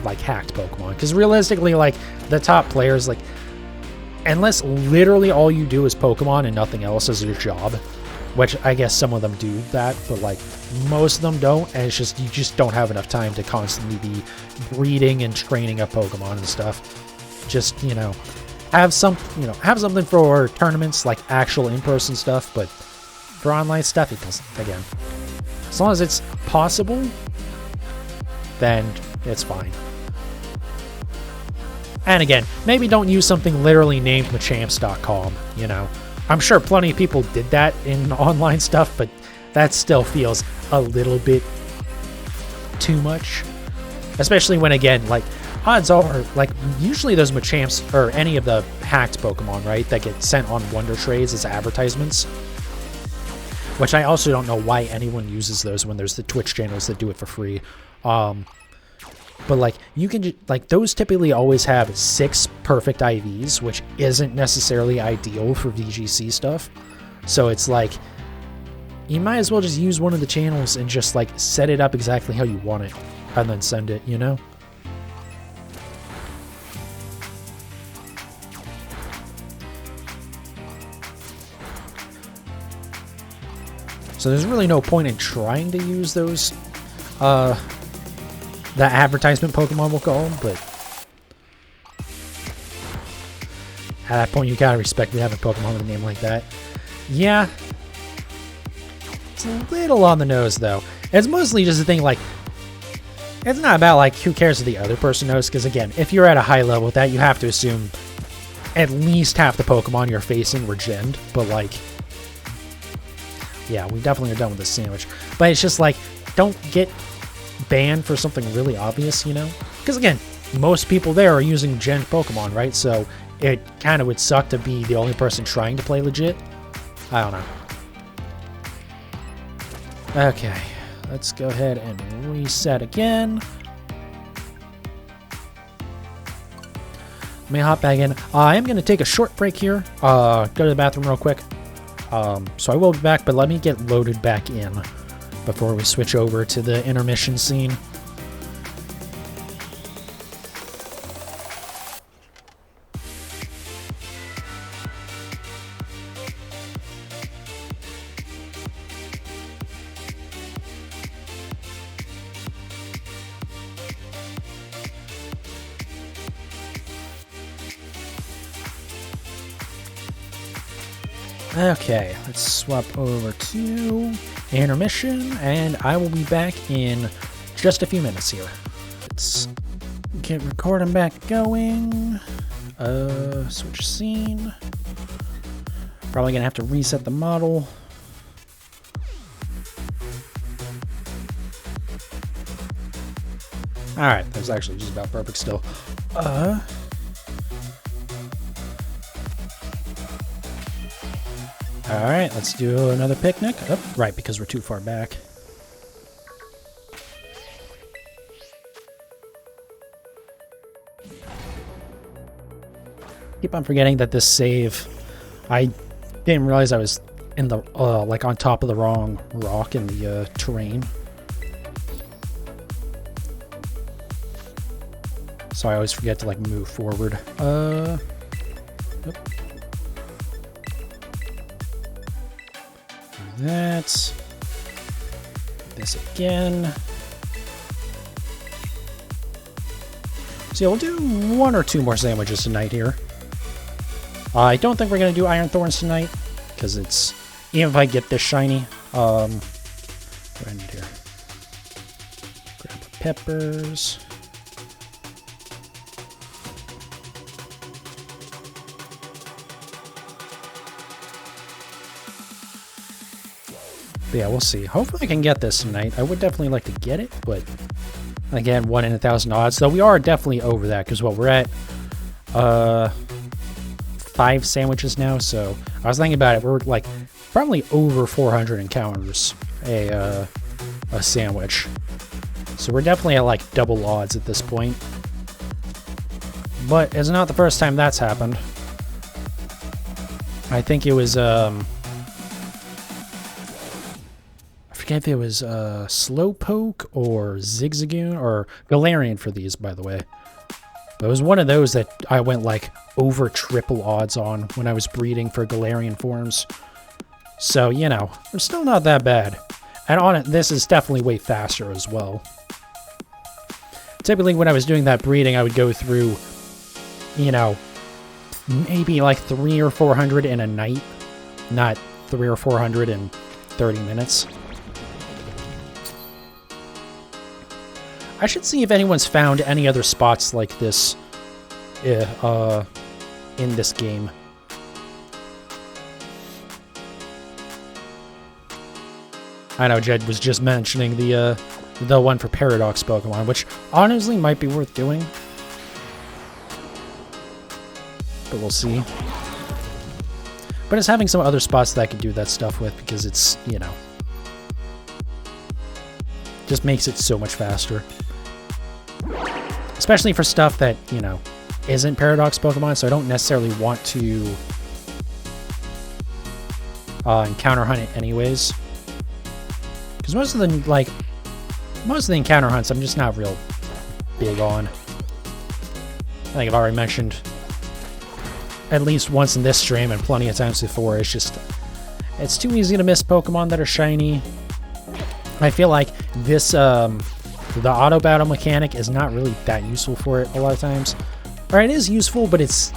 like, hacked Pokemon. Because realistically, like, the top players, like... unless literally all you do is Pokemon and nothing else is your job... which I guess some of them do that, but like most of them don't, and it's just you just don't have enough time to constantly be breeding and training up Pokemon and stuff. Just, you know, have something for tournaments, like actual in-person stuff, but for online stuff, it doesn't. Again, as long as it's possible, then it's fine. And again, maybe don't use something literally named Machamps.com, you know. I'm sure plenty of people did that in online stuff, but that still feels a little bit too much. Especially when, again, like, odds are, like, usually those Machamps, or any of the hacked Pokemon, right, that get sent on Wonder Trades as advertisements. Which I also don't know why anyone uses those when there's the Twitch channels that do it for free. But, like, you can, like, those typically always have 6 perfect IVs, which isn't necessarily ideal for VGC stuff. So it's like, you might as well just use one of the channels and just, like, set it up exactly how you want it, and then send it, you know? So there's really no point in trying to use those, the advertisement Pokemon, we'll call them, but at that point you gotta respect having a Pokemon with a name like that. Yeah, it's a little on the nose though. It's mostly just a thing like, it's not about like who cares if the other person knows, because again, if you're at a high level with that, you have to assume at least half the Pokemon you're facing were genned, but like, yeah, we definitely are done with this sandwich. But it's just like, don't get banned for something really obvious, you know? Because again, most people there are using gen Pokemon, right? So it kind of would suck to be the only person trying to play legit. I don't know. Okay, let's go ahead and reset again. Let me hop back in. I am going to take a short break here. Go to the bathroom real quick. So I will be back, but let me get loaded back in before we switch over to the intermission scene. Okay, let's swap over to intermission, and I will be back in just a few minutes here. Let's get recording back going. Switch scene. Probably gonna have to reset the model. Alright, that was actually just about perfect still. Alright, let's do another picnic. Oh, right, because we're too far back. Keep on forgetting that this save, I didn't realize I was in the, like on top of the wrong rock in the terrain. So I always forget to like move forward. Yep. Do that. This again. So yeah, we'll do one or two more sandwiches tonight here. I don't think we're going to do Iron Thorns tonight, because it's, even if I get this shiny, what do I need here? Grab the peppers. But yeah, we'll see. Hopefully I can get this tonight. I would definitely like to get it, but again, 1 in 1,000 odds. So we are definitely over that, because what we're at, 5 sandwiches now, so I was thinking about it, we're like probably over 400 encounters a sandwich, so we're definitely at like double odds at this point, but it's not the first time that's happened. I think it was I forget if it was Slowpoke or Zigzagoon or Galarian for these, by the way. It was one of those that I went like over triple odds on when I was breeding for Galarian forms. So, you know, they're still not that bad. And on it, this is definitely way faster as well. Typically, when I was doing that breeding, I would go through, you know, maybe like 300 or 400 in a night, not 300 or 400 in 30 minutes. I should see if anyone's found any other spots like this in this game. I know Jed was just mentioning the one for Paradox Pokemon, which honestly might be worth doing. But we'll see. But it's having some other spots that I could do that stuff with, because it's, you know, just makes it so much faster. Especially for stuff that, you know, isn't Paradox Pokemon, so I don't necessarily want to encounter hunt it anyways. Because most of the encounter hunts I'm just not real big on. I think I've already mentioned at least once in this stream and plenty of times before, it's too easy to miss Pokemon that are shiny. I feel like this, the auto battle mechanic is not really that useful for it a lot of times. Or it is useful, but it's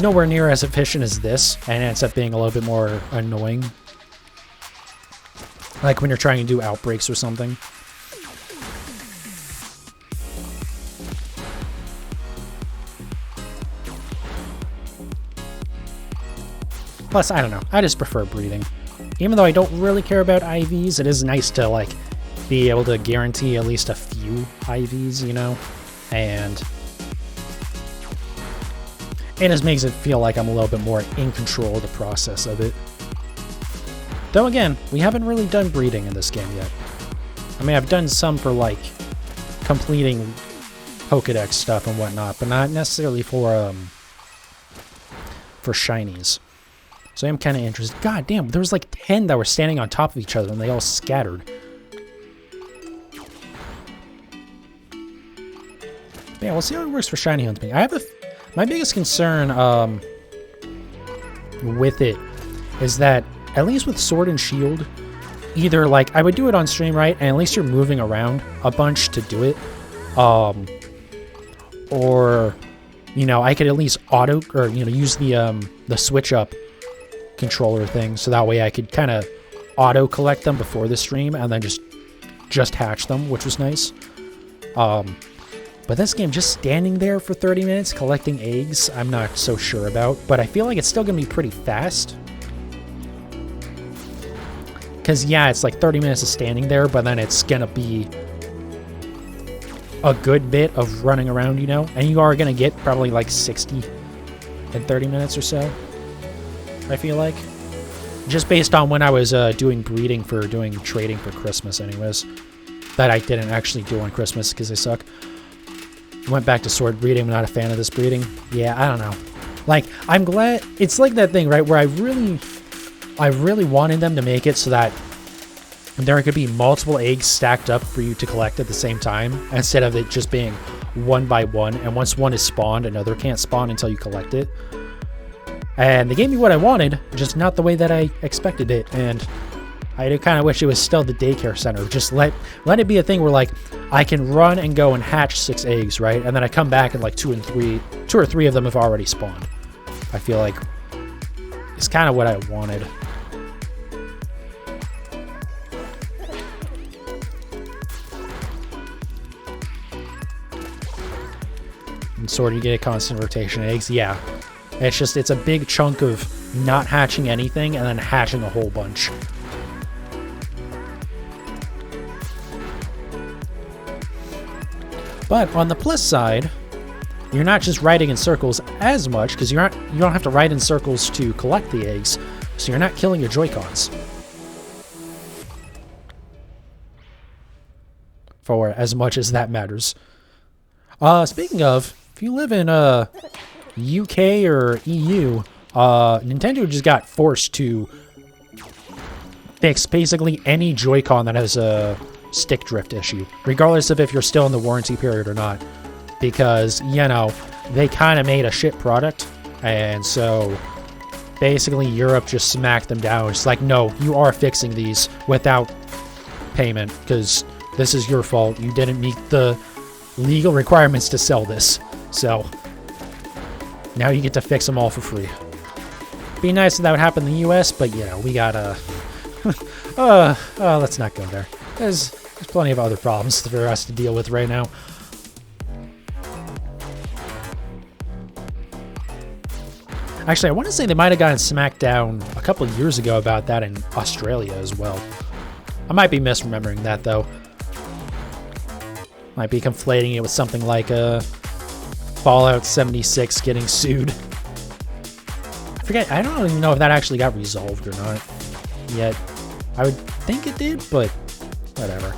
nowhere near as efficient as this, and it ends up being a little bit more annoying. Like when you're trying to do outbreaks or something. Plus, I don't know, I just prefer breeding. Even though I don't really care about IVs, it is nice to, like, be able to guarantee at least a few IVs, you know? And it just makes it feel like I'm a little bit more in control of the process of it. Though again, we haven't really done breeding in this game yet. I mean, I've done some for, like, completing Pokedex stuff and whatnot, but not necessarily for shinies. So I'm kind of interested. God damn, there was like 10 that were standing on top of each other and they all scattered. But yeah, we'll see how it works for shiny hunting. My biggest concern with it is that, at least with Sword and Shield, either like I would do it on stream, right, and at least you're moving around a bunch to do it, or, you know, I could at least use the switch up controller thing, so that way I could kind of auto collect them before the stream and then just hatch them, which was nice. But this game just standing there for 30 minutes collecting eggs, I'm not so sure about, but I feel like it's still gonna be pretty fast. Because yeah, it's like 30 minutes of standing there, but then it's gonna be a good bit of running around, you know? And you are gonna get probably like 60 in 30 minutes or so, I feel like. Just based on when I was doing trading for Christmas anyways. That I didn't actually do on Christmas because they suck. Went back to sword breeding. I'm not a fan of this breeding. Yeah, I don't know. Like, I'm glad... It's like that thing, right, where I really wanted them to make it so that there could be multiple eggs stacked up for you to collect at the same time, instead of it just being one by one, and once one is spawned, another can't spawn until you collect it. And they gave me what I wanted, just not the way that I expected it, and I kind of wish it was still the daycare center. Just let it be a thing where, like, I can run and go and hatch 6 eggs, right? And then I come back and, like, 2 or 3 of them have already spawned. I feel like it's kind of what I wanted. And sort of get a constant rotation of eggs. Yeah. It's a big chunk of not hatching anything and then hatching a whole bunch. But on the plus side, you're not just riding in circles as much, because you don't have to ride in circles to collect the eggs, so you're not killing your Joy-Cons. For as much as that matters. Speaking of, if you live in UK or EU, Nintendo just got forced to fix basically any Joy-Con that has a stick drift issue, regardless of if you're still in the warranty period or not, because, you know, they kind of made a shit product, and so basically Europe just smacked them down. It's like, no, you are fixing these without payment, because this is your fault. You didn't meet the legal requirements to sell this, so now you get to fix them all for free. Be nice if that would happen in the US, but, you know, we gotta... let's not go there. There's plenty of other problems for us to deal with right now. Actually, I want to say they might have gotten smacked down a couple of years ago about that in Australia as well. I might be misremembering that, though. Might be conflating it with something like Fallout 76 getting sued. I forget, I don't even know if that actually got resolved or not yet. I would think it did, but whatever.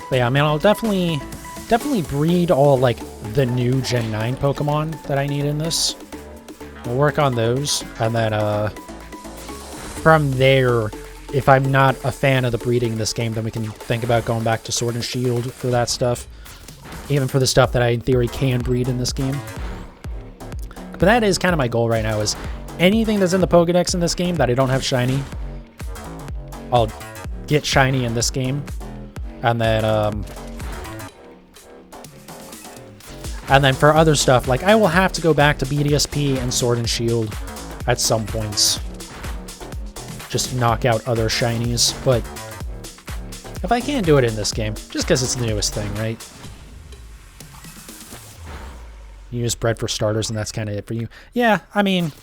But yeah, man, I'll definitely breed all, like, the new Gen 9 Pokemon that I need in this. We'll work on those, and then, from there, if I'm not a fan of the breeding in this game, then we can think about going back to Sword and Shield for that stuff. Even for the stuff that I, in theory, can breed in this game. But that is kind of my goal right now, is anything that's in the Pokedex in this game that I don't have shiny, I'll get shiny in this game. And then for other stuff, like, I will have to go back to BDSP and Sword and Shield at some points. Just to knock out other shinies, but if I can't do it in this game, just because it's the newest thing, right? You use bread for starters, and that's kind of it for you. Yeah, I mean,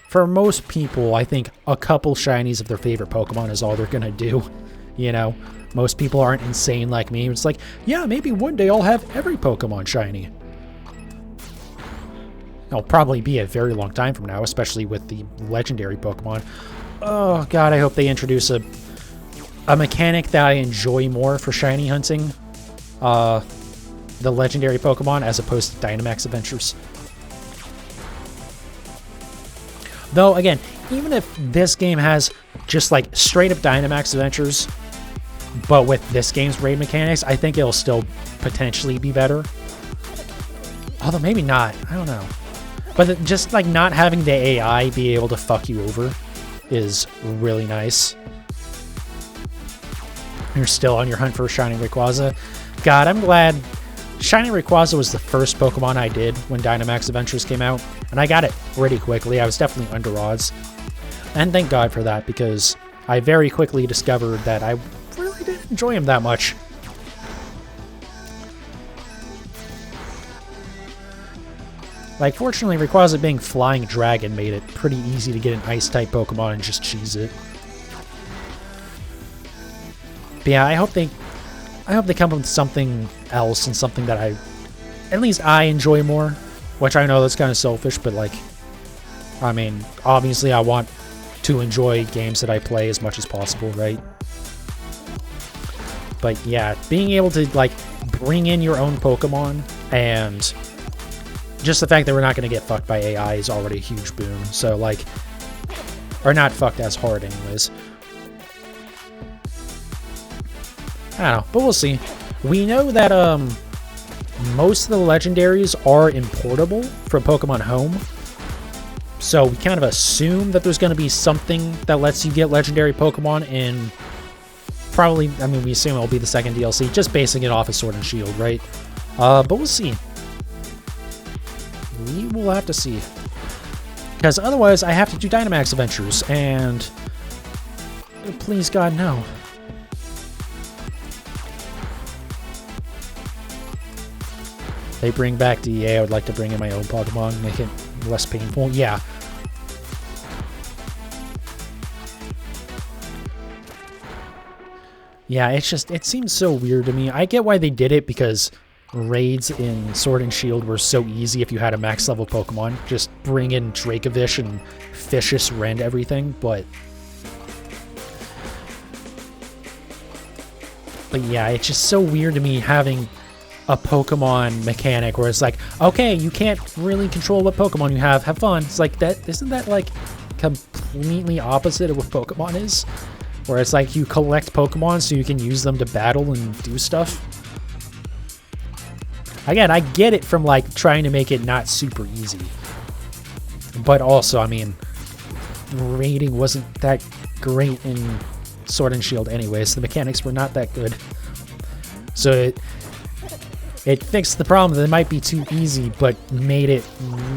for most people, I think a couple shinies of their favorite Pokemon is all they're gonna do. You know, most people aren't insane like me. It's like, yeah, maybe one day I'll have every Pokemon shiny. It'll probably be a very long time from now, especially with the legendary Pokemon. Oh, God, I hope they introduce a mechanic that I enjoy more for shiny hunting. The legendary Pokemon as opposed to Dynamax Adventures. Though, again, even if this game has just, like, straight-up Dynamax Adventures, But with this game's raid mechanics, I think it'll still potentially be better. Although maybe not. I don't know. But just like not having the AI be able to fuck you over is really nice. You're still on your hunt for Shining Rayquaza. God, I'm glad. Shining Rayquaza was the first Pokemon I did when Dynamax Adventures came out, and I got it pretty quickly. I was definitely under odds. And thank God for that, because I very quickly discovered that I really didn't enjoy him that much. Like, fortunately, Rayquaza being Flying Dragon made it pretty easy to get an Ice-type Pokemon and just cheese it. But yeah, I hope they come up with something else and something that at least I enjoy more. Which I know that's kind of selfish, but like, I mean, obviously I want to enjoy games that I play as much as possible, right? But yeah, being able to like bring in your own Pokemon and just the fact that we're not going to get fucked by AI is already a huge boon. So, like, or not fucked as hard anyways. I don't know, but we'll see. We know that most of the legendaries are importable from Pokemon Home. So we kind of assume that there's going to be something that lets you get legendary Pokemon in probably, I mean, we assume it'll be the second DLC, just basing it off of Sword and Shield, right? But we'll see. We will have to see. Because otherwise, I have to do Dynamax Adventures, and please God, no. They bring back DEA, I would like to bring in my own Pokemon, make it less painful. Yeah. Yeah, it seems so weird to me. I get why they did it, because raids in Sword and Shield were so easy if you had a max level Pokemon. Just bring in Dracovish and Fishious rend everything, but yeah, it's just so weird to me having a Pokemon mechanic where it's like, okay, you can't really control what Pokemon you have fun. It's like, that isn't that like completely opposite of what Pokemon is? Where it's like you collect Pokemon so you can use them to battle and do stuff. Again, I get it from like trying to make it not super easy. But also, I mean, raiding wasn't that great in Sword and Shield anyways. The mechanics were not that good. So it fixed the problem that it might be too easy, but made it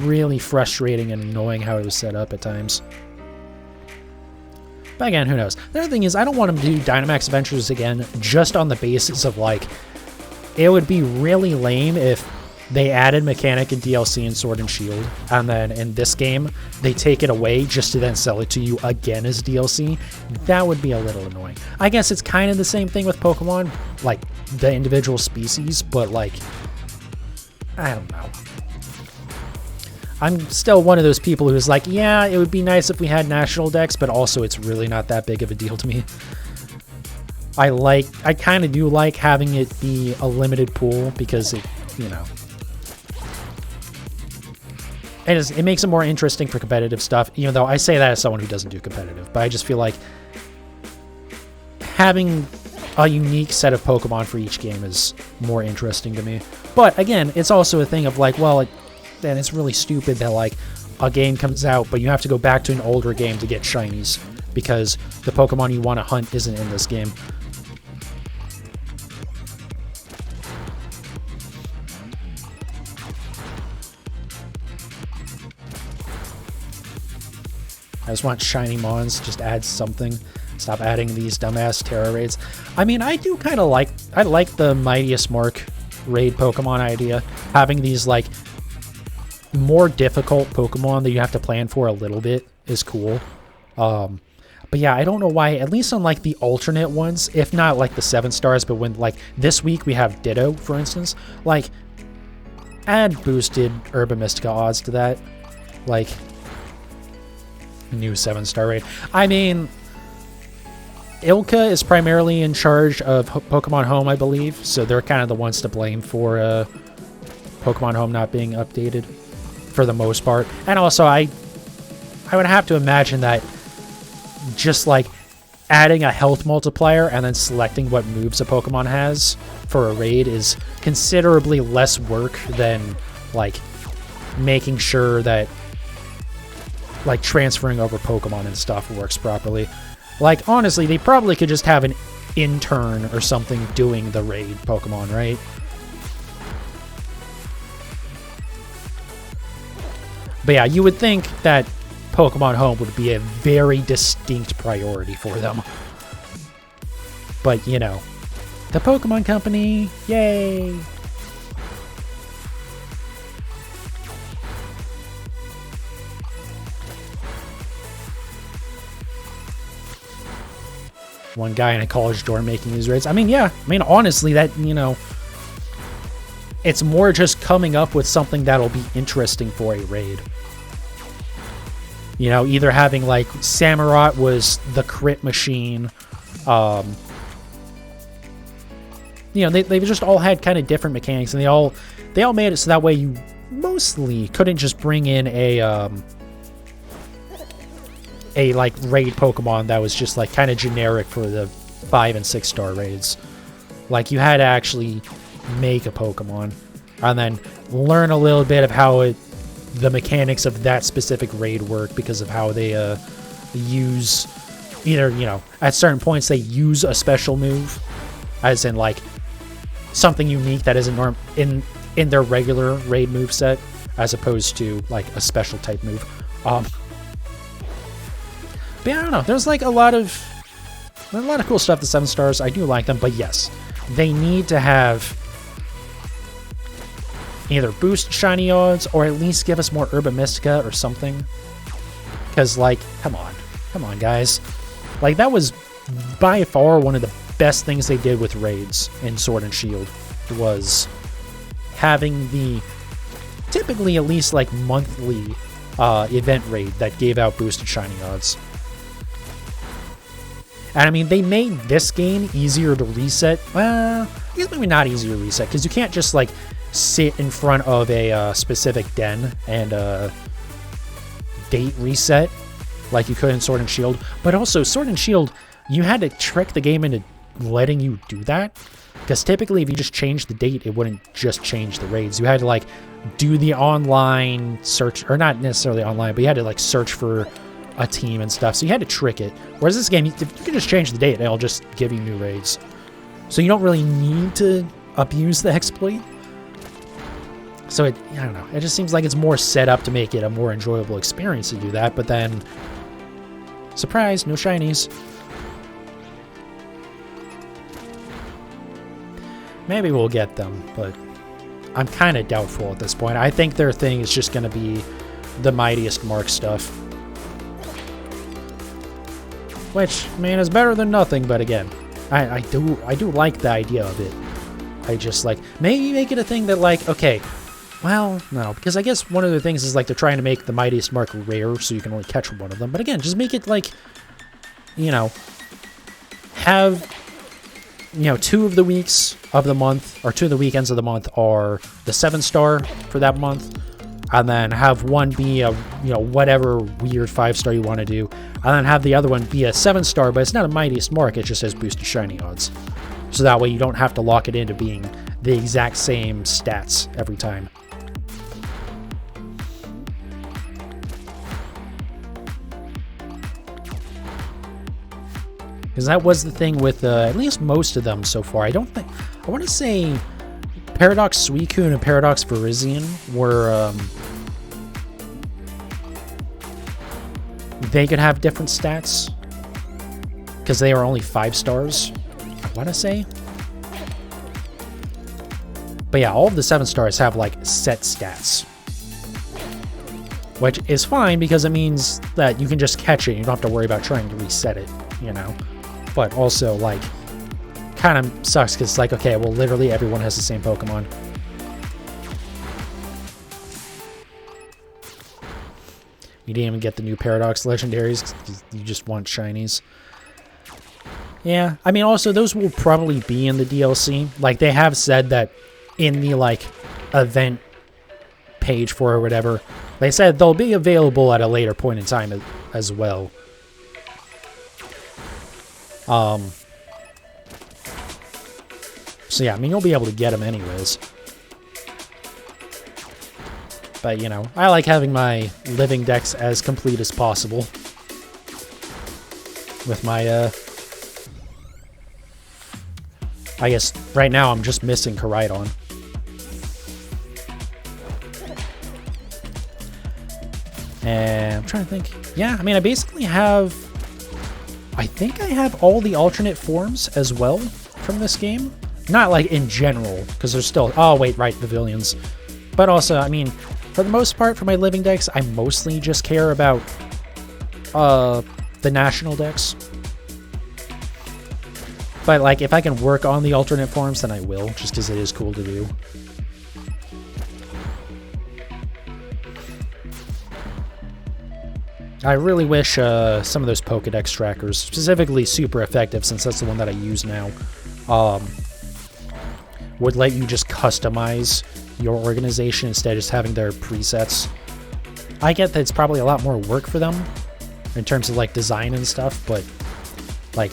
really frustrating and annoying how it was set up at times. But again, who knows? The other thing is, I don't want them to do Dynamax Adventures again just on the basis of like, it would be really lame if they added mechanic and DLC in Sword and Shield, and then in this game, they take it away just to then sell it to you again as DLC. That would be a little annoying. I guess it's kind of the same thing with Pokemon, like the individual species, but like, I don't know. I'm still one of those people who's like, yeah, it would be nice if we had national decks, but also it's really not that big of a deal to me. I kind of do like having it be a limited pool because it, you know, it makes it more interesting for competitive stuff, even though I say that as someone who doesn't do competitive, but I just feel like having a unique set of Pokemon for each game is more interesting to me. But again, it's also a thing of like, well, then it's really stupid that like a game comes out, but you have to go back to an older game to get shinies because the Pokemon you want to hunt isn't in this game. I just want shiny mons, just add something. Stop adding these dumbass Terra raids. I mean, I do kind of like, I like the Mightiest Mark raid Pokemon idea. Having these like more difficult Pokemon that you have to plan for a little bit is cool. But yeah, I don't know why, at least on like the alternate ones, if not like the 7 stars, but when like this week we have Ditto, for instance, like add boosted Herba Mystica odds to that. Like, new 7-star raid. I mean, Ilka is primarily in charge of Pokemon Home, I believe, so they're kind of the ones to blame for Pokemon Home not being updated for the most part. And also, I would have to imagine that just like adding a health multiplier and then selecting what moves a Pokemon has for a raid is considerably less work than, like, making sure that, like, transferring over Pokemon and stuff works properly. Like, honestly, they probably could just have an intern or something doing the raid Pokemon, right? But yeah, you would think that Pokemon Home would be a very distinct priority for them. But, you know, the Pokemon Company, yay! One guy in a college dorm making these raids. I mean, yeah. I mean, honestly, that, you know, it's more just coming up with something that'll be interesting for a raid. You know, either having, like, Samurott was the crit machine. You know, they've just all had kind of different mechanics, and they all made it so that way you mostly couldn't just bring in a like raid Pokemon that was just like kind of generic for the 5 and 6 star raids. Like, you had to actually make a Pokemon and then learn a little bit of how the mechanics of that specific raid work, because of how they use either, you know, at certain points they use a special move, as in like something unique that isn't in their regular raid move set, as opposed to like a special type move. But yeah, I don't know. There's like a lot of cool stuff. The 7 stars, I do like them, but yes, they need to have either boost shiny odds or at least give us more Urban Mystica or something. Because, like, come on, guys. Like, that was by far one of the best things they did with raids in Sword and Shield, was having the typically at least like monthly event raid that gave out boosted shiny odds. And I mean, they made this game easier to reset. Well, I guess maybe not easier to reset, because you can't just like sit in front of a specific den and date reset like you could in Sword and Shield. But also, Sword and Shield, you had to trick the game into letting you do that, because typically if you just changed the date, it wouldn't just change the raids. You had to like do the online search, or not necessarily online, but you had to like search for a team and stuff, so you had to trick it. Whereas this game, you can just change the date, it'll just give you new raids. So you don't really need to abuse the exploit. So I don't know, it just seems like it's more set up to make it a more enjoyable experience to do that, but then, surprise, no shinies. Maybe we'll get them, but I'm kind of doubtful at this point. I think their thing is just going to be the Mightiest Mark stuff. Which, man, is better than nothing, but again, I do like the idea of it. I just, like, maybe make it a thing that, like, okay, well, no, because I guess one of the things is, like, they're trying to make the Mightiest Mark rare, so you can only catch one of them. But again, just make it, like, you know, have, you know, 2 of the weeks of the month, or 2 of the weekends of the month are the 7 star for that month, and then have one be a, you know, whatever weird 5 star you want to do, and then have the other one be a 7 star, but it's not a Mightiest Mark, it just has boosted shiny odds. So that way you don't have to lock it into being the exact same stats every time. Because that was the thing with at least most of them so far. I want to say Paradox Suicune and Paradox Virizion were, they could have different stats, because they are only 5 stars, I want to say. But yeah, all of the 7 stars have, like, set stats. Which is fine, because it means that you can just catch it. You don't have to worry about trying to reset it, you know? But also, like, kind of sucks, because it's like, okay, well, literally everyone has the same Pokemon. You didn't even get the new Paradox Legendaries, because you just want shinies. Yeah, I mean, also, those will probably be in the DLC. Like, they have said that in the, like, event page for it or whatever, they said they'll be available at a later point in time as well. So yeah, I mean, you'll be able to get them anyways. But, you know, I like having my living dex as complete as possible. With my, I guess right now I'm just missing Koraidon. And I'm trying to think. Yeah, I mean, I basically have... I think I have all the alternate forms as well from this game. Not, like, in general, because there's still... Oh, wait, right, Pavilions. But also, I mean, for the most part, for my living dex, I mostly just care about the national dex. But, like, if I can work on the alternate forms, then I will, just because it is cool to do. I really wish some of those Pokedex trackers, specifically Super Effective, since that's the one that I use now, would let you just customize your organization instead of just having their presets. I get that it's probably a lot more work for them in terms of, like, design and stuff, but, like,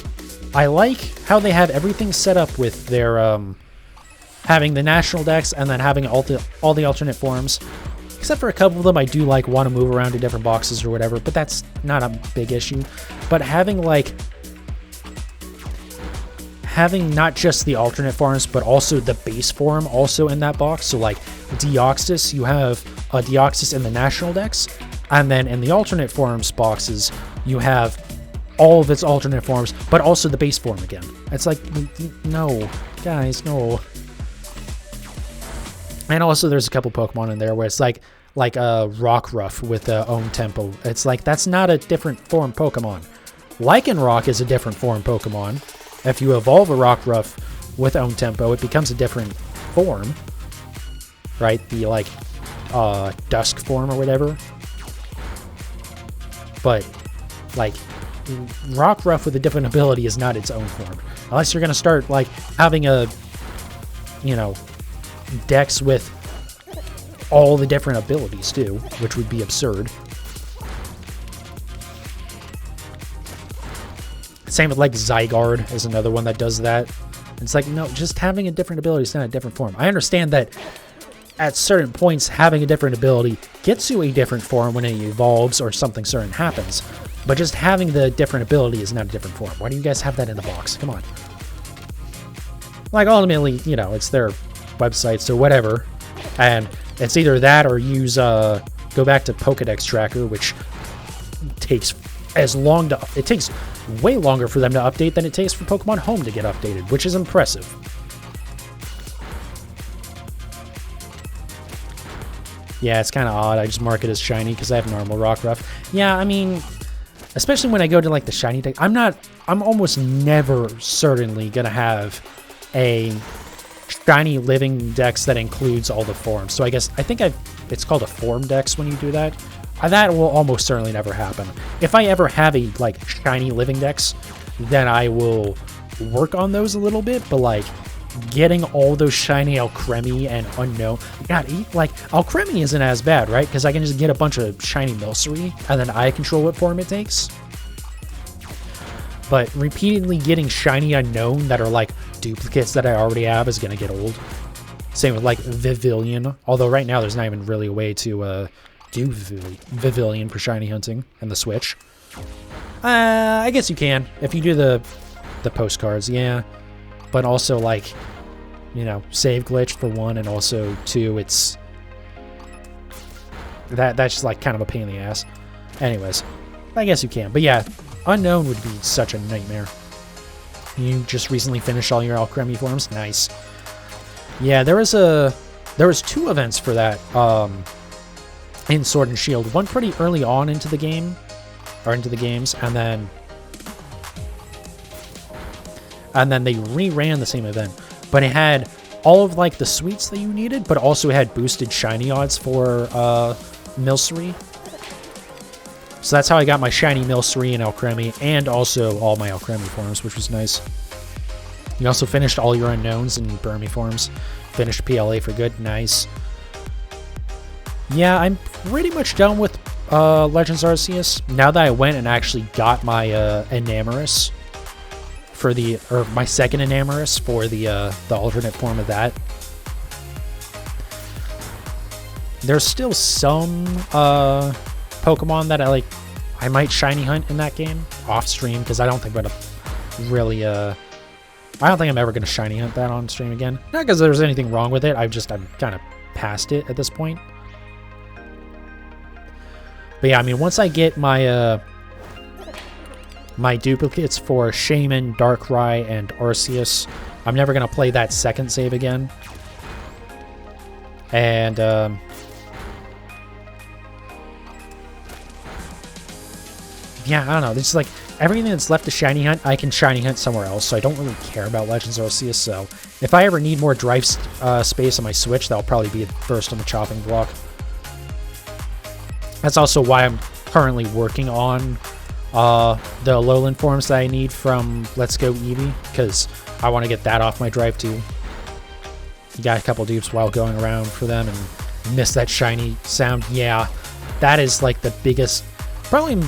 I like how they have everything set up with their, having the national dex and then having all the alternate forms. Except for a couple of them, I do, like, want to move around to different boxes or whatever, but that's not a big issue. But having, like, having not just the alternate forms, but also the base form also in that box. So, like, Deoxys, you have a Deoxys in the national dex, and then in the alternate forms boxes, you have all of its alternate forms, but also the base form again. It's like, no, guys, no. And also there's a couple Pokemon in there where it's like Rockruff with Own Tempo. It's like, that's not a different form Pokemon. Lycanroc is a different form Pokemon. If you evolve a Rockruff with Own Tempo, it becomes a different form. Right? The, like, Dusk form or whatever. But, like, Rockruff with a different ability is not its own form. Unless you're going to start, like, having a, you know, dex with all the different abilities too, which would be absurd. Same with, like, Zygarde is another one that does that. It's like, no, just having a different ability is not a different form. I understand that at certain points having a different ability gets you a different form when it evolves or something certain happens, but just having the different ability is not a different form. Why do you guys have that in the box? Come on. Like, ultimately, you know, it's their websites or whatever, and it's either that or use go back to Pokedex Tracker, which takes it takes way longer for them to update than it takes for Pokemon Home to get updated, which is impressive. Yeah, it's kind of odd. I just mark it as shiny because I have normal Rockruff. Yeah, I mean, especially when I go to, like, the shiny deck, I'm almost never certainly gonna have a shiny living dex that includes all the forms. So I think it's called a form dex when you do that. That will almost certainly never happen. If I ever have a, like, shiny living dex, then I will work on those a little bit, but, like, getting all those shiny Alcremie and Unknown, God, like, Alcremie isn't as bad, right? Because I can just get a bunch of shiny Milcery, and then I control what form it takes. But repeatedly getting shiny Unknown that are, like, duplicates that I already have is going to get old. Same with, like, Vivillon. Although right now there's not even really a way to do Vivillon for shiny hunting and the Switch. I guess you can. If you do the postcards, yeah. But also, like, you know, save glitch for one, and also two, it's... That's just, like, kind of a pain in the ass. Anyways, I guess you can. But yeah, Unknown would be such a nightmare. You just recently finished all your Alcremie forms? Nice. Yeah, there was two events for that in Sword and Shield. One pretty early on into the game, or into the games, and then they reran the same event. But it had all of, like, the sweets that you needed, but also had boosted shiny odds for Milcery. So that's how I got my shiny Milcery and Alcremie, and also all my Alcremie forms, which was nice. You also finished all your Unknowns and Burmy forms. Finished PLA for good. Nice. Yeah, I'm pretty much done with Legends Arceus. Now that I went and actually got my Enamorus, for or my second Enamorus for the alternate form of that. There's still some Pokemon that I might shiny hunt in that game off stream, because I don't think I'm gonna really I don't think I'm ever gonna shiny hunt that on stream again. Not because there's anything wrong with it. I'm kind of past it at this point. But yeah, I mean, once I get my my duplicates for Shaman, Darkrai, and Arceus, I'm never gonna play that second save again. And yeah, I don't know. It's like everything that's left to shiny hunt, I can shiny hunt somewhere else, so I don't really care about Legends Arceus. So if I ever need more drive space on my Switch, that'll probably be first on the chopping block. That's also why I'm currently working on the Alolan forms that I need from Let's Go Eevee, because I want to get that off my drive too. You got a couple dupes while going around for them and miss that shiny sound. Yeah, that is like the biggest, probably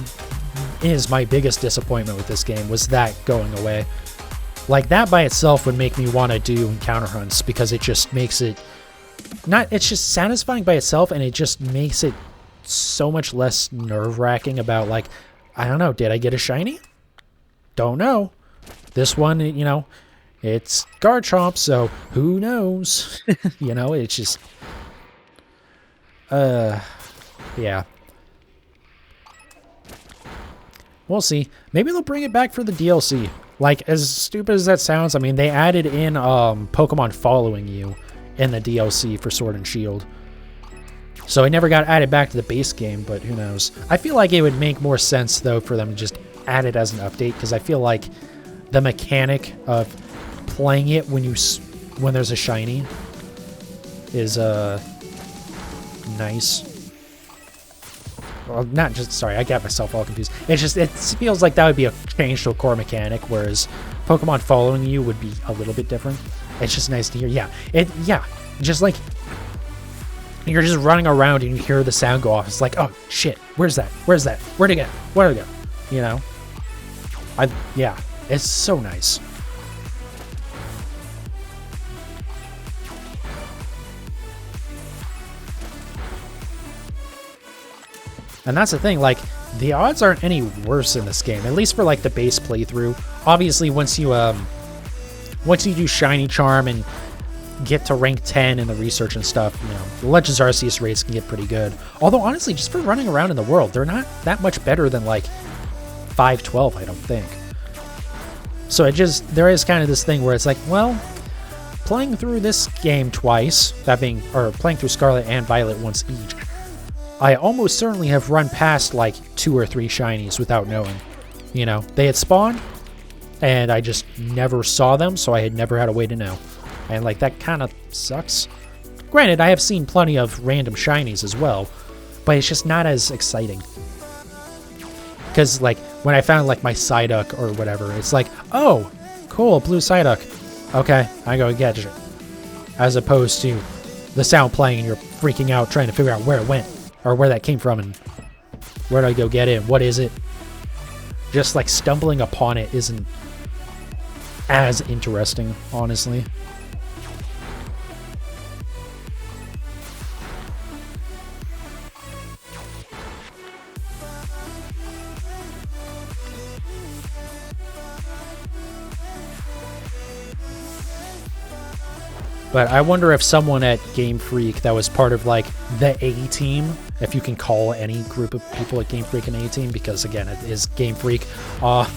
is my biggest disappointment with this game, was that going away. Like, that by itself would make me want to do encounter hunts, because it just makes it it's just satisfying by itself, and it just makes it so much less nerve-wracking about, like, I don't know, did I get a shiny? Don't know. This one, you know, it's Garchomp, so who knows? You know, it's just yeah. We'll see. Maybe they'll bring it back for the DLC. Like, as stupid as that sounds, I mean, they added in Pokemon following you in the DLC for Sword and Shield. So it never got added back to the base game, but who knows. I feel like it would make more sense, though, for them to just add it as an update, because I feel like the mechanic of playing it when there's a shiny is nice. Well, not just, sorry, I got myself all confused. It's just, it feels like that would be a change to a core mechanic, whereas Pokemon following you would be a little bit different. It's just nice to hear. Yeah, just like, you're just running around and you hear the sound go off. It's like, oh, shit, where's that? Where'd it go? Where'd it go? You know? Yeah, it's so nice. And that's the thing, like, the odds aren't any worse in this game, at least for, like, the base playthrough. Obviously, once you do Shiny Charm and get to rank 10 in the research and stuff, you know, the Legends Arceus rates can get pretty good. Although, honestly, just for running around in the world, they're not that much better than, like, 512, I don't think. So there is kind of this thing where it's like, well, playing through this game twice, playing through Scarlet and Violet once each, I almost certainly have run past like 2 or 3 shinies without knowing. You know, they had spawned and I just never saw them, so I had never had a way to know. And like, that kind of sucks. Granted, I have seen plenty of random shinies as well, but it's just not as exciting. Because like, when I found like my Psyduck or whatever, it's like, oh, cool, blue Psyduck. Okay, I go get it. As opposed to the sound playing and you're freaking out trying to figure out where it went. Or where that came from, and where do I go get it? What is it? Just like stumbling upon it isn't as interesting, honestly. But I wonder if someone at Game Freak that was part of like the A-Team, if you can call any group of people at Game Freak an A-Team, because again, it is Game Freak. But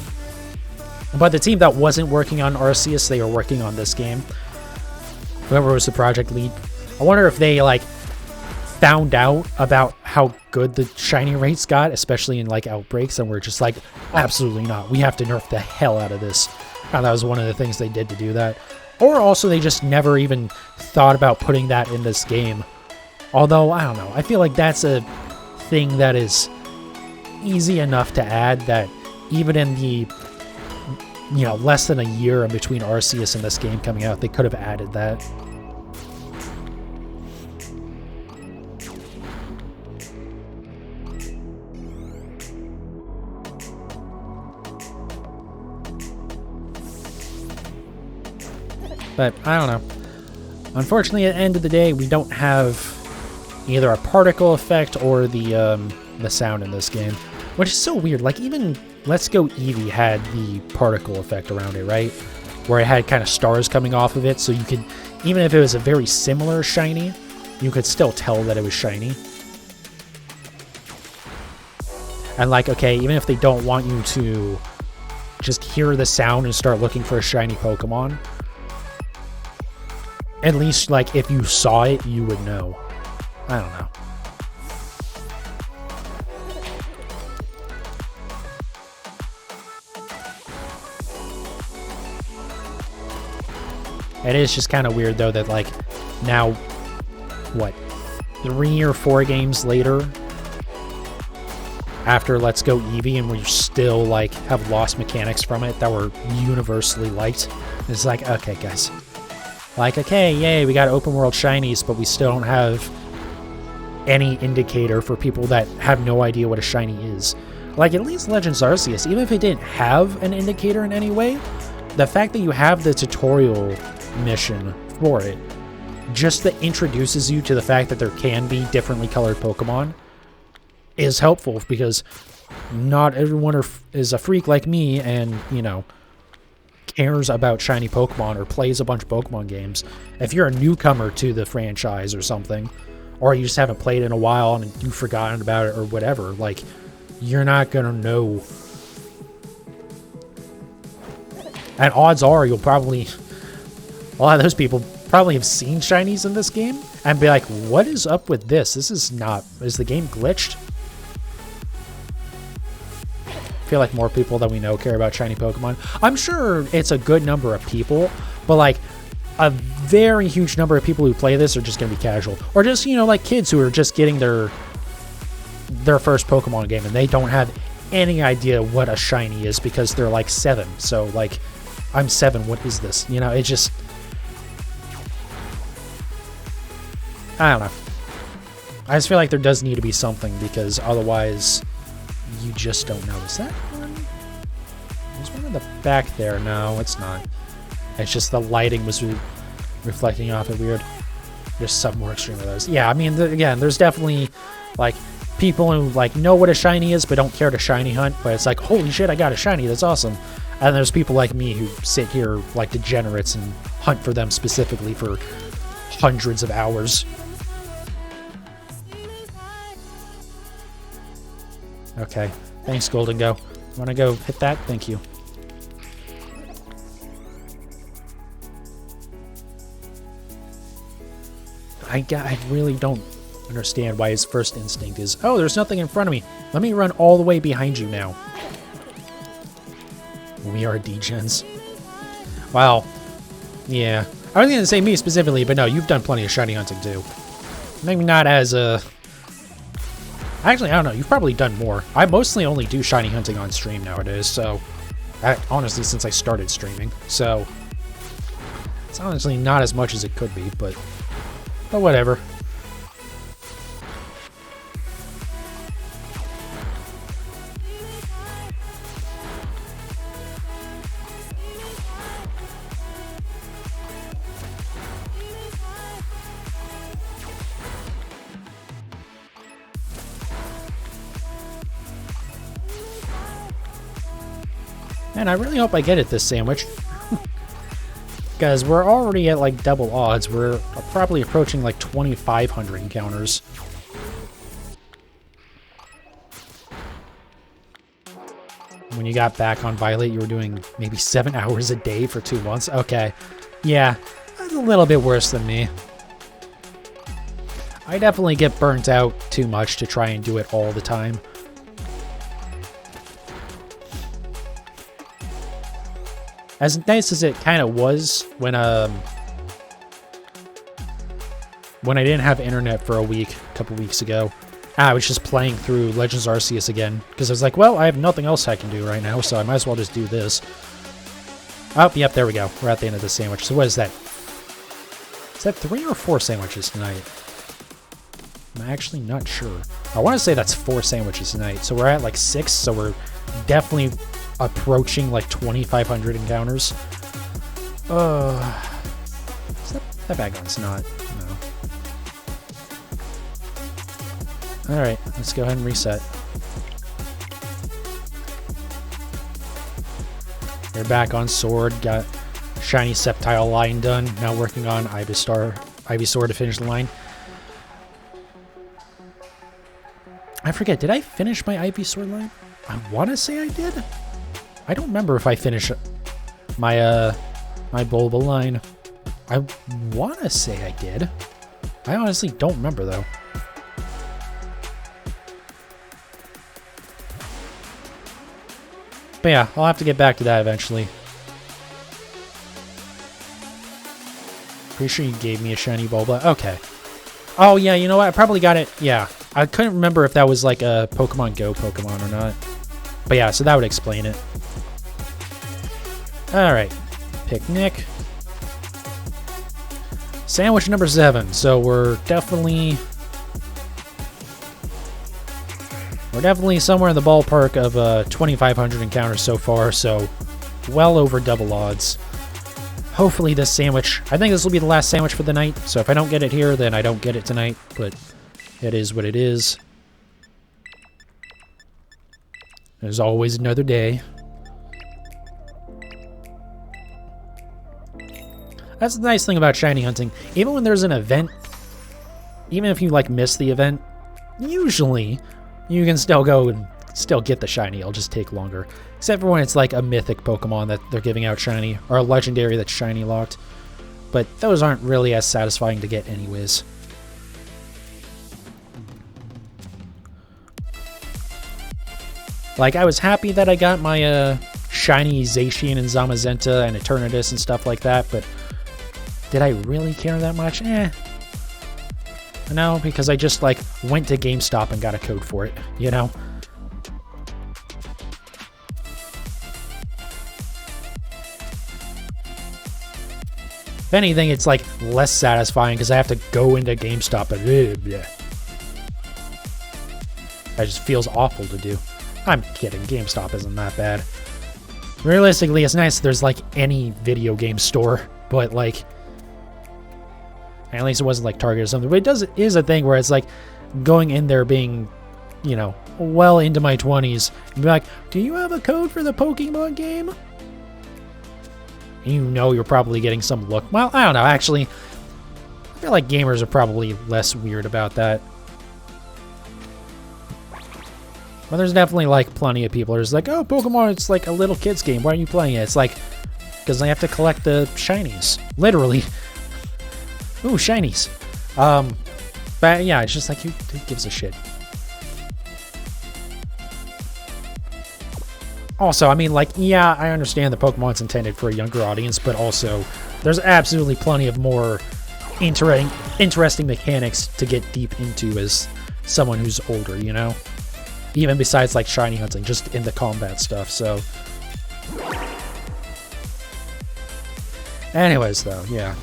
the team that wasn't working on Arceus, they were working on this game. Whoever was the project lead, I wonder if they like found out about how good the shiny rates got, especially in like outbreaks, and were just like, absolutely not. We have to nerf the hell out of this. And that was one of the things they did to do that. Or also they just never even thought about putting that in this game. Although, I don't know. I feel like that's a thing that is easy enough to add that even in the, you know, less than a year in between Arceus and this game coming out, they could have added that. But I don't know. Unfortunately, at the end of the day, we don't have either a particle effect or the sound in this game, which is so weird. Like, even Let's Go Eevee had the particle effect around it, right? Where it had kind of stars coming off of it, so you could, even if it was a very similar shiny, you could still tell that it was shiny. And like, okay, even if they don't want you to just hear the sound and start looking for a shiny Pokemon, at least, like, if you saw it, you would know. I don't know. It is just kind of weird, though, that, like, now, what, 3 or 4 games later, after Let's Go Eevee, and we still, like, have lost mechanics from it that were universally liked. It's like, okay, guys. Like, okay, yay, we got open world shinies, but we still don't have any indicator for people that have no idea what a shiny is. Like, at least Legends Arceus, even if it didn't have an indicator in any way, the fact that you have the tutorial mission for it, just that introduces you to the fact that there can be differently colored Pokemon, is helpful, because not everyone is a freak like me and, you know, cares about shiny Pokemon or plays a bunch of Pokemon games. If you're a newcomer to the franchise or something, or you just haven't played in a while and you've forgotten about it or whatever, like, you're not gonna know. And odds are you'll probably, a lot of those people probably have seen shinies in this game and be like, what is up with this? This is not, is the game glitched? I feel like more people that we know care about shiny Pokemon. I'm sure it's a good number of people, but like a very huge number of people who play this are just going to be casual, or just, you know, like kids who are just getting their first Pokemon game and they don't have any idea what a shiny is because they're like 7. So like, I'm 7. What is this? You know, it just, I don't know. I just feel like there does need to be something, because otherwise you just don't know. Is that one? There's one in the back there. No, it's not. It's just the lighting was reflecting off it weird. There's some more extreme of those. Yeah, I mean, again, there's definitely, like, people who, like, know what a shiny is but don't care to shiny hunt, but it's like, holy shit, I got a shiny, that's awesome. And there's people like me who sit here like degenerates and hunt for them specifically for hundreds of hours. Okay, thanks, Golden Go. Want to go hit that? Thank you. I really don't understand why his first instinct is, oh, there's nothing in front of me. Let me run all the way behind you now. We are degens. Wow. Yeah. I was going to say me specifically, but no, you've done plenty of shiny hunting too. Maybe not as actually, I don't know. You've probably done more. I mostly only do shiny hunting on stream nowadays, so honestly, since I started streaming, so it's honestly not as much as it could be, but whatever. Man, I really hope I get it this sandwich. Because we're already at like double odds. We're probably approaching like 2,500 encounters. When you got back on Violet, you were doing maybe 7 hours a day for 2 months. Okay. Yeah, that's a little bit worse than me. I definitely get burnt out too much to try and do it all the time. As nice as it kind of was when I didn't have internet for a week, a couple weeks ago, I was just playing through Legends Arceus again, because I was like, well, I have nothing else I can do right now, so I might as well just do this. Oh, yep, there we go. We're at the end of the sandwich. So what is that? Is that 3 or 4 sandwiches tonight? I'm actually not sure. I want to say that's 4 sandwiches tonight. So we're at like 6, so we're definitely approaching like 2,500 encounters. That Bagon's not. No. Alright, let's go ahead and reset. We're back on Sword. Got Shiny Sceptile line done. Now working on Ivysaur to finish the line. I forget, did I finish my Ivysaur line? I want to say I did. I don't remember if I finished my my Bulba line. I want to say I did. I honestly don't remember though. But yeah, I'll have to get back to that eventually. Pretty sure you gave me a shiny Bulba. Okay. Oh yeah, you know what? I probably got it. Yeah. I couldn't remember if that was like a Pokemon Go Pokemon or not. But yeah, so that would explain it. Alright. Picnic. Sandwich number 7. So we're definitely somewhere in the ballpark of 2,500 encounters so far, so well over double odds. Hopefully this sandwich, I think this will be the last sandwich for the night, so if I don't get it here, then I don't get it tonight, but it is what it is. There's always another day. That's the nice thing about shiny hunting. Even when there's an event, even if you like miss the event, usually you can still go and still get the shiny. It'll just take longer. Except for when it's like a mythic Pokemon that they're giving out shiny, or a legendary that's shiny locked. But those aren't really as satisfying to get anyways. Like, I was happy that I got my shiny Zacian and Zamazenta and Eternatus and stuff like that, but did I really care that much? No, because I just, like, went to GameStop and got a code for it, you know? If anything, it's, like, less satisfying because I have to go into GameStop and... That just feels awful to do. I'm kidding, GameStop isn't that bad. Realistically, it's nice that there's, like, any video game store, but, like... At least it wasn't like Target or something. But it is a thing where it's like going in there being, you know, well into my 20s. And be like, do you have a code for the Pokemon game? And you know you're probably getting some look. Well, I don't know. Actually, I feel like gamers are probably less weird about that. But there's definitely like plenty of people who's like, oh, Pokemon, it's like a little kid's game. Why are you playing it? It's like, because I have to collect the shinies. Literally. Ooh, shinies. But yeah, it's just like, who gives a shit? Also, I mean, like, yeah, I understand the Pokemon's intended for a younger audience, but also, there's absolutely plenty of more interesting mechanics to get deep into as someone who's older, you know? Even besides, like, shiny hunting, just in the combat stuff, so... Anyways, though, yeah.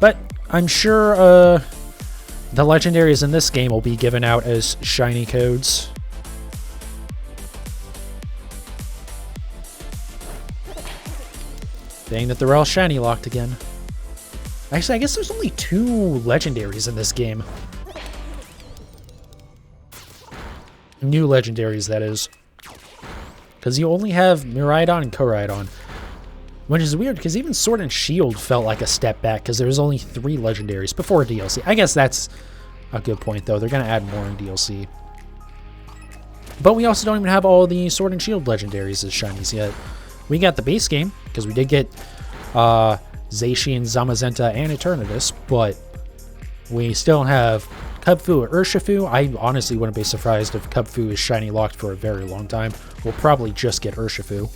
But... I'm sure the legendaries in this game will be given out as shiny codes. Dang that they're all shiny locked again. Actually, I guess there's only 2 legendaries in this game. New legendaries, that is. Because you only have Miraidon and Koraidon. Which is weird, because even Sword and Shield felt like a step back, because there was only 3 legendaries before DLC. I guess that's a good point, though. They're going to add more in DLC. But we also don't even have all the Sword and Shield legendaries as shinies yet. We got the base game, because we did get Zacian, Zamazenta, and Eternatus, but we still don't have Kubfu or Urshifu. I honestly wouldn't be surprised if Kubfu is shiny locked for a very long time. We'll probably just get Urshifu.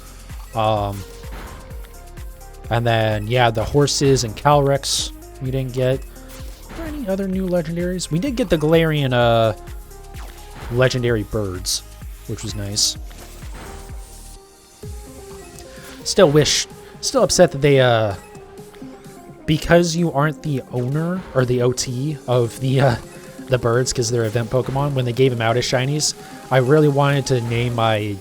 And then, yeah, the horses and Calyrex we didn't get. Are there any other new legendaries? We did get the Galarian legendary birds, which was nice. Still upset that they, because you aren't the owner or the OT of the birds, because they're event Pokemon, when they gave them out as shinies, I really wanted to name my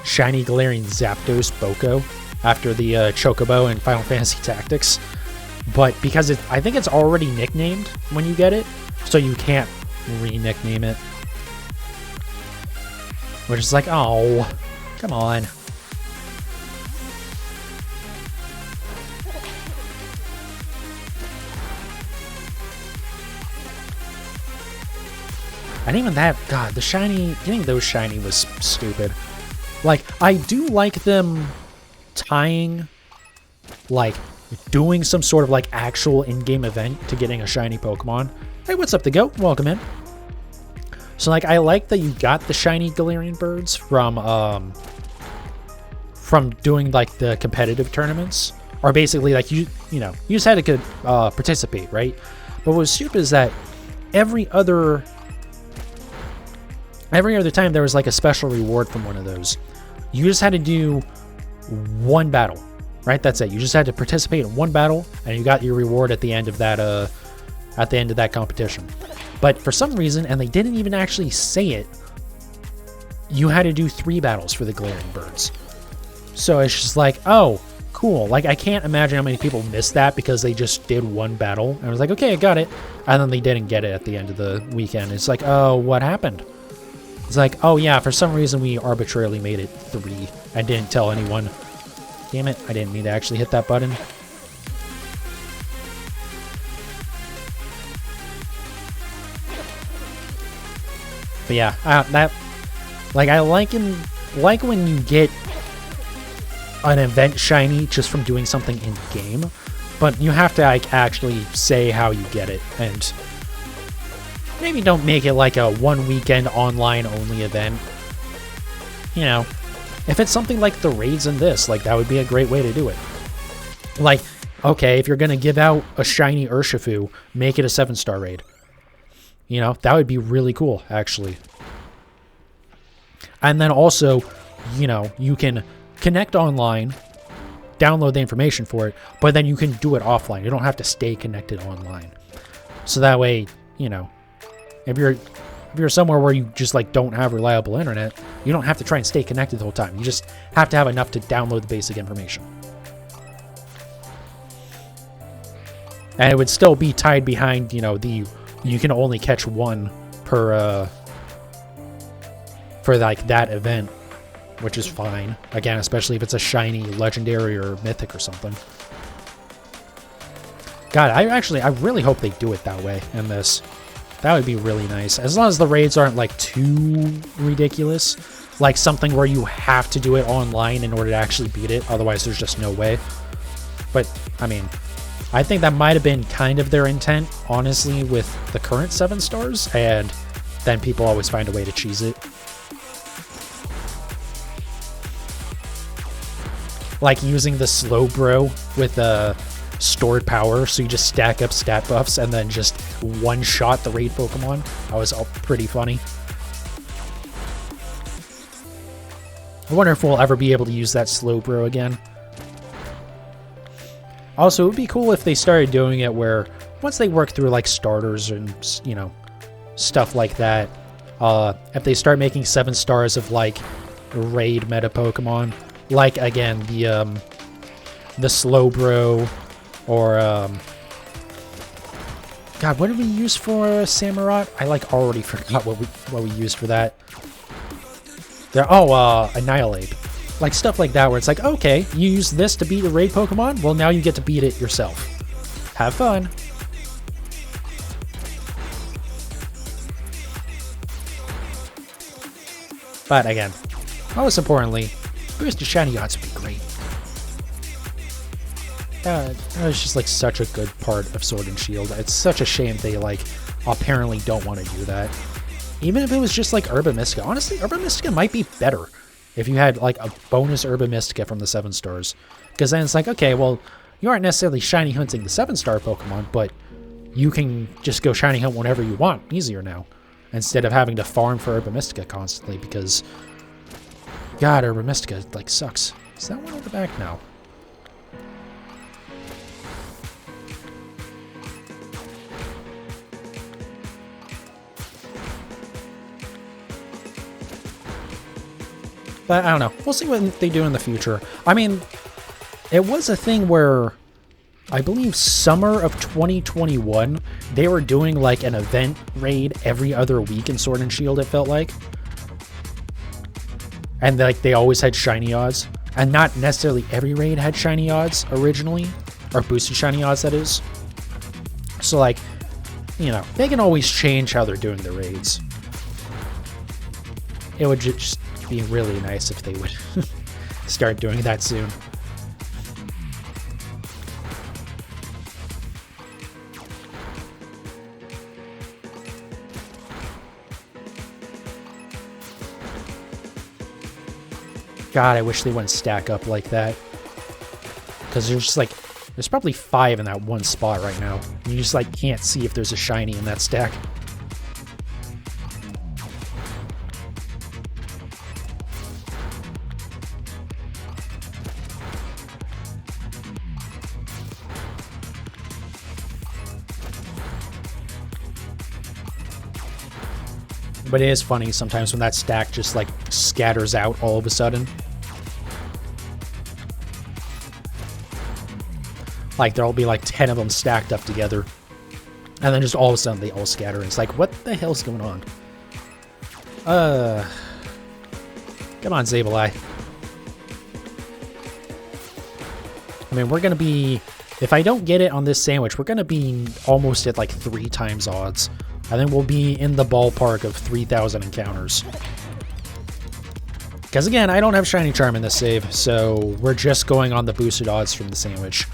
shiny Galarian Zapdos Boko after the Chocobo in Final Fantasy Tactics. but because I think it's already nicknamed when you get it, so you can't re-nickname it. Which is like, oh, come on. And even that, God, the shiny, getting those shiny was stupid. Like, I do like them tying, like, doing some sort of, like, actual in-game event to getting a shiny Pokemon. Hey, what's up, the goat? Welcome in. So, like, I like that you got the shiny Galarian birds from doing, like, the competitive tournaments. Or basically, like, you know, you just had to participate, right? But what was stupid is that every other time there was like a special reward from one of those. You just had to do one battle, right? That's it. You just had to participate in one battle, and you got your reward at the end of that competition. But for some reason, and they didn't even actually say it, you had to do 3 battles for the Galarian birds. So it's just like, oh, cool. Like, I can't imagine how many people missed that because they just did one battle and I was like, okay, I got it, and then they didn't get it at the end of the weekend. It's like, oh, what happened? It's like, oh yeah, for some reason we arbitrarily made it 3 and didn't tell anyone. Damn it, I didn't mean to actually hit that button. But yeah, that, like, I like when you get an event shiny just from doing something in game, but you have to like actually say how you get it, and maybe don't make it like a one weekend online only event. You know, if it's something like the raids in this, like, that would be a great way to do it. Like, okay, if you're gonna give out a shiny Urshifu, make it a 7-star raid. You know, that would be really cool, actually. And then also, you know, you can connect online, download the information for it, but then you can do it offline. You don't have to stay connected online. So that way, you know, if you're somewhere where you just like don't have reliable internet, you don't have to try and stay connected the whole time. You just have to have enough to download the basic information. And it would still be tied behind, you know, you can only catch one per for like that event, which is fine. Again, especially if it's a shiny, legendary, or mythic or something. God, I really hope they do it that way in this. That would be really nice. As long as the raids aren't like too ridiculous. Like something where you have to do it online in order to actually beat it. Otherwise, there's just no way. But, I mean, I think that might have been kind of their intent, honestly, with the current 7 stars. And then people always find a way to cheese it. Like using the slow bro with stored power, so you just stack up stat buffs and then just one-shot the raid Pokemon. That was all pretty funny. I wonder if we'll ever be able to use that slow bro again. Also, it would be cool if they started doing it where once they work through like starters and, you know, stuff like that, if they start making 7 stars of like raid meta Pokemon, like again the Slowbro, or God, what did we use for Samurott? I like already forgot what we used for that. There, Annihilate. Like stuff like that where it's like, okay, you use this to beat a raid Pokemon? Well, now you get to beat it yourself. Have fun. But again, most importantly, boosted shiny odds would be great. That was just like such a good part of Sword and Shield. It's such a shame they like apparently don't want to do that. Even if it was just like Herba Mystica. Honestly, Herba Mystica might be better if you had like a bonus Herba Mystica from the 7 stars. Because then it's like, okay, well, you aren't necessarily shiny hunting the 7-star Pokemon, but you can just go shiny hunt whenever you want easier now. Instead of having to farm for Herba Mystica constantly, because God, Herba Mystica like sucks. Is that one at the back now? But I don't know. We'll see what they do in the future. I mean, it was a thing where I believe summer of 2021, they were doing like an event raid every other week in Sword and Shield, it felt like. And like they always had shiny odds. And not necessarily every raid had shiny odds originally. Or boosted shiny odds, that is. So like, you know, they can always change how they're doing the raids. It would just be really nice if they would start doing that soon. God, I wish they wouldn't stack up like that. Because there's just like, there's probably 5 in that one spot right now. And you just like can't see if there's a shiny in that stack. But it is funny sometimes when that stack just like scatters out all of a sudden. Like there'll be like 10 of them stacked up together. And then just all of a sudden they all scatter. And it's like, what the hell's going on? Come on, Sableye. I mean, we're going to be... If I don't get it on this sandwich, we're going to be almost at like 3 times odds. And then we'll be in the ballpark of 3,000 encounters. Because again, I don't have Shiny Charm in this save, so we're just going on the boosted odds from the sandwich.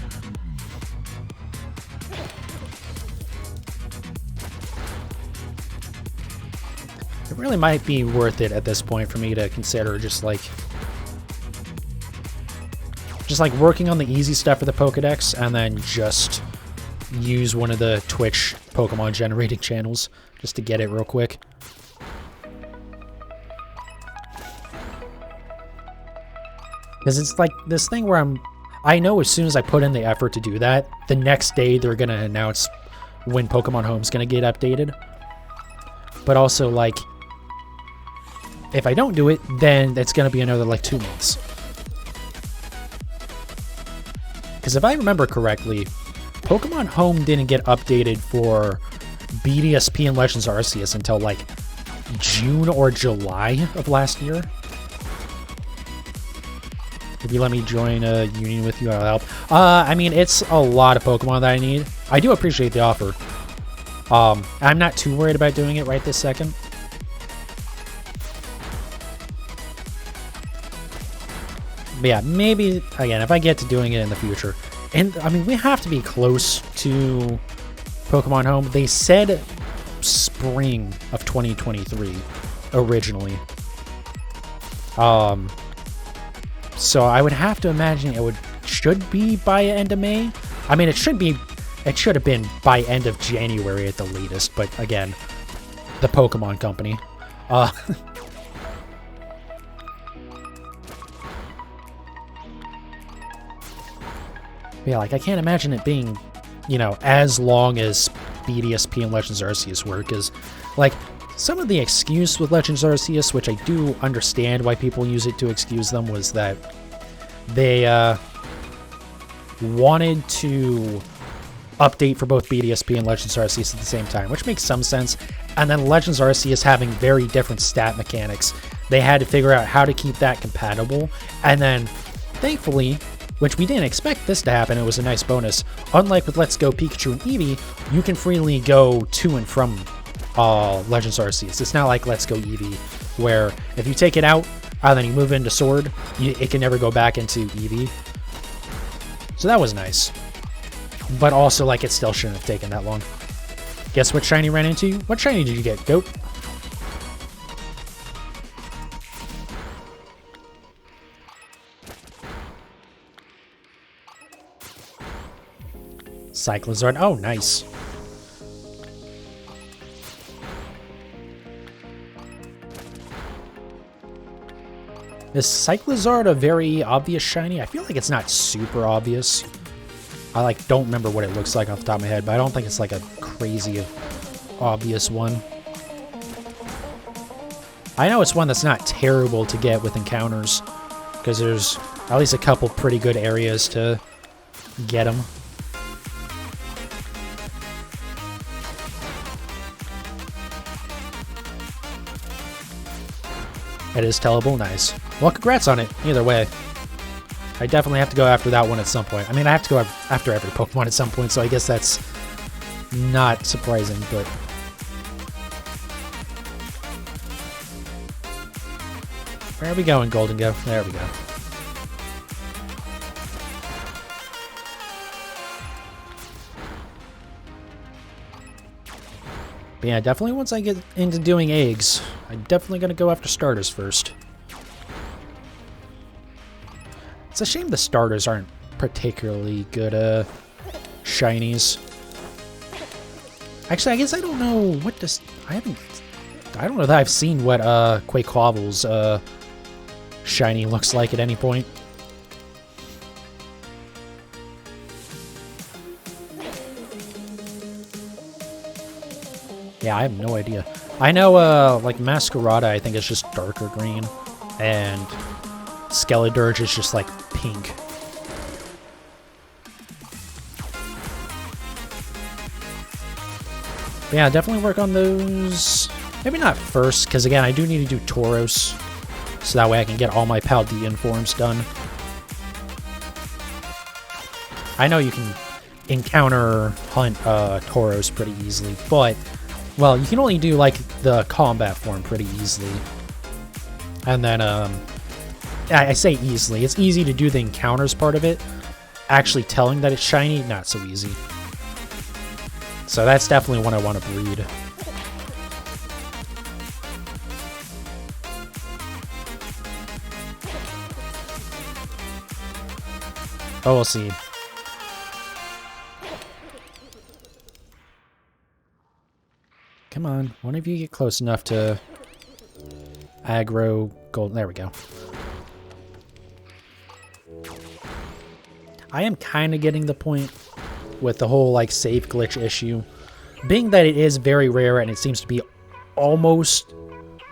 It really might be worth it at this point for me to consider just like working on the easy stuff for the Pokedex and then just use one of the Twitch Pokemon generating channels just to get it real quick. Because it's like this thing where I know as soon as I put in the effort to do that, the next day they're going to announce when Pokemon Home's going to get updated. But also, like, if I don't do it, then it's going to be another, like, 2 months. Because if I remember correctly, Pokemon Home didn't get updated for BDSP and Legends Arceus until, like, June or July of last year. If you let me join a union with you, I'll help. I mean, it's a lot of Pokemon that I need. I do appreciate the offer. I'm not too worried about doing it right this second. But yeah, maybe, again, if I get to doing it in the future. And, I mean, we have to be close to Pokemon Home. They said spring of 2023 originally. So I would have to imagine should be by end of May. I mean, it should have been by end of January at the latest, but again, the Pokemon Company. Yeah, like, I can't imagine it being, you know, as long as BDSP and Legends Arceus were, because, like, some of the excuse with Legends Arceus, which I do understand why people use it to excuse them, was that they wanted to update for both BDSP and Legends Arceus at the same time, which makes some sense. And then Legends Arceus having very different stat mechanics, they had to figure out how to keep that compatible. And then, thankfully, which we didn't expect this to happen, it was a nice bonus. Unlike with Let's Go Pikachu and Eevee, you can freely go to and from Legends Arceus. It's not like Let's Go Eevee, where if you take it out and then you move into Sword, it can never go back into Eevee. So that was nice. But also, like, it still shouldn't have taken that long. Guess what shiny ran into you? What shiny did you get, Goat? Cyclizard. Oh, nice. Is Cyclizard a very obvious shiny? I feel like it's not super obvious. I like don't remember what it looks like off the top of my head, but I don't think it's like a crazy obvious one. I know it's one that's not terrible to get with encounters, because there's at least a couple pretty good areas to get them. It is tellable. Nice. Well, congrats on it. Either way. I definitely have to go after that one at some point. I mean, I have to go after every Pokemon at some point, so I guess that's not surprising, but... Where are we going, Golden Go? There we go. But yeah, definitely once I get into doing eggs, I'm definitely going to go after starters first. It's a shame the starters aren't particularly good shinies. Actually, I guess I don't know what does... I don't know that I've seen what Quaquaval's shiny looks like at any point. Yeah, I have no idea. I know, like, Masquerada, I think is just darker green, and Skeledirge is just, like, pink. But yeah, definitely work on those. Maybe not first, because, again, I do need to do Tauros, so that way I can get all my Paldean forms done. I know you can encounter, hunt Tauros pretty easily, but... Well, you can only do, like, the combat form pretty easily. And then, I say easily. It's easy to do the encounters part of it. Actually telling that it's shiny, not so easy. So that's definitely one I want to breed. Oh, we'll see. Come on, one of you get close enough to aggro gold. There we go. I am kind of getting the point with the whole, like, save glitch issue. Being that it is very rare and it seems to be almost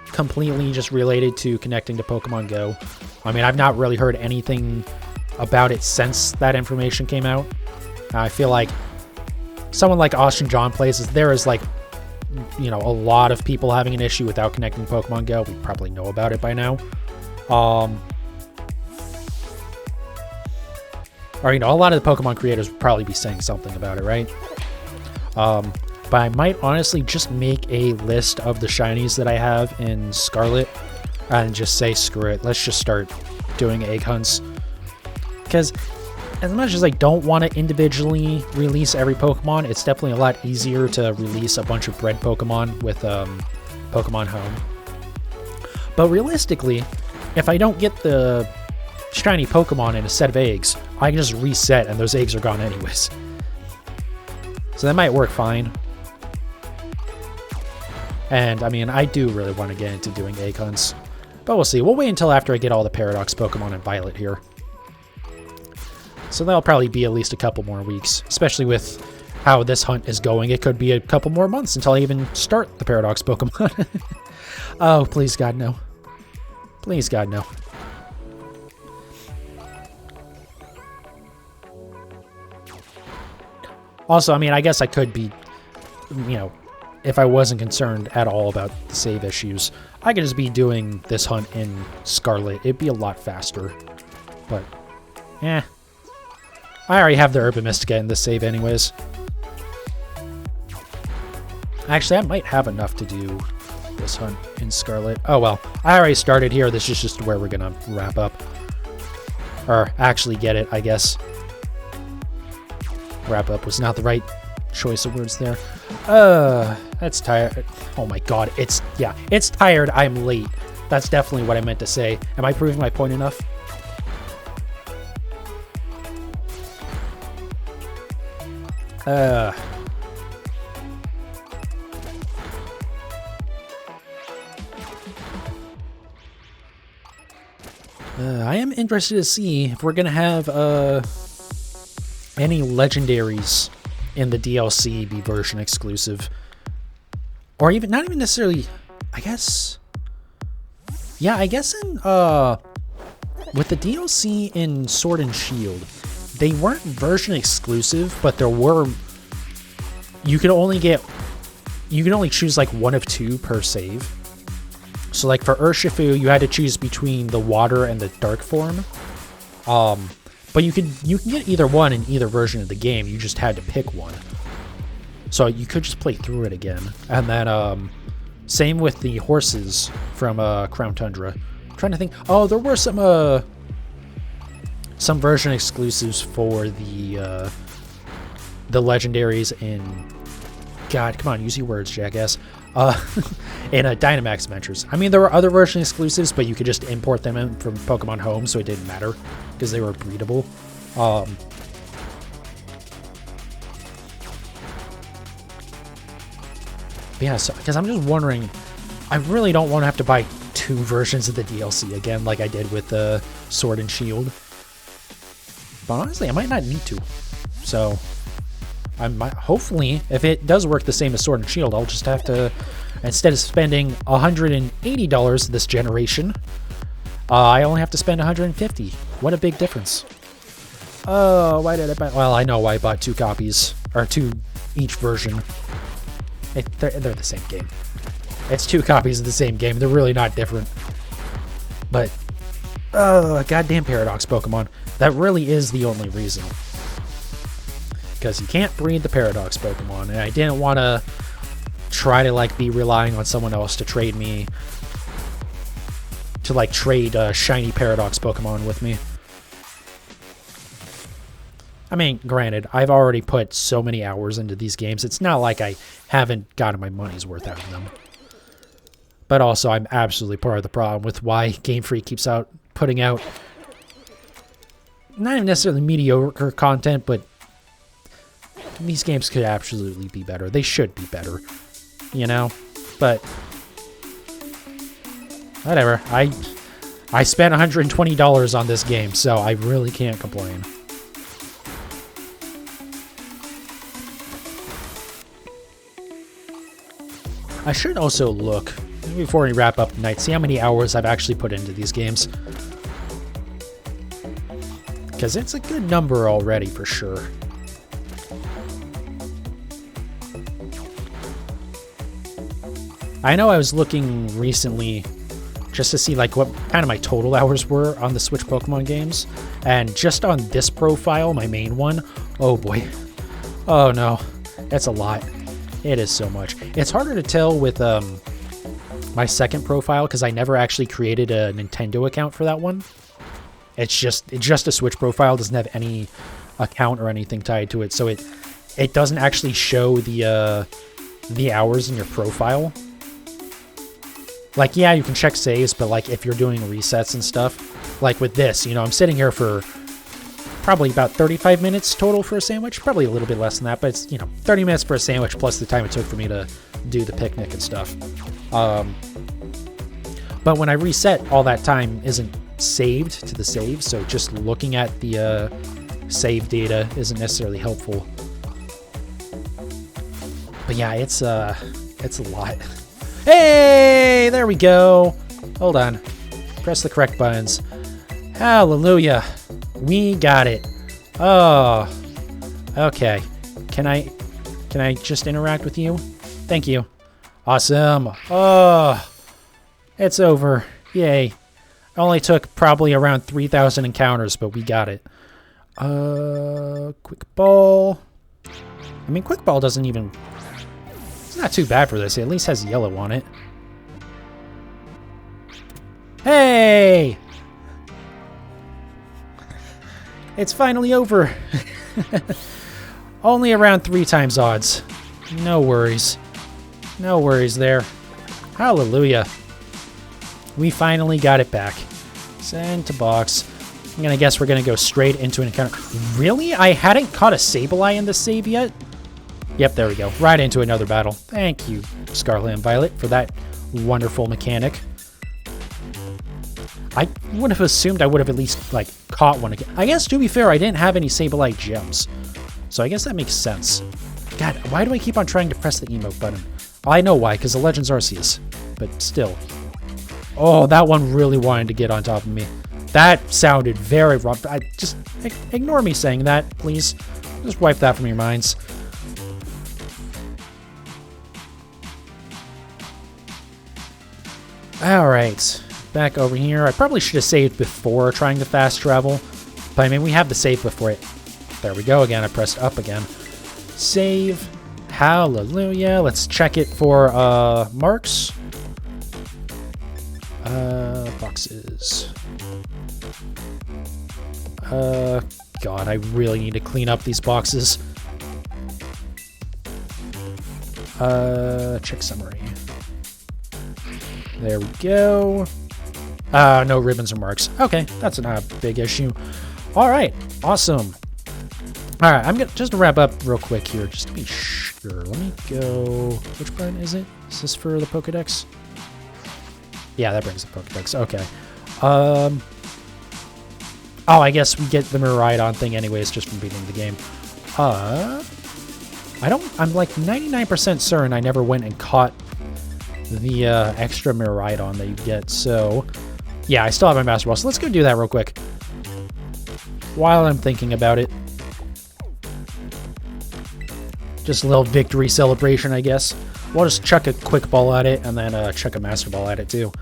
completely just related to connecting to Pokemon Go. I mean, I've not really heard anything about it since that information came out. I feel like someone like Austin John plays, there is, like, you know, a lot of people having an issue without connecting Pokemon Go. We probably know about it by now. Or, you know, a lot of the Pokemon creators would probably be saying something about it, right? But I might honestly just make a list of the shinies that I have in Scarlet and just say, screw it, let's just start doing egg hunts. Because as much as I don't want to individually release every Pokemon, it's definitely a lot easier to release a bunch of bred Pokemon with Pokemon Home. But realistically, if I don't get the shiny Pokemon in a set of eggs, I can just reset and those eggs are gone anyways. So that might work fine. And, I mean, I do really want to get into doing egg hunts. But we'll see. We'll wait until after I get all the Paradox Pokemon in Violet here. So that'll probably be at least a couple more weeks, especially with how this hunt is going. It could be a couple more months until I even start the Paradox Pokemon. Oh, please God, no. Please God, no. Also, I mean, I guess I could be, you know, if I wasn't concerned at all about the save issues, I could just be doing this hunt in Scarlet. It'd be a lot faster. But, eh. I already have the Urban Mystica in this save anyways. Actually, I might have enough to do this hunt in Scarlet. Oh well, I already started here. This is just where we're gonna wrap up. Or actually get it, I guess. Wrap up was not the right choice of words there. That's tired. Oh my god, it's tired. I'm late. That's definitely what I meant to say. Am I proving my point enough? I am interested to see if we're gonna have any legendaries in the DLC be version exclusive, or even not even necessarily. I guess, yeah, I guess in with the DLC in Sword and Shield, they weren't version exclusive, but there were. You could only choose like one of two per save. So like for Urshifu, you had to choose between the water and the dark form. But you can get either one in either version of the game. You just had to pick one. So you could just play through it again. And then same with the horses from Crown Tundra. I'm trying to think. Oh, there were some version exclusives for the legendaries in... God, come on, use your words, jackass. In Dynamax Adventures. I mean, there were other version exclusives, but you could just import them in from Pokemon Home, so it didn't matter because they were breedable. Yeah, so because I'm just wondering, I really don't want to have to buy 2 versions of the DLC again, like I did with Sword and Shield. But honestly, I might not need to. So, I might, hopefully, if it does work the same as Sword and Shield, I'll just have to, instead of spending $180 this generation, I only have to spend $150. What a big difference. Oh, why did I buy... Well, I know why I bought 2 copies, or 2 each version. They're the same game. It's 2 copies of the same game. They're really not different. But, goddamn Paradox Pokemon. That really is the only reason. Because you can't breed the Paradox Pokemon, and I didn't want to try to, like, be relying on someone else to trade me... To, like, trade shiny Paradox Pokemon with me. I mean, granted, I've already put so many hours into these games. It's not like I haven't gotten my money's worth out of them. But also, I'm absolutely part of the problem with why Game Freak keeps putting out not even necessarily mediocre content, but these games could absolutely be better. They should be better, you know? But whatever. I spent $120 on this game, so I really can't complain. I should also look, before we wrap up tonight, see how many hours I've actually put into these games. Because it's a good number already, for sure. I know I was looking recently just to see like what kind of my total hours were on the Switch Pokemon games. And just on this profile, my main one, oh boy. Oh no, that's a lot. It is so much. It's harder to tell with my second profile because I never actually created a Nintendo account for that one. It's just a Switch profile. It doesn't have any account or anything tied to it, so it doesn't actually show the hours in your profile. Like, yeah, you can check saves, but like if you're doing resets and stuff, like with this, you know, I'm sitting here for probably about 35 minutes total for a sandwich. Probably a little bit less than that, but it's, you know, 30 minutes for a sandwich plus the time it took for me to do the picnic and stuff. But when I reset, all that time isn't saved to the save, so just looking at the save data isn't necessarily helpful. But yeah, it's a lot. Hey, there we go. Hold on. Press the correct buttons. Hallelujah. We got it. Oh. Okay. Can I just interact with you? Thank you. Awesome. Oh. It's over. Yay. Only took probably around 3,000 encounters, but we got it. Quick ball. I mean, quick ball doesn't even... It's not too bad for this. It at least has yellow on it. Hey! It's finally over. Only around 3 times odds. No worries. No worries there. Hallelujah. We finally got it back. Send to box. I'm gonna guess we're gonna go straight into an encounter. Really? I hadn't caught a Sableye in the save yet? Yep, there we go. Right into another battle. Thank you, Scarlet and Violet, for that wonderful mechanic. I would have assumed I would have at least, like, caught one again. I guess, to be fair, I didn't have any Sableye gems. So I guess that makes sense. God, why do I keep on trying to press the emote button? I know why, because the Legends Arceus. But still. Oh, that one really wanted to get on top of me. That sounded very wrong. Just ignore me saying that, please. Just wipe that from your minds. Alright, back over here. I probably should have saved before trying to fast travel. But I mean, we have the save before it. There we go again. I pressed up again. Save. Hallelujah. Let's check it for marks. Boxes. God, I really need to clean up these boxes. Check summary. There we go. No ribbons or marks. Okay, that's not a big issue. All right, awesome. All right, I'm gonna just to wrap up real quick here, just to be sure. Let me go. Which button is it? Is this for the Pokedex? Yeah, that brings the Pokedex. Okay. Oh, I guess we get the Miraidon thing anyways, just from beating the game. I'm like 99% certain I never went and caught the extra Miraidon that you get. So, yeah, I still have my Master Ball. So let's go do that real quick. While I'm thinking about it. Just a little victory celebration, I guess. We'll just chuck a quick ball at it and then chuck a Master Ball at it too.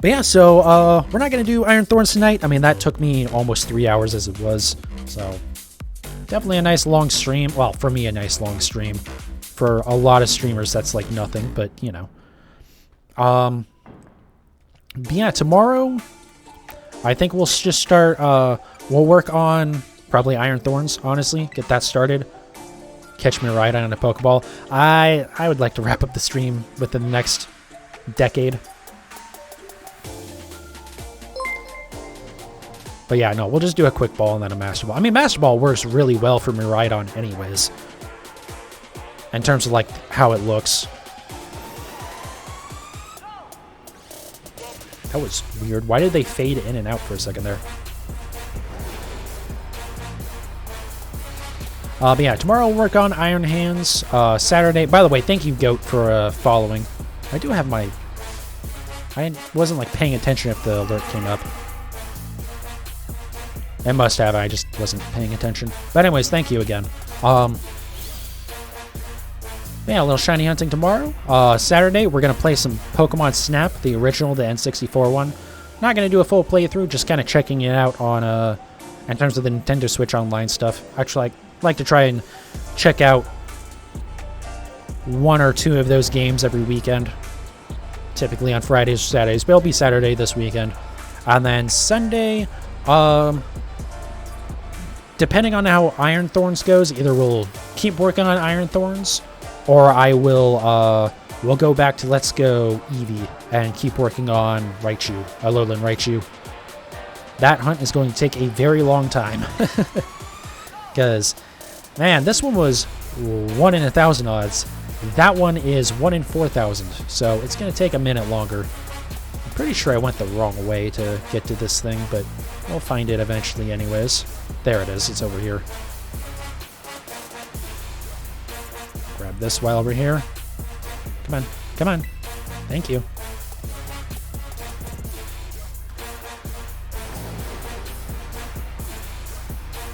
But yeah, so we're not going to do Iron Thorns tonight. I mean, that took me almost 3 hours as it was. So definitely a nice long stream. Well, for me, a nice long stream. For a lot of streamers, that's like nothing, but you know. But yeah, tomorrow, I think we'll just start, we'll work on probably Iron Thorns, honestly. Get that started. Catch me right on a Pokeball. I would like to wrap up the stream within the next decade. But yeah, no, we'll just do a quick ball and then a Master Ball. I mean, Master Ball works really well for Miraidon anyways. In terms of, like, how it looks. That was weird. Why did they fade in and out for a second there? But yeah, tomorrow we'll work on Iron Hands. Saturday, by the way, thank you, Goat, for following. I do have my... I wasn't, like, paying attention if the alert came up. I must have, I just wasn't paying attention. But anyways, thank you again. Yeah, a little shiny hunting tomorrow. Saturday, we're going to play some Pokemon Snap, the original, the N64 one. Not going to do a full playthrough, just kind of checking it out on, in terms of the Nintendo Switch Online stuff. Actually, I like to try and check out 1 or 2 of those games every weekend. Typically on Fridays or Saturdays, but it'll be Saturday this weekend. And then Sunday, depending on how Iron Thorns goes, either we'll keep working on Iron Thorns, or I will, we'll go back to Let's Go Eevee and keep working on Raichu, Alolan Raichu. That hunt is going to take a very long time. Because, man, this one was 1 in 1,000 odds. That one is 1 in 4,000, so it's going to take a minute longer. I'm pretty sure I went the wrong way to get to this thing, but we'll find it eventually anyways. There it is. It's over here. Grab this while over here. Come on. Come on. Thank you.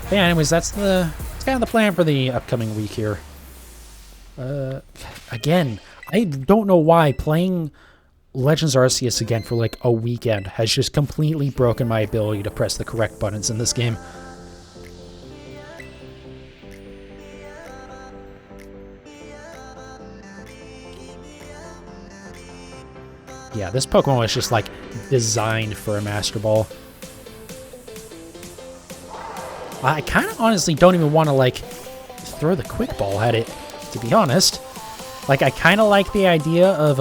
But yeah, anyways, that's kind of the plan for the upcoming week here. Again, I don't know why playing Legends Arceus again for like a weekend has just completely broken my ability to press the correct buttons in this game. Yeah, this Pokemon was just like designed for a Master Ball. I kind of honestly don't even want to like throw the Quick Ball at it, to be honest. Like, I kind of like the idea of,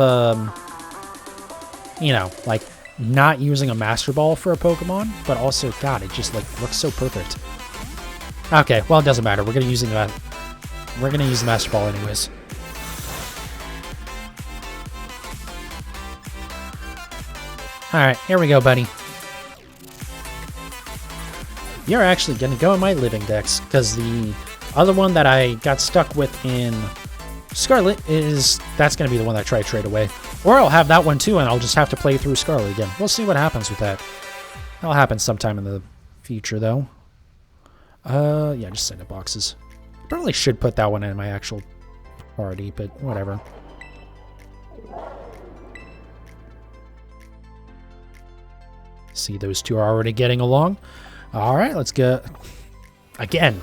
you know, like not using a Master Ball for a Pokemon, but also, God, it just like looks so perfect. Okay, well, it doesn't matter. We're gonna use the Master Ball anyways. All right, here we go, buddy. You're actually going to go in my living dex, because the other one that I got stuck with in Scarlet that's going to be the one that I try to trade away. Or I'll have that one too, and I'll just have to play through Scarlet again. We'll see what happens with that. That'll happen sometime in the future, though. Yeah, just send it boxes. Probably should put that one in my actual party, but whatever. See, those two are already getting along. All right, let's go. Again,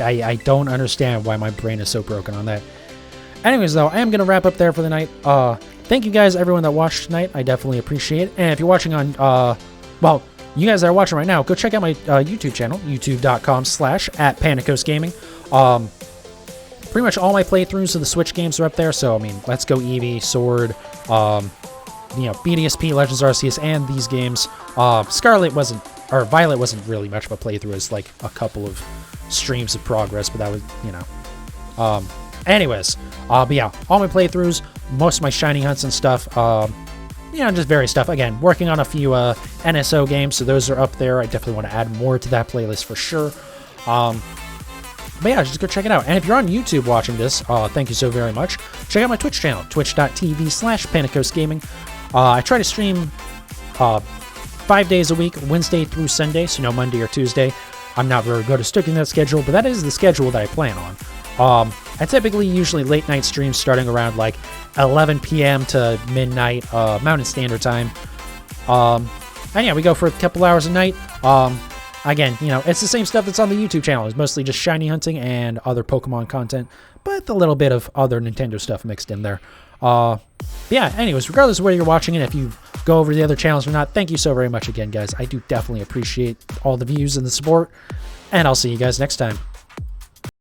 I don't understand why my brain is so broken on that. Anyways, though, I am going to wrap up there for the night. Thank you guys, everyone that watched tonight. I definitely appreciate it. And if you're watching on, well, you guys that are watching right now, go check out my YouTube channel, youtube.com/@PanicosGaming. Pretty much all my playthroughs of the Switch games are up there. So, I mean, Let's Go Eevee, Sword, you know, BDSP, Legends Arceus, and these games. Violet wasn't really much of a playthrough. It's like a couple of streams of progress, but that was, you know. Anyways, but yeah, all my playthroughs, most of my shiny hunts and stuff, you know, just various stuff. Again, working on a few NSO games, so those are up there. I definitely want to add more to that playlist for sure. But yeah, just go check it out. And if you're on YouTube watching this, thank you so very much. Check out my Twitch channel, twitch.tv/PanicosGaming. I try to stream 5 days a week, Wednesday through Sunday, so no Monday or Tuesday. I'm not very good at sticking that schedule, but that is the schedule that I plan on. I typically usually late night streams starting around like 11 p.m. to midnight Mountain Standard Time. And yeah, we go for a couple hours a night. Again, you know, it's the same stuff that's on the YouTube channel. It's mostly just shiny hunting and other Pokemon content, but a little bit of other Nintendo stuff mixed in there. Yeah, anyways, regardless of whether you're watching it, if you go over the other channels or not, thank you so very much again, guys. I do definitely appreciate all the views and the support, and I'll see you guys next time.